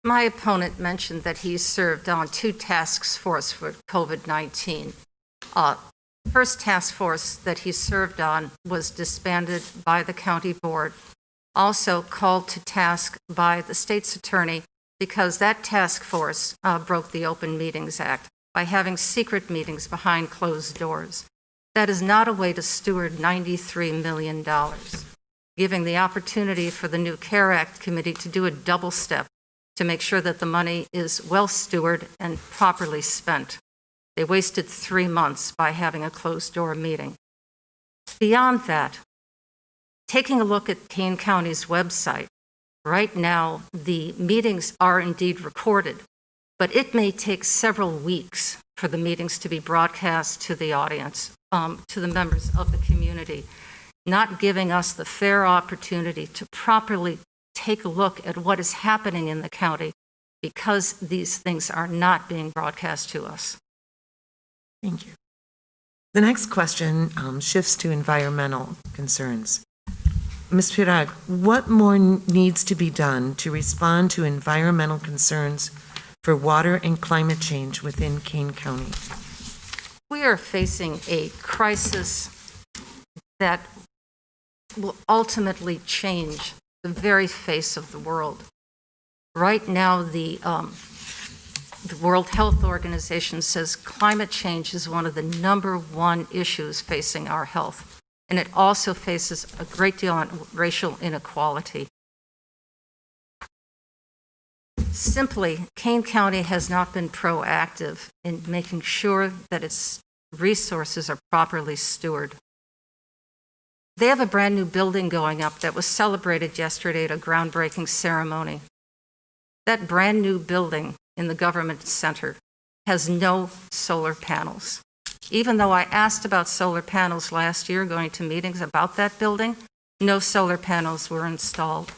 I: My opponent mentioned that he served on 2 task forces for COVID-19. First task force that he served on was disbanded by the county board, also called to task by the state's attorney because that task force broke the Open Meetings Act by having secret meetings behind closed doors. That is not a way to steward $93 million. Giving the opportunity for the new CARE Act committee to do a double step to make sure that the money is well stewarded and properly spent. They wasted 3 months by having a closed-door meeting. Beyond that, taking a look at Kane County's website, right now the meetings are indeed recorded, but it may take several weeks for the meetings to be broadcast to the audience, to the members of the community, not giving us the fair opportunity to properly take a look at what is happening in the county because these things are not being broadcast to us.
C: Thank you. The next question shifts to environmental concerns. Ms. Piragh, what more needs to be done to respond to environmental concerns for water and climate change within Kane County?
I: We are facing a crisis that will ultimately change the very face of the world. Right now, the World Health Organization says climate change is one of the #1 issues facing our health, and it also faces a great deal on racial inequality. Simply, Kane County has not been proactive in making sure that its resources are properly stewarded. They have a brand new building going up that was celebrated yesterday at a groundbreaking ceremony. That brand new building in the government center has no solar panels. Even though I asked about solar panels last year, going to meetings about that building, no solar panels were installed.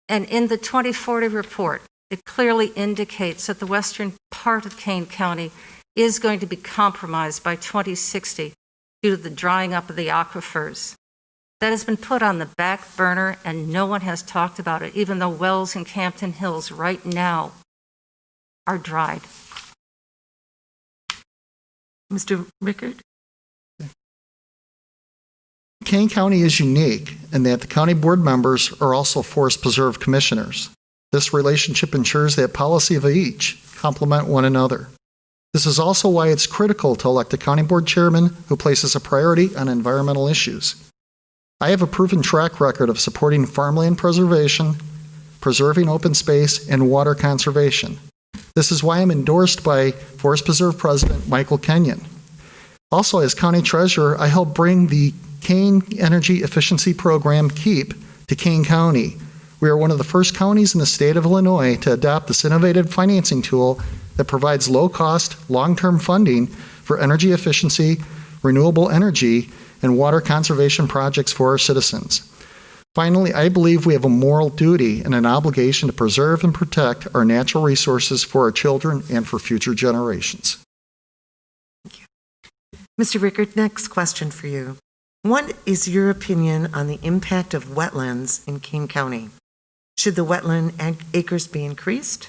I: And in the 2040 report, it clearly indicates that the western part of Kane County is going to be compromised by 2060 due to the drying up of the aquifers. That has been put on the back burner and no one has talked about it, even though wells in Campton Hills right now are dried.
C: Mr. Rickard?
J: Kane County is unique in that the county board members are also forest preserve commissioners. This relationship ensures that policy of each complement one another. This is also why it's critical to elect a county board chairman who places a priority on environmental issues. I have a proven track record of supporting farmland preservation, preserving open space, and water conservation. This is why I'm endorsed by Forest Preserve President Michael Kenyon. Also, as county treasurer, I helped bring the Kane Energy Efficiency Program, KEEP, to Kane County. We are one of the first counties in the state of Illinois to adopt this innovative financing tool that provides low-cost, long-term funding for energy efficiency, renewable energy, and water conservation projects for our citizens. Finally, I believe we have a moral duty and an obligation to preserve and protect our natural resources for our children and for future generations.
C: Thank you. Mr. Rickard, next question for you. What is your opinion on the impact of wetlands in Kane County? Should the wetland acres be increased?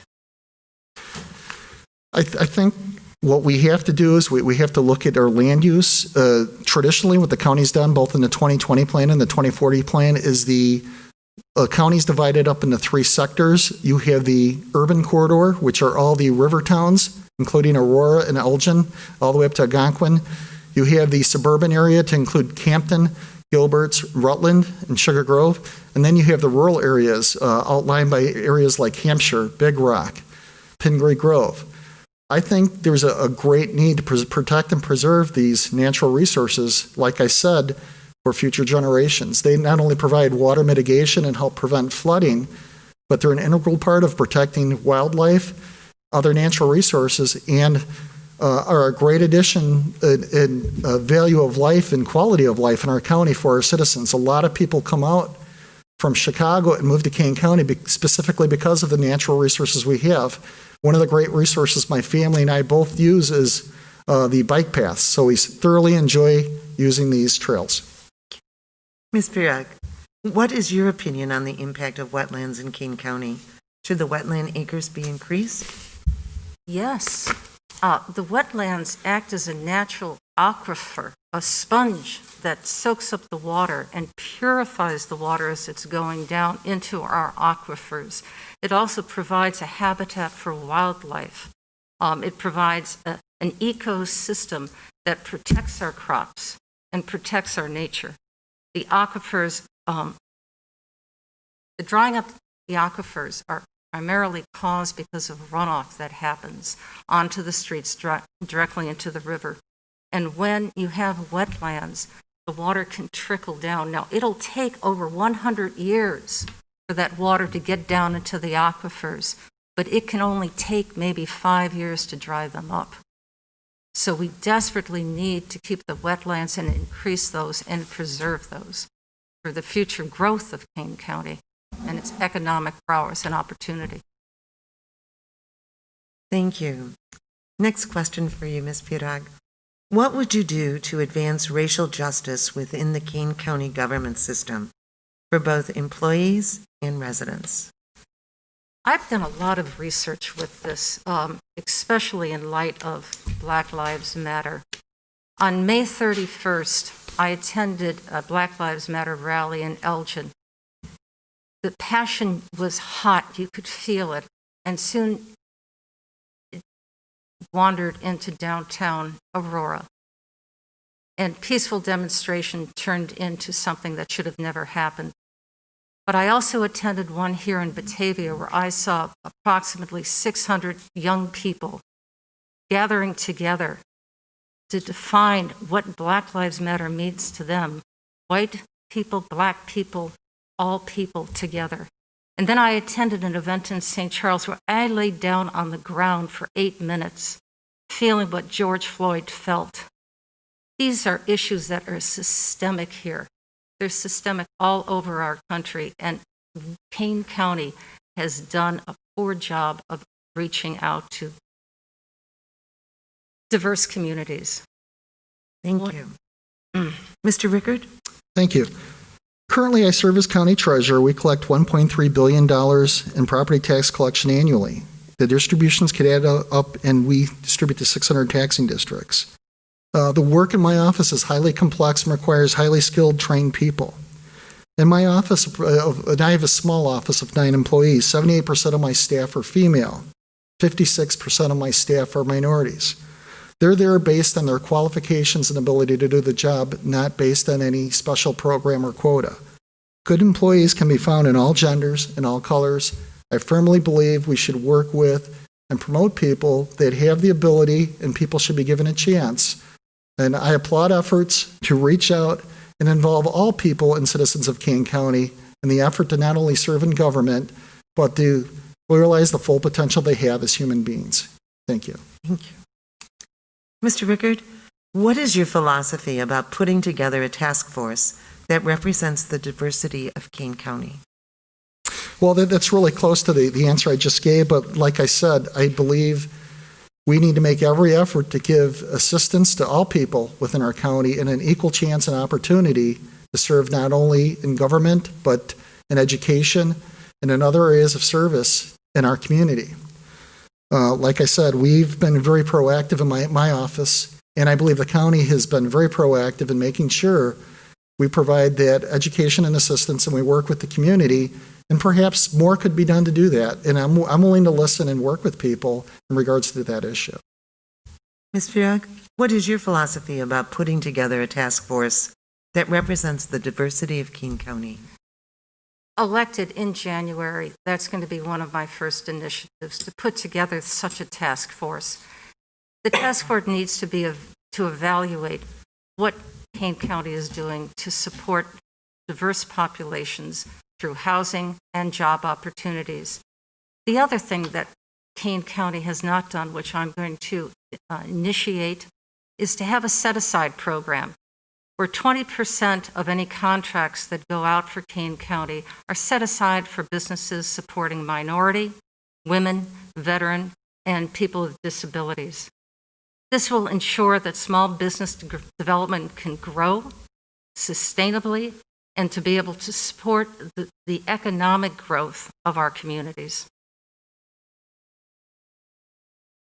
J: I think what we have to do is we have to look at our land use. Traditionally, what the county's done, both in the 2020 plan and the 2040 plan, is the county's divided up into 3 sectors. You have the urban corridor, which are all the river towns, including Aurora and Elgin, all the way up to Algonquin. You have the suburban area to include Campton, Gilbert's, Rutland, and Sugar Grove. And then you have the rural areas outlined by areas like Hampshire, Big Rock, Pingree Grove. I think there's a great need to protect and preserve these natural resources, like I said, for future generations. They not only provide water mitigation and help prevent flooding, but they're an integral part of protecting wildlife, other natural resources, and are a great addition in value of life and quality of life in our county for our citizens. A lot of people come out from Chicago and move to Kane County specifically because of the natural resources we have. One of the great resources my family and I both use is the bike paths, so we thoroughly enjoy using these trails.
C: Ms. Piragh, what is your opinion on the impact of wetlands in Kane County? Should the wetland acres be increased?
I: Yes. The wetlands act as a natural aquifer, a sponge that soaks up the water and purifies the water as it's going down into our aquifers. It also provides a habitat for wildlife. It provides an ecosystem that protects our crops and protects our nature. The aquifers, the drying up the aquifers are primarily caused because of runoff that happens onto the streets directly into the river. And when you have wetlands, the water can trickle down. Now, it'll take over 100 years for that water to get down into the aquifers, but it can only take maybe 5 years to dry them up. So we desperately need to keep the wetlands and increase those and preserve those for the future growth of Kane County and its economic prowess and opportunity.
C: Thank you. Next question for you, Ms. Piragh. What would you do to advance racial justice within the Kane County government system for both employees and residents?
I: I've done a lot of research with this, especially in light of Black Lives Matter. On May 31st, I attended a Black Lives Matter rally in Elgin. The passion was hot, you could feel it, and soon it wandered into downtown Aurora. And peaceful demonstration turned into something that should have never happened. But I also attended one here in Batavia where I saw approximately 600 young people gathering together to define what Black Lives Matter means to them. White people, black people, all people together. And then I attended an event in St. Charles where I laid down on the ground for 8 minutes, feeling what George Floyd felt. These are issues that are systemic here. They're systemic all over our country, and Kane County has done a poor job of reaching out to diverse communities.
C: Thank you. Mr. Rickard?
J: Thank you. Currently, I serve as county treasurer. We collect $1.3 billion in property tax collection annually. The distributions could add up, and we distribute to 600 taxing districts. The work in my office is highly complex and requires highly skilled, trained people. In my office, and I have a small office of 9 employees. 78% of my staff are female. 56% of my staff are minorities. They're there based on their qualifications and ability to do the job, not based on any special program or quota. Good employees can be found in all genders and all colors. I firmly believe we should work with and promote people that have the ability, and people should be given a chance. And I applaud efforts to reach out and involve all people and citizens of Kane County in the effort to not only serve in government, but to realize the full potential they have as human beings. Thank you.
C: Thank you. Mr. Rickard, what is your philosophy about putting together a task force that represents the diversity of Kane County?
J: Well, that's really close to the answer I just gave, but like I said, I believe we need to make every effort to give assistance to all people within our county and an equal chance and opportunity to serve not only in government, but in education and in other areas of service in our community. Like I said, we've been very proactive in my office, and I believe the county has been very proactive in making sure we provide that education and assistance, and we work with the community, and perhaps more could be done to do that. And I'm willing to listen and work with people in regards to that issue.
C: Ms. Piragh, what is your philosophy about putting together a task force that represents the diversity of Keene County?
I: Elected in January, that's going to be one of my first initiatives, to put together such a task force. The task force needs to be to evaluate what Kane County is doing to support diverse populations through housing and job opportunities. The other thing that Kane County has not done, which I'm going to initiate, is to have a set-aside program where 20% of any contracts that go out for Kane County are set aside for businesses supporting minority, women, veteran, and people with disabilities. This will ensure that small business development can grow sustainably and to be able to support the economic growth of our communities.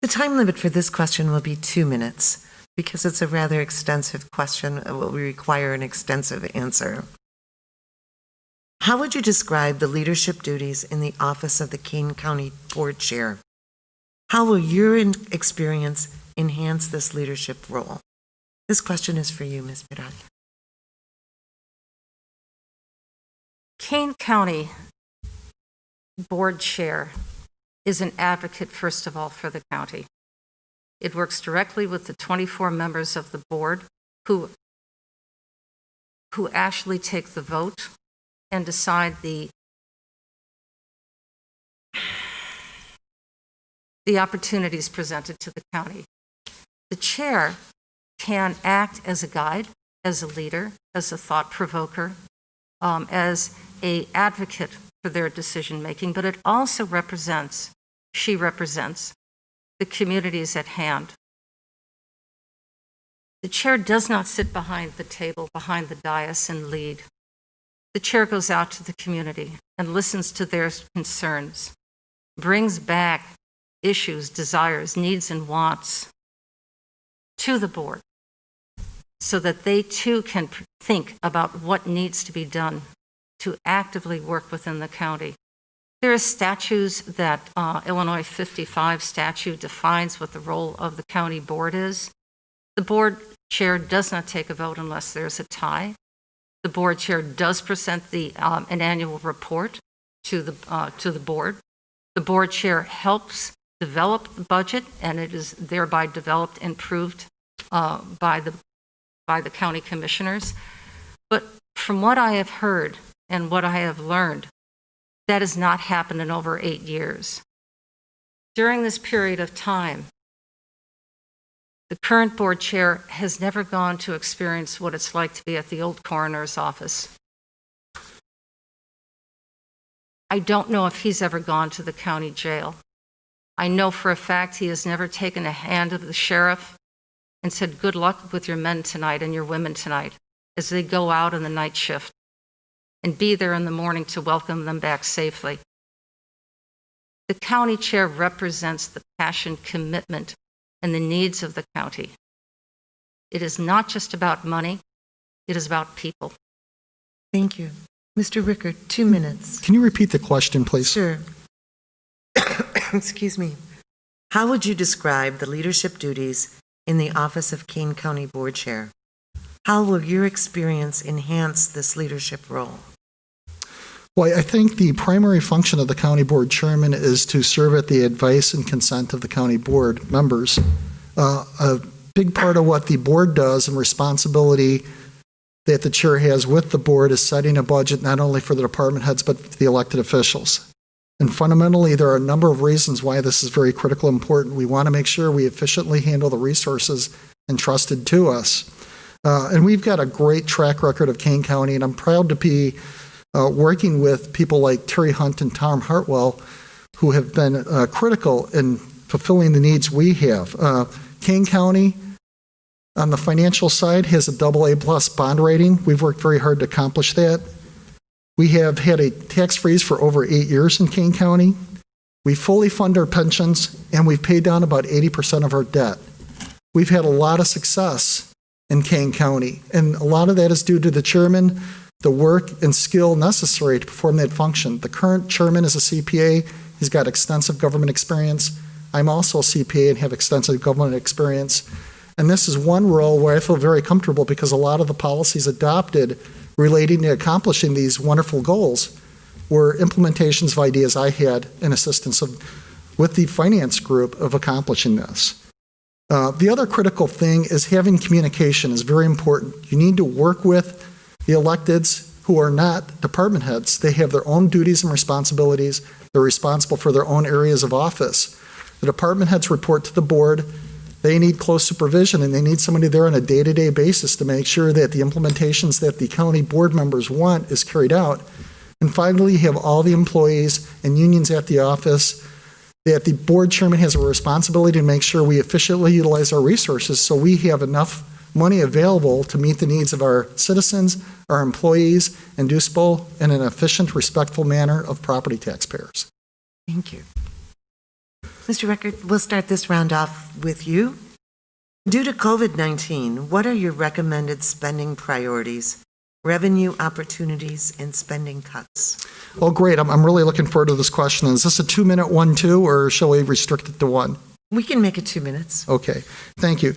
C: The time limit for this question will be 2 minutes because it's a rather extensive question. It will require an extensive answer. How would you describe the leadership duties in the office of the Kane County Board Chair? How will your experience enhance this leadership role? This question is for you, Ms. Piragh.
I: Kane County Board Chair is an advocate, first of all, for the county. It works directly with the 24 members of the board who actually take the vote and decide the opportunities presented to the county. The chair can act as a guide, as a leader, as a thought provoker, as an advocate for their decision-making, but it also she represents the communities at hand. The chair does not sit behind the table, behind the dais, and lead. The chair goes out to the community and listens to their concerns, brings back issues, desires, needs, and wants to the board so that they too can think about what needs to be done to actively work within the county. There are statutes that Illinois 55 statute defines what the role of the county board is. The board chair does not take a vote unless there's a tie. The board chair does present an annual report to the board. The board chair helps develop the budget, and it is thereby developed and approved by the county commissioners. But from what I have heard and what I have learned, that has not happened in over 8 years. During this period of time, the current board chair has never gone to experience what it's like to be at the old coroner's office. I don't know if he's ever gone to the county jail. I know for a fact he has never taken a hand of the sheriff and said, "Good luck with your men tonight and your women tonight," as they go out in the night shift, and be there in the morning to welcome them back safely. The county chair represents the passion, commitment, and the needs of the county. It is not just about money, it is about people.
C: Thank you. Mr. Rickard, 2 minutes.
J: Can you repeat the question, please?
C: Sure. Excuse me. How would you describe the leadership duties in the office of Kane County Board Chair? How will your experience enhance this leadership role?
J: Well, I think the primary function of the county board chairman is to serve at the advice and consent of the county board members. A big part of what the board does and responsibility that the chair has with the board is setting a budget not only for the department heads but for the elected officials. And fundamentally, there are a number of reasons why this is very critical and important. We want to make sure we efficiently handle the resources entrusted to us. And we've got a great track record of Kane County, and I'm proud to be working with people like Terry Hunt and Tom Hartwell, who have been critical in fulfilling the needs we have. Kane County, on the financial side, has a AA+ bond rating. We've worked very hard to accomplish that. We have had a tax freeze for over 8 years in Kane County. We fully fund our pensions, and we've paid down about 80% of our debt. We've had a lot of success in Kane County, and a lot of that is due to the chairman, the work and skill necessary to perform that function. The current chairman is a CPA. He's got extensive government experience. I'm also a CPA and have extensive government experience. And this is one role where I feel very comfortable because a lot of the policies adopted relating to accomplishing these wonderful goals were implementations of ideas I had in assistance with the finance group of accomplishing this. The other critical thing is having communication is very important. You need to work with the electeds who are not department heads. They have their own duties and responsibilities. They're responsible for their own areas of office. The department heads report to the board. They need close supervision, and they need somebody there on a day-to-day basis to make sure that the implementations that the county board members want is carried out. And finally, you have all the employees and unions at the office, that the board chairman has a responsibility to make sure we efficiently utilize our resources so we have enough money available to meet the needs of our citizens, our employees, and do so in an efficient, respectful manner of property taxpayers.
C: Thank you. Mr. Rickard, we'll start this round off with you. Due to COVID-19, what are your recommended spending priorities, revenue opportunities, and spending cuts?
J: Oh, great. I'm really looking forward to this question. Is this a 2-minute 1-2, or shall we restrict it to 1?
C: We can make it 2 minutes.
J: Okay. Thank you.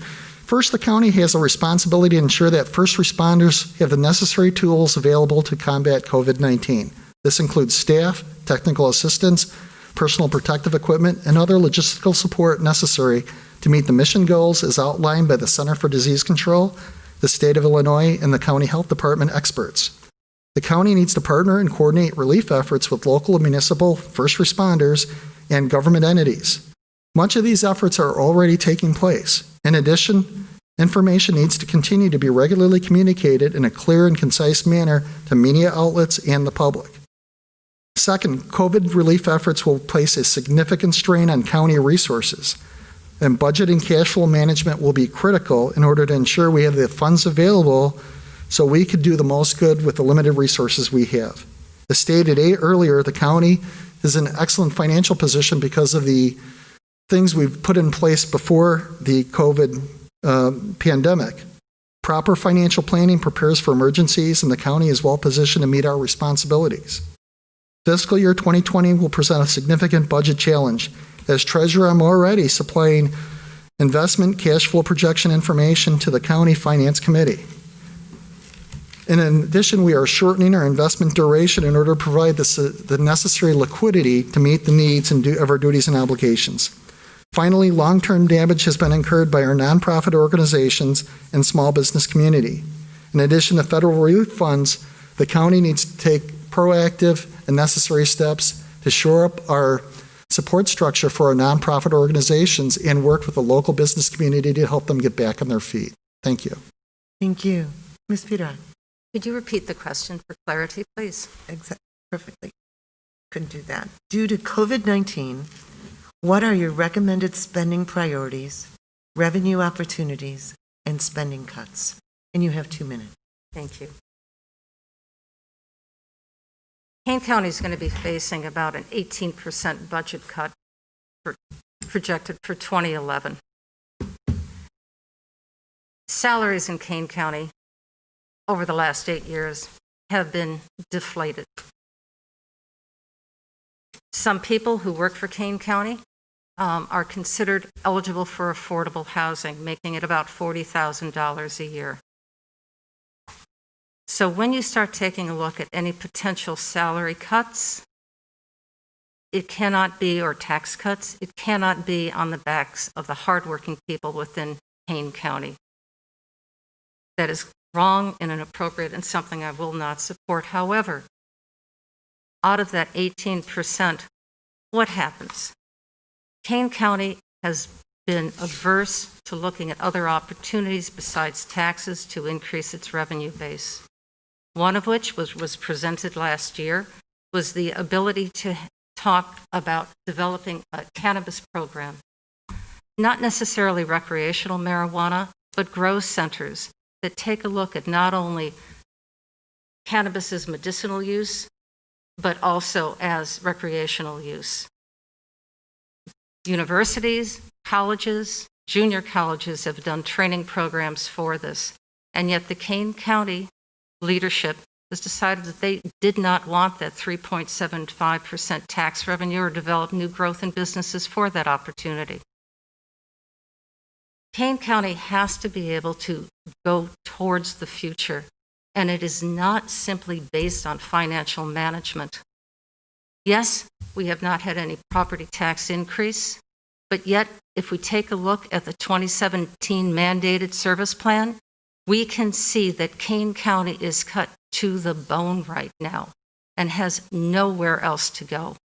J: First, the county has a responsibility to ensure that first responders have the necessary tools available to combat COVID-19. This includes staff, technical assistance, personal protective equipment, and other logistical support necessary to meet the mission goals as outlined by the Center for Disease Control, the state of Illinois, and the county health department experts. The county needs to partner and coordinate relief efforts with local and municipal first responders and government entities. Much of these efforts are already taking place. In addition, information needs to continue to be regularly communicated in a clear and concise manner to media outlets and the public. Second, COVID relief efforts will place a significant strain on county resources, and budget and cash flow management will be critical in order to ensure we have the funds available so we could do the most good with the limited resources we have. As stated earlier, the county is in an excellent financial position because of the things we've put in place before the COVID pandemic. Proper financial planning prepares for emergencies, and the county is well positioned to meet our responsibilities. Fiscal year 2020 will present a significant budget challenge. As treasurer, I'm already supplying investment cash flow projection information to the county finance committee. In addition, we are shortening our investment duration in order to provide the necessary liquidity to meet the needs of our duties and obligations. Finally, long-term damage has been incurred by our nonprofit organizations and small business community. In addition to federal relief funds, the county needs to take proactive and necessary steps to shore up our support structure for our nonprofit organizations and work with the local business community to help them get back on their feet. Thank you.
C: Thank you. Ms. Piragh?
I: Could you repeat the question for clarity, please?
C: Perfectly. Couldn't do that. Due to COVID-19, what are your recommended spending priorities, revenue opportunities, and spending cuts? And you have 2 minutes.
I: Thank you. Kane County is going to be facing about an 18% budget cut projected for 2011. Salaries in Kane County over the last 8 years have been deflated. Some people who work for Kane County are considered eligible for affordable housing, making it about $40,000 a year. So when you start taking a look at any potential salary cuts, it cannot be, or tax cuts, it cannot be on the backs of the hardworking people within Kane County. That is wrong and inappropriate and something I will not support. However, out of that 18%, what happens? Kane County has been averse to looking at other opportunities besides taxes to increase its revenue base. One of which was presented last year was the ability to talk about developing a cannabis program, not necessarily recreational marijuana, but grow centers that take a look at not only cannabis's medicinal use, but also as recreational use. Universities, colleges, junior colleges have done training programs for this, and yet the Kane County leadership has decided that they did not want that 3.75% tax revenue or develop new growth in businesses for that opportunity. Kane County has to be able to go towards the future, and it is not simply based on financial management. Yes, we have not had any property tax increase, but yet if we take a look at the 2017 mandated service plan, we can see that Kane County is cut to the bone right now and has nowhere else to go.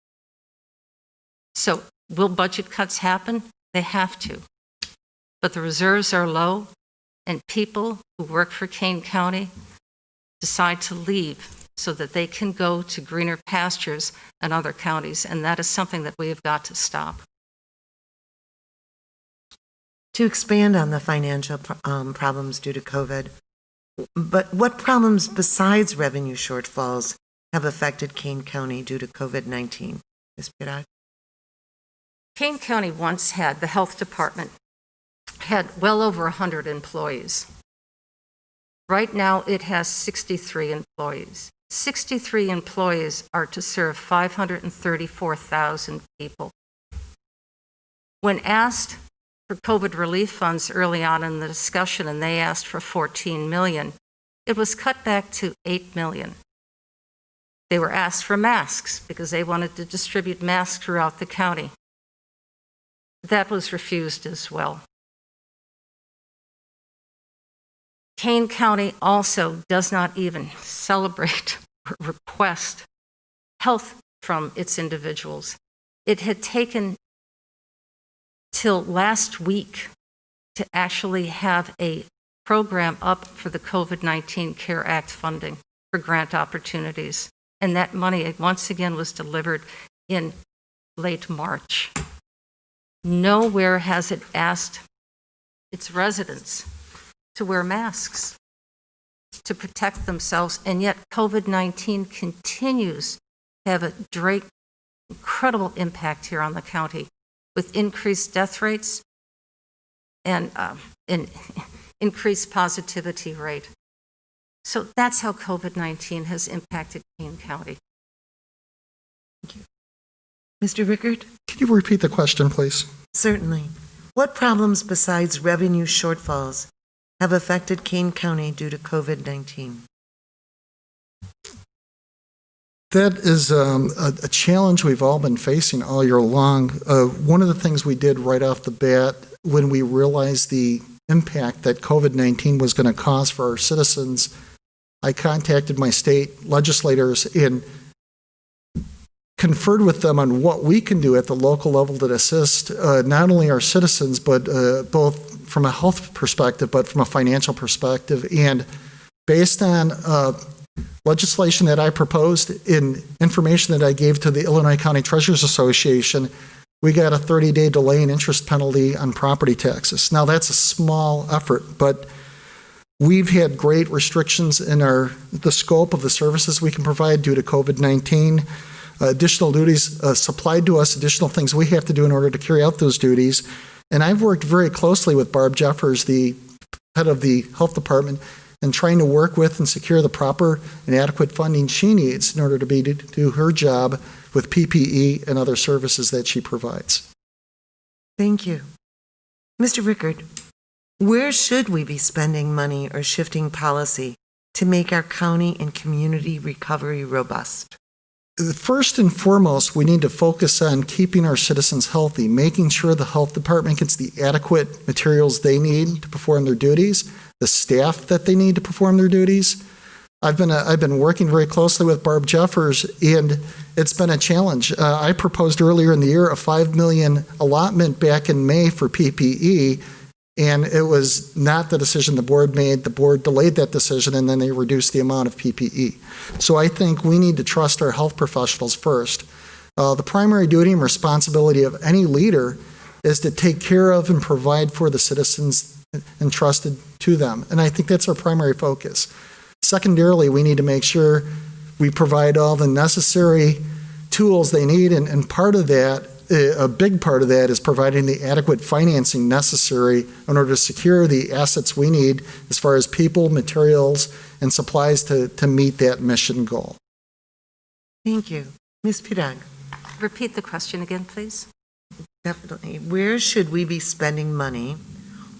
I: So will budget cuts happen? They have to. But the reserves are low, and people who work for Kane County decide to leave so that they can go to greener pastures in other counties, and that is something that we have got to stop.
C: To expand on the financial problems due to COVID, but what problems besides revenue shortfalls have affected Kane County due to COVID-19? Ms. Piragh?
I: Kane County once had, the health department had well over 100 employees. Right now it has 63 employees. 63 employees are to serve 534,000 people. When asked for COVID relief funds early on in the discussion, and they asked for $14 million, it was cut back to $8 million. They were asked for masks because they wanted to distribute masks throughout the county. That was refused as well. Kane County also does not even celebrate or request health from its individuals. It had taken till last week to actually have a program up for the COVID-19 CARE Act funding for grant opportunities. And that money, once again, was delivered in late March. Nowhere has it asked its residents to wear masks to protect themselves, and yet COVID-19 continues to have a incredible impact here on the county with increased death rates and an increased positivity rate. So that's how COVID-19 has impacted Keene County.
C: Mr. Rickard?
J: Can you repeat the question, please?
C: Certainly. What problems besides revenue shortfalls have affected Kane County due to COVID-19?
J: That is a challenge we've all been facing all year long. One of the things we did right off the bat when we realized the impact that COVID-19 was going to cause for our citizens, I contacted my state legislators and conferred with them on what we can do at the local level to assist not only our citizens, but both from a health perspective, but from a financial perspective. And based on legislation that I proposed in information that I gave to the Illinois County Treasurers Association, we got a 30-day delay in interest penalty on property taxes. Now, that's a small effort, but we've had great restrictions in the scope of the services we can provide due to COVID-19. Additional duties supplied to us, additional things we have to do in order to carry out those duties. And I've worked very closely with Barb Jeffers, the head of the health department, and trying to work with and secure the proper and adequate funding she needs in order to do her job with PPE and other services that she provides.
C: Thank you. Mr. Rickard, where should we be spending money or shifting policy to make our county and community recovery robust?
J: First and foremost, we need to focus on keeping our citizens healthy, making sure the health department gets the adequate materials they need to perform their duties, the staff that they need to perform their duties. I've been working very closely with Barb Jeffers, and it's been a challenge. I proposed earlier in the year a $5 million allotment back in May for PPE, and it was not the decision the board made. The board delayed that decision, and then they reduced the amount of PPE. So I think we need to trust our health professionals first. The primary duty and responsibility of any leader is to take care of and provide for the citizens entrusted to them, and I think that's our primary focus. Secondarily, we need to make sure we provide all the necessary tools they need, and part of that, a big part of that, is providing the adequate financing necessary in order to secure the assets we need as far as people, materials, and supplies to meet that mission goal.
C: Thank you. Ms. Piragh?
I: Repeat the question again, please.
C: Definitely. Where should we be spending money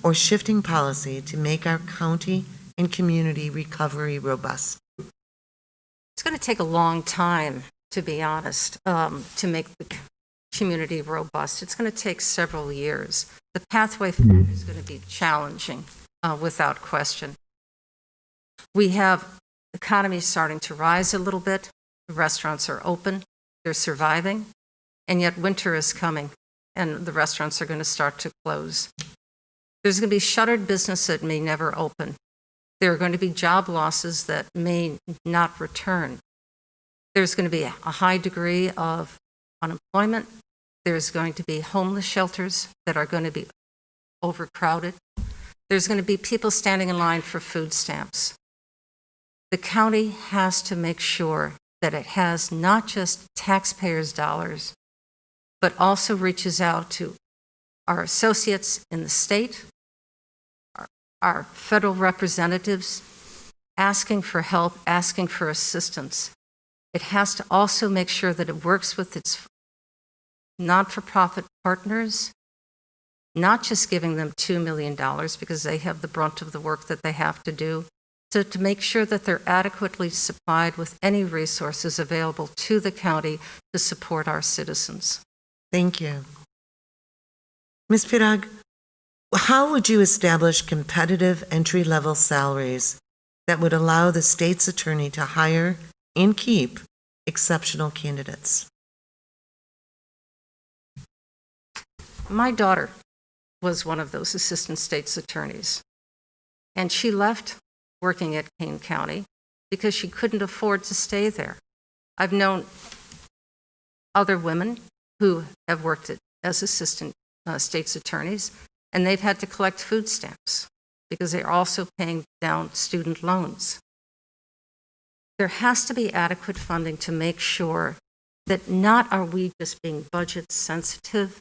C: or shifting policy to make our county and community recovery robust?
I: It's going to take a long time, to be honest, to make the community robust. It's going to take several years. The pathway forward is going to be challenging, without question. We have the economy starting to rise a little bit. The restaurants are open. They're surviving. And yet winter is coming, and the restaurants are going to start to close. There's going to be shuttered business that may never open. There are going to be job losses that may not return. There's going to be a high degree of unemployment. There's going to be homeless shelters that are going to be overcrowded. There's going to be people standing in line for food stamps. The county has to make sure that it has not just taxpayers' dollars, but also reaches out to our associates in the state, our federal representatives, asking for help, asking for assistance. It has to also make sure that it works with its not-for-profit partners, not just giving them $2 million because they have the brunt of the work that they have to do, So to make sure that they're adequately supplied with any resources available to the county to support our citizens.
C: Thank you. Ms. Piragh, how would you establish competitive entry-level salaries that would allow the state's attorney to hire and keep exceptional candidates?
I: My daughter was one of those assistant state's attorneys, and she left working at Kane County because she couldn't afford to stay there. I've known other women who have worked as assistant state's attorneys, and they've had to collect food stamps because they're also paying down student loans. There has to be adequate funding to make sure that not are we just being budget sensitive,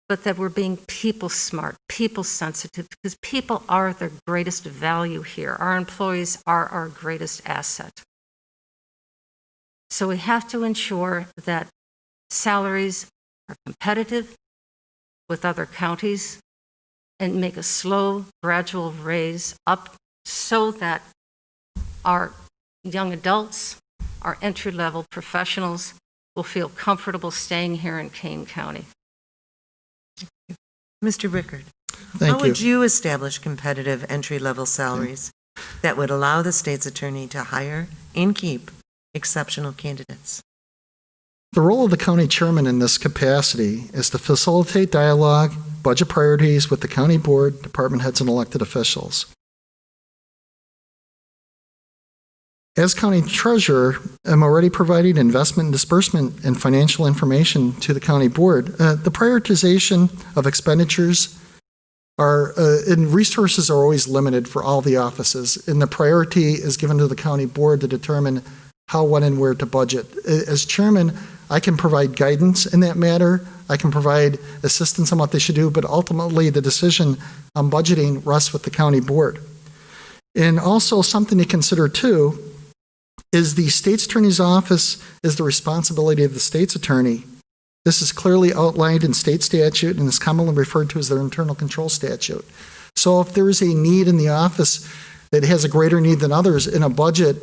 I: but that we're being people smart, people sensitive, because people are the greatest value here. Our employees are our greatest asset. So we have to ensure that salaries are competitive with other counties and make a slow, gradual raise up so that our young adults, our entry-level professionals will feel comfortable staying here in Kane County.
C: Mr. Rickard,
J: Thank
C: how
J: you.
C: would you establish competitive entry-level salaries that would allow the state's attorney to hire and keep exceptional candidates?
J: The role of the county chairman in this capacity is to facilitate dialogue, budget priorities with the county board, department heads, and elected officials. As county treasurer, I'm already providing investment and disbursement and financial information to the county board. The prioritization of expenditures and resources are always limited for all the offices, and the priority is given to the county board to determine how, when, and where to budget. As chairman, I can provide guidance in that matter. I can provide assistance on what they should do, but ultimately the decision on budgeting rests with the county board. And also something to consider too is the state's attorney's office is the responsibility of the state's attorney. This is clearly outlined in state statute and is commonly referred to as their internal control statute. So if there is a need in the office that has a greater need than others in a budget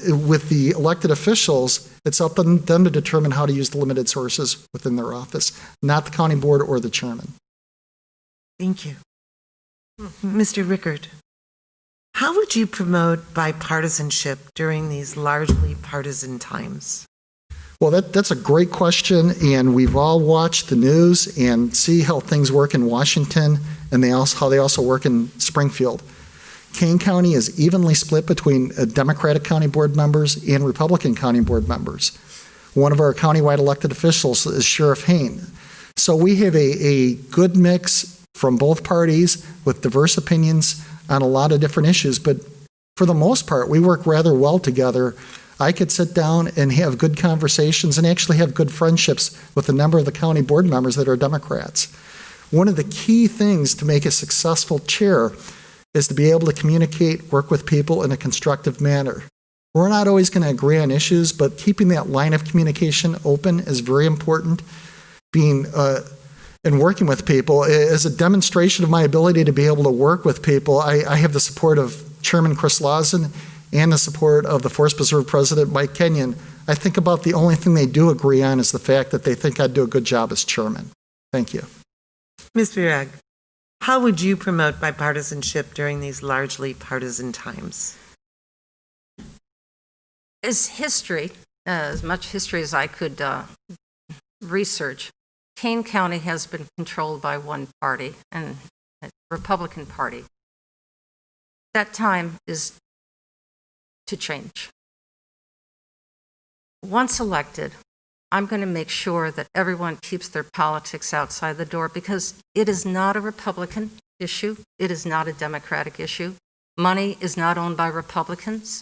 J: with the elected officials, it's up to them to determine how to use the limited sources within their office, not the county board or the chairman.
C: Thank you. Mr. Rickard, how would you promote bipartisanship during these largely partisan times?
J: Well, that's a great question, and we've all watched the news and see how things work in Washington and how they also work in Springfield. Kane County is evenly split between Democratic county board members and Republican county board members. One of our countywide elected officials is Sheriff Kane. So we have a good mix from both parties with diverse opinions on a lot of different issues, but for the most part, we work rather well together. I could sit down and have good conversations and actually have good friendships with a number of the county board members that are Democrats. One of the key things to make a successful chair is to be able to communicate, work with people in a constructive manner. We're not always going to agree on issues, but keeping that line of communication open is very important. And working with people is a demonstration of my ability to be able to work with people. I have the support of Chairman Chris Lawson and the support of the Forest Preserve President Mike Kenyon. I think about the only thing they do agree on is the fact that they think I'd do a good job as chairman. Thank you.
C: Ms. Piragh, how would you promote bipartisanship during these largely partisan times?
I: As much history as I could research, Kane County has been controlled by one party, and the Republican Party. That time is to change. Once elected, I'm going to make sure that everyone keeps their politics outside the door because it is not a Republican issue. It is not a Democratic issue. Money is not owned by Republicans.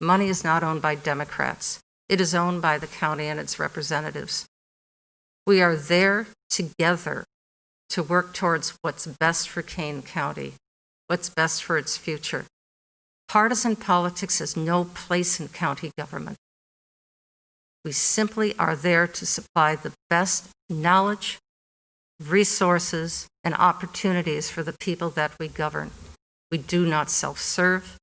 I: Money is not owned by Democrats. It is owned by the county and its representatives. We are there together to work towards what's best for Kane County, what's best for its future. Partisan politics has no place in county government. We simply are there to supply the best knowledge, resources, and opportunities for the people that we govern. We do not self-serve.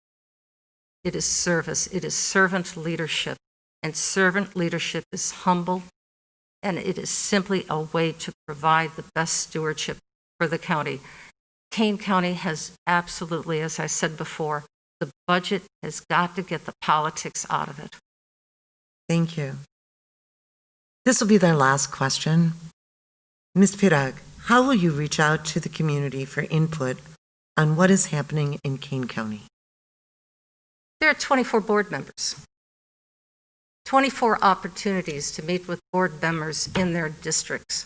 I: It is service. It is servant leadership. And servant leadership is humble, and it is simply a way to provide the best stewardship for the county. Kane County has absolutely, as I said before, the budget has got to get the politics out of it.
C: Thank you. This will be their last question. Ms. Piragh, how will you reach out to the community for input on what is happening in Kane County?
I: There are 24 board members, 24 opportunities to meet with board members in their districts,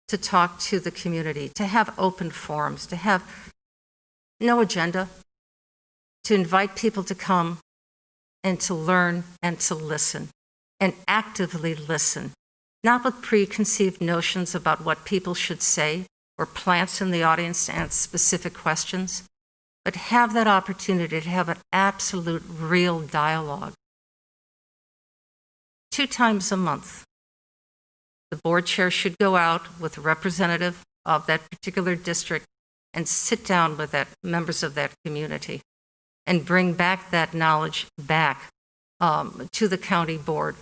I: to talk to the community, to have open forums, to have no agenda, to invite people to come and to learn and to listen, and actively listen, not with preconceived notions about what people should say or plants in the audience to answer specific questions, but have that opportunity to have an absolute real dialogue. 2 times a month, the board chair should go out with a representative of that particular district and sit down with members of that community and bring back that knowledge back to the county board,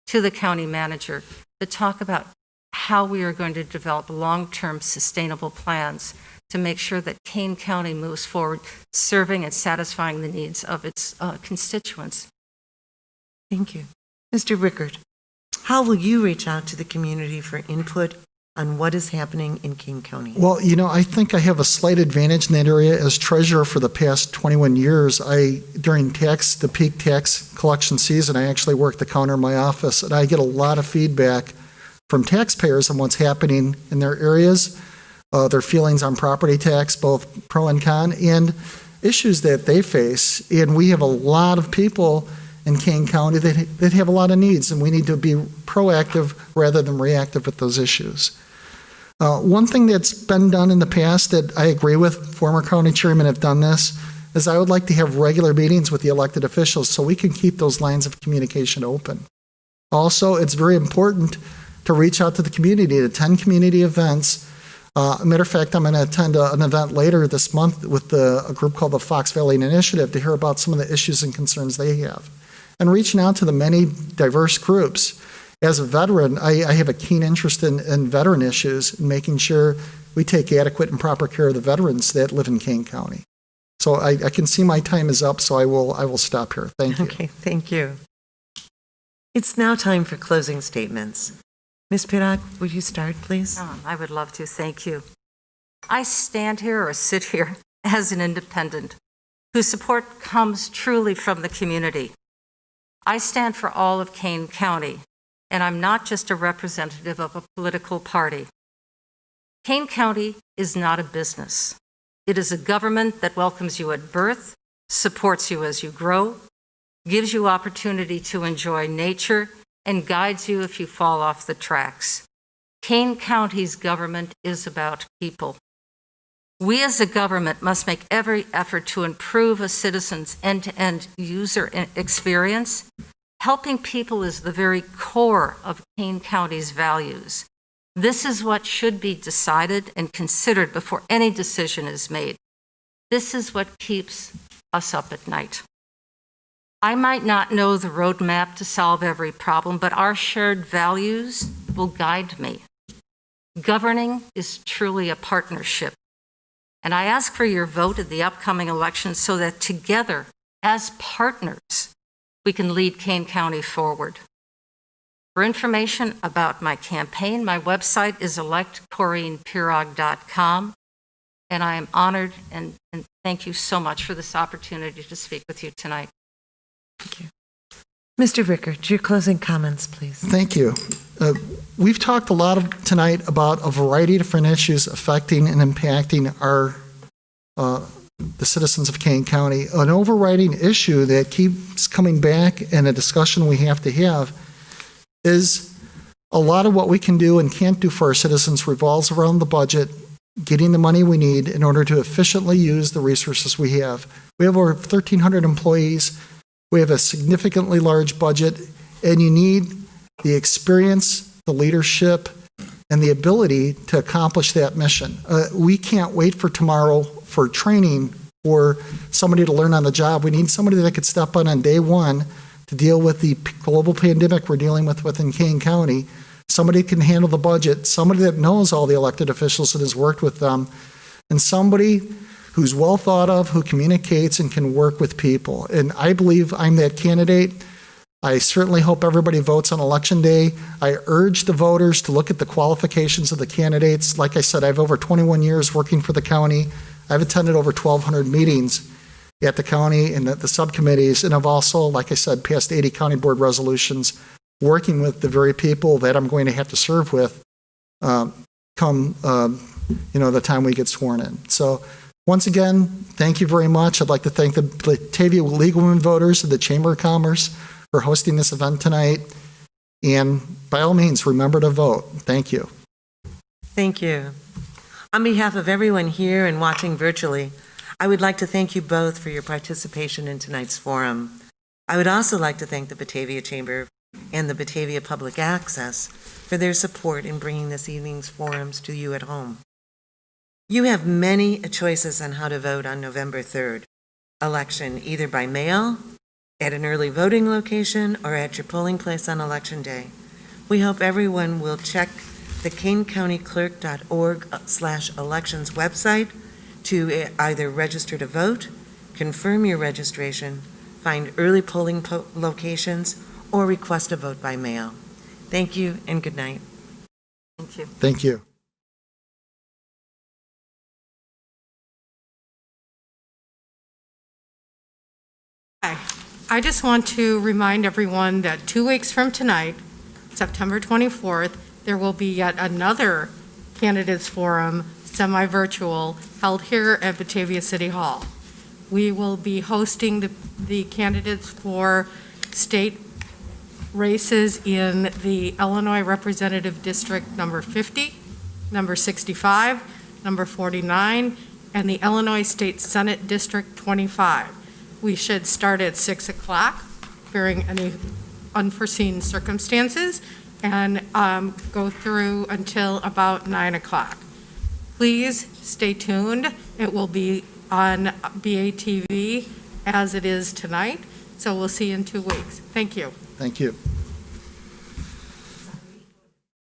I: to the county manager, to talk about how we are going to develop long-term sustainable plans to make sure that Kane County moves forward, serving and satisfying the needs of its constituents.
C: Thank you. Mr. Rickard, how will you reach out to the community for input on what is happening in Kane County?
J: Well, I think I have a slight advantage in that area. As treasurer for the past 21 years, during the peak tax collection season, I actually work the counter in my office, and I get a lot of feedback from taxpayers on what's happening in their areas, their feelings on property tax, both pro and con, and issues that they face. And we have a lot of people in Kane County that have a lot of needs, and we need to be proactive rather than reactive with those issues. One thing that's been done in the past that I agree with, former county chairmen have done this, is I would like to have regular meetings with the elected officials so we can keep those lines of communication open. Also, it's very important to reach out to the community, to attend community events. Matter of fact, I'm going to attend an event later this month with a group called the Fox Valley Initiative to hear about some of the issues and concerns they have. And reaching out to the many diverse groups. As a veteran, I have a keen interest in veteran issues and making sure we take adequate and proper care of the veterans that live in Kane County. So I can see my time is up, so I will stop here. Thank you.
C: Okay, thank you. It's now time for closing statements. Ms. Piragh, would you start, please?
I: I would love to, thank you. I stand here or sit here as an independent whose support comes truly from the community. I stand for all of Kane County, and I'm not just a representative of a political party. Kane County is not a business. It is a government that welcomes you at birth, supports you as you grow, gives you opportunity to enjoy nature, and guides you if you fall off the tracks. Kane County's government is about people. We as a government must make every effort to improve a citizen's end-to-end user experience. Helping people is the very core of Kane County's values. This is what should be decided and considered before any decision is made. This is what keeps us up at night. I might not know the roadmap to solve every problem, but our shared values will guide me. Governing is truly a partnership. And I ask for your vote at the upcoming election so that together, as partners, we can lead Kane County forward. For information about my campaign, my website is electcorinepiragh.com, and I am honored and thank you so much for this opportunity to speak with you tonight.
C: Thank you. Mr. Rickard, your closing comments, please.
J: Thank you. We've talked a lot tonight about a variety of different issues affecting and impacting the citizens of Kane County. An overriding issue that keeps coming back and a discussion we have to have is a lot of what we can do and can't do for our citizens revolves around the budget, getting the money we need in order to efficiently use the resources we have. We have over 1,300 employees. We have a significantly large budget, and you need the experience, the leadership, and the ability to accomplish that mission. We can't wait for tomorrow for training for somebody to learn on the job. We need somebody that could step on day one to deal with the global pandemic we're dealing with within Kane County. Somebody that can handle the budget, somebody that knows all the elected officials and has worked with them, and somebody who's well thought of, who communicates and can work with people. And I believe I'm that candidate. I certainly hope everybody votes on Election Day. I urge the voters to look at the qualifications of the candidates. Like I said, I have over 21 years working for the county. I've attended over 1,200 meetings at the county and the subcommittees, and I've also, like I said, passed 80 county board resolutions working with the very people that I'm going to have to serve with come the time we get sworn in. So once again, thank you very much. I'd like to thank the Batavia League of Women Voters and the Chamber of Commerce for hosting this event tonight. And by all means, remember to vote. Thank you.
C: Thank you. On behalf of everyone here and watching virtually, I would like to thank you both for your participation in tonight's forum. I would also like to thank the Batavia Chamber and the Batavia Public Access for their support in bringing this evening's forums to you at home. You have many choices on how to vote on November 3rd election, either by mail, at an early voting location, or at your polling place on Election Day. We hope everyone will check the kanecountyclerk.org/elections website to either register to vote, confirm your registration, find early polling locations, or request a vote by mail. Thank you and good night.
I: Thank you.
J: Thank you.
B: Hi. I just want to remind everyone that 2 weeks from tonight, September 24th, there will be yet another candidates forum, semi-virtual, held here at Batavia City Hall. We will be hosting the candidates for state races in the Illinois Representative District number 50, number 65, number 49, and the Illinois State Senate District 25. We should start at 6 o'clock, barring any unforeseen circumstances, and go through until about 9 o'clock. Please stay tuned. It will be on BATV as it is tonight, so we'll see you in 2 weeks. Thank you.
J: Thank you.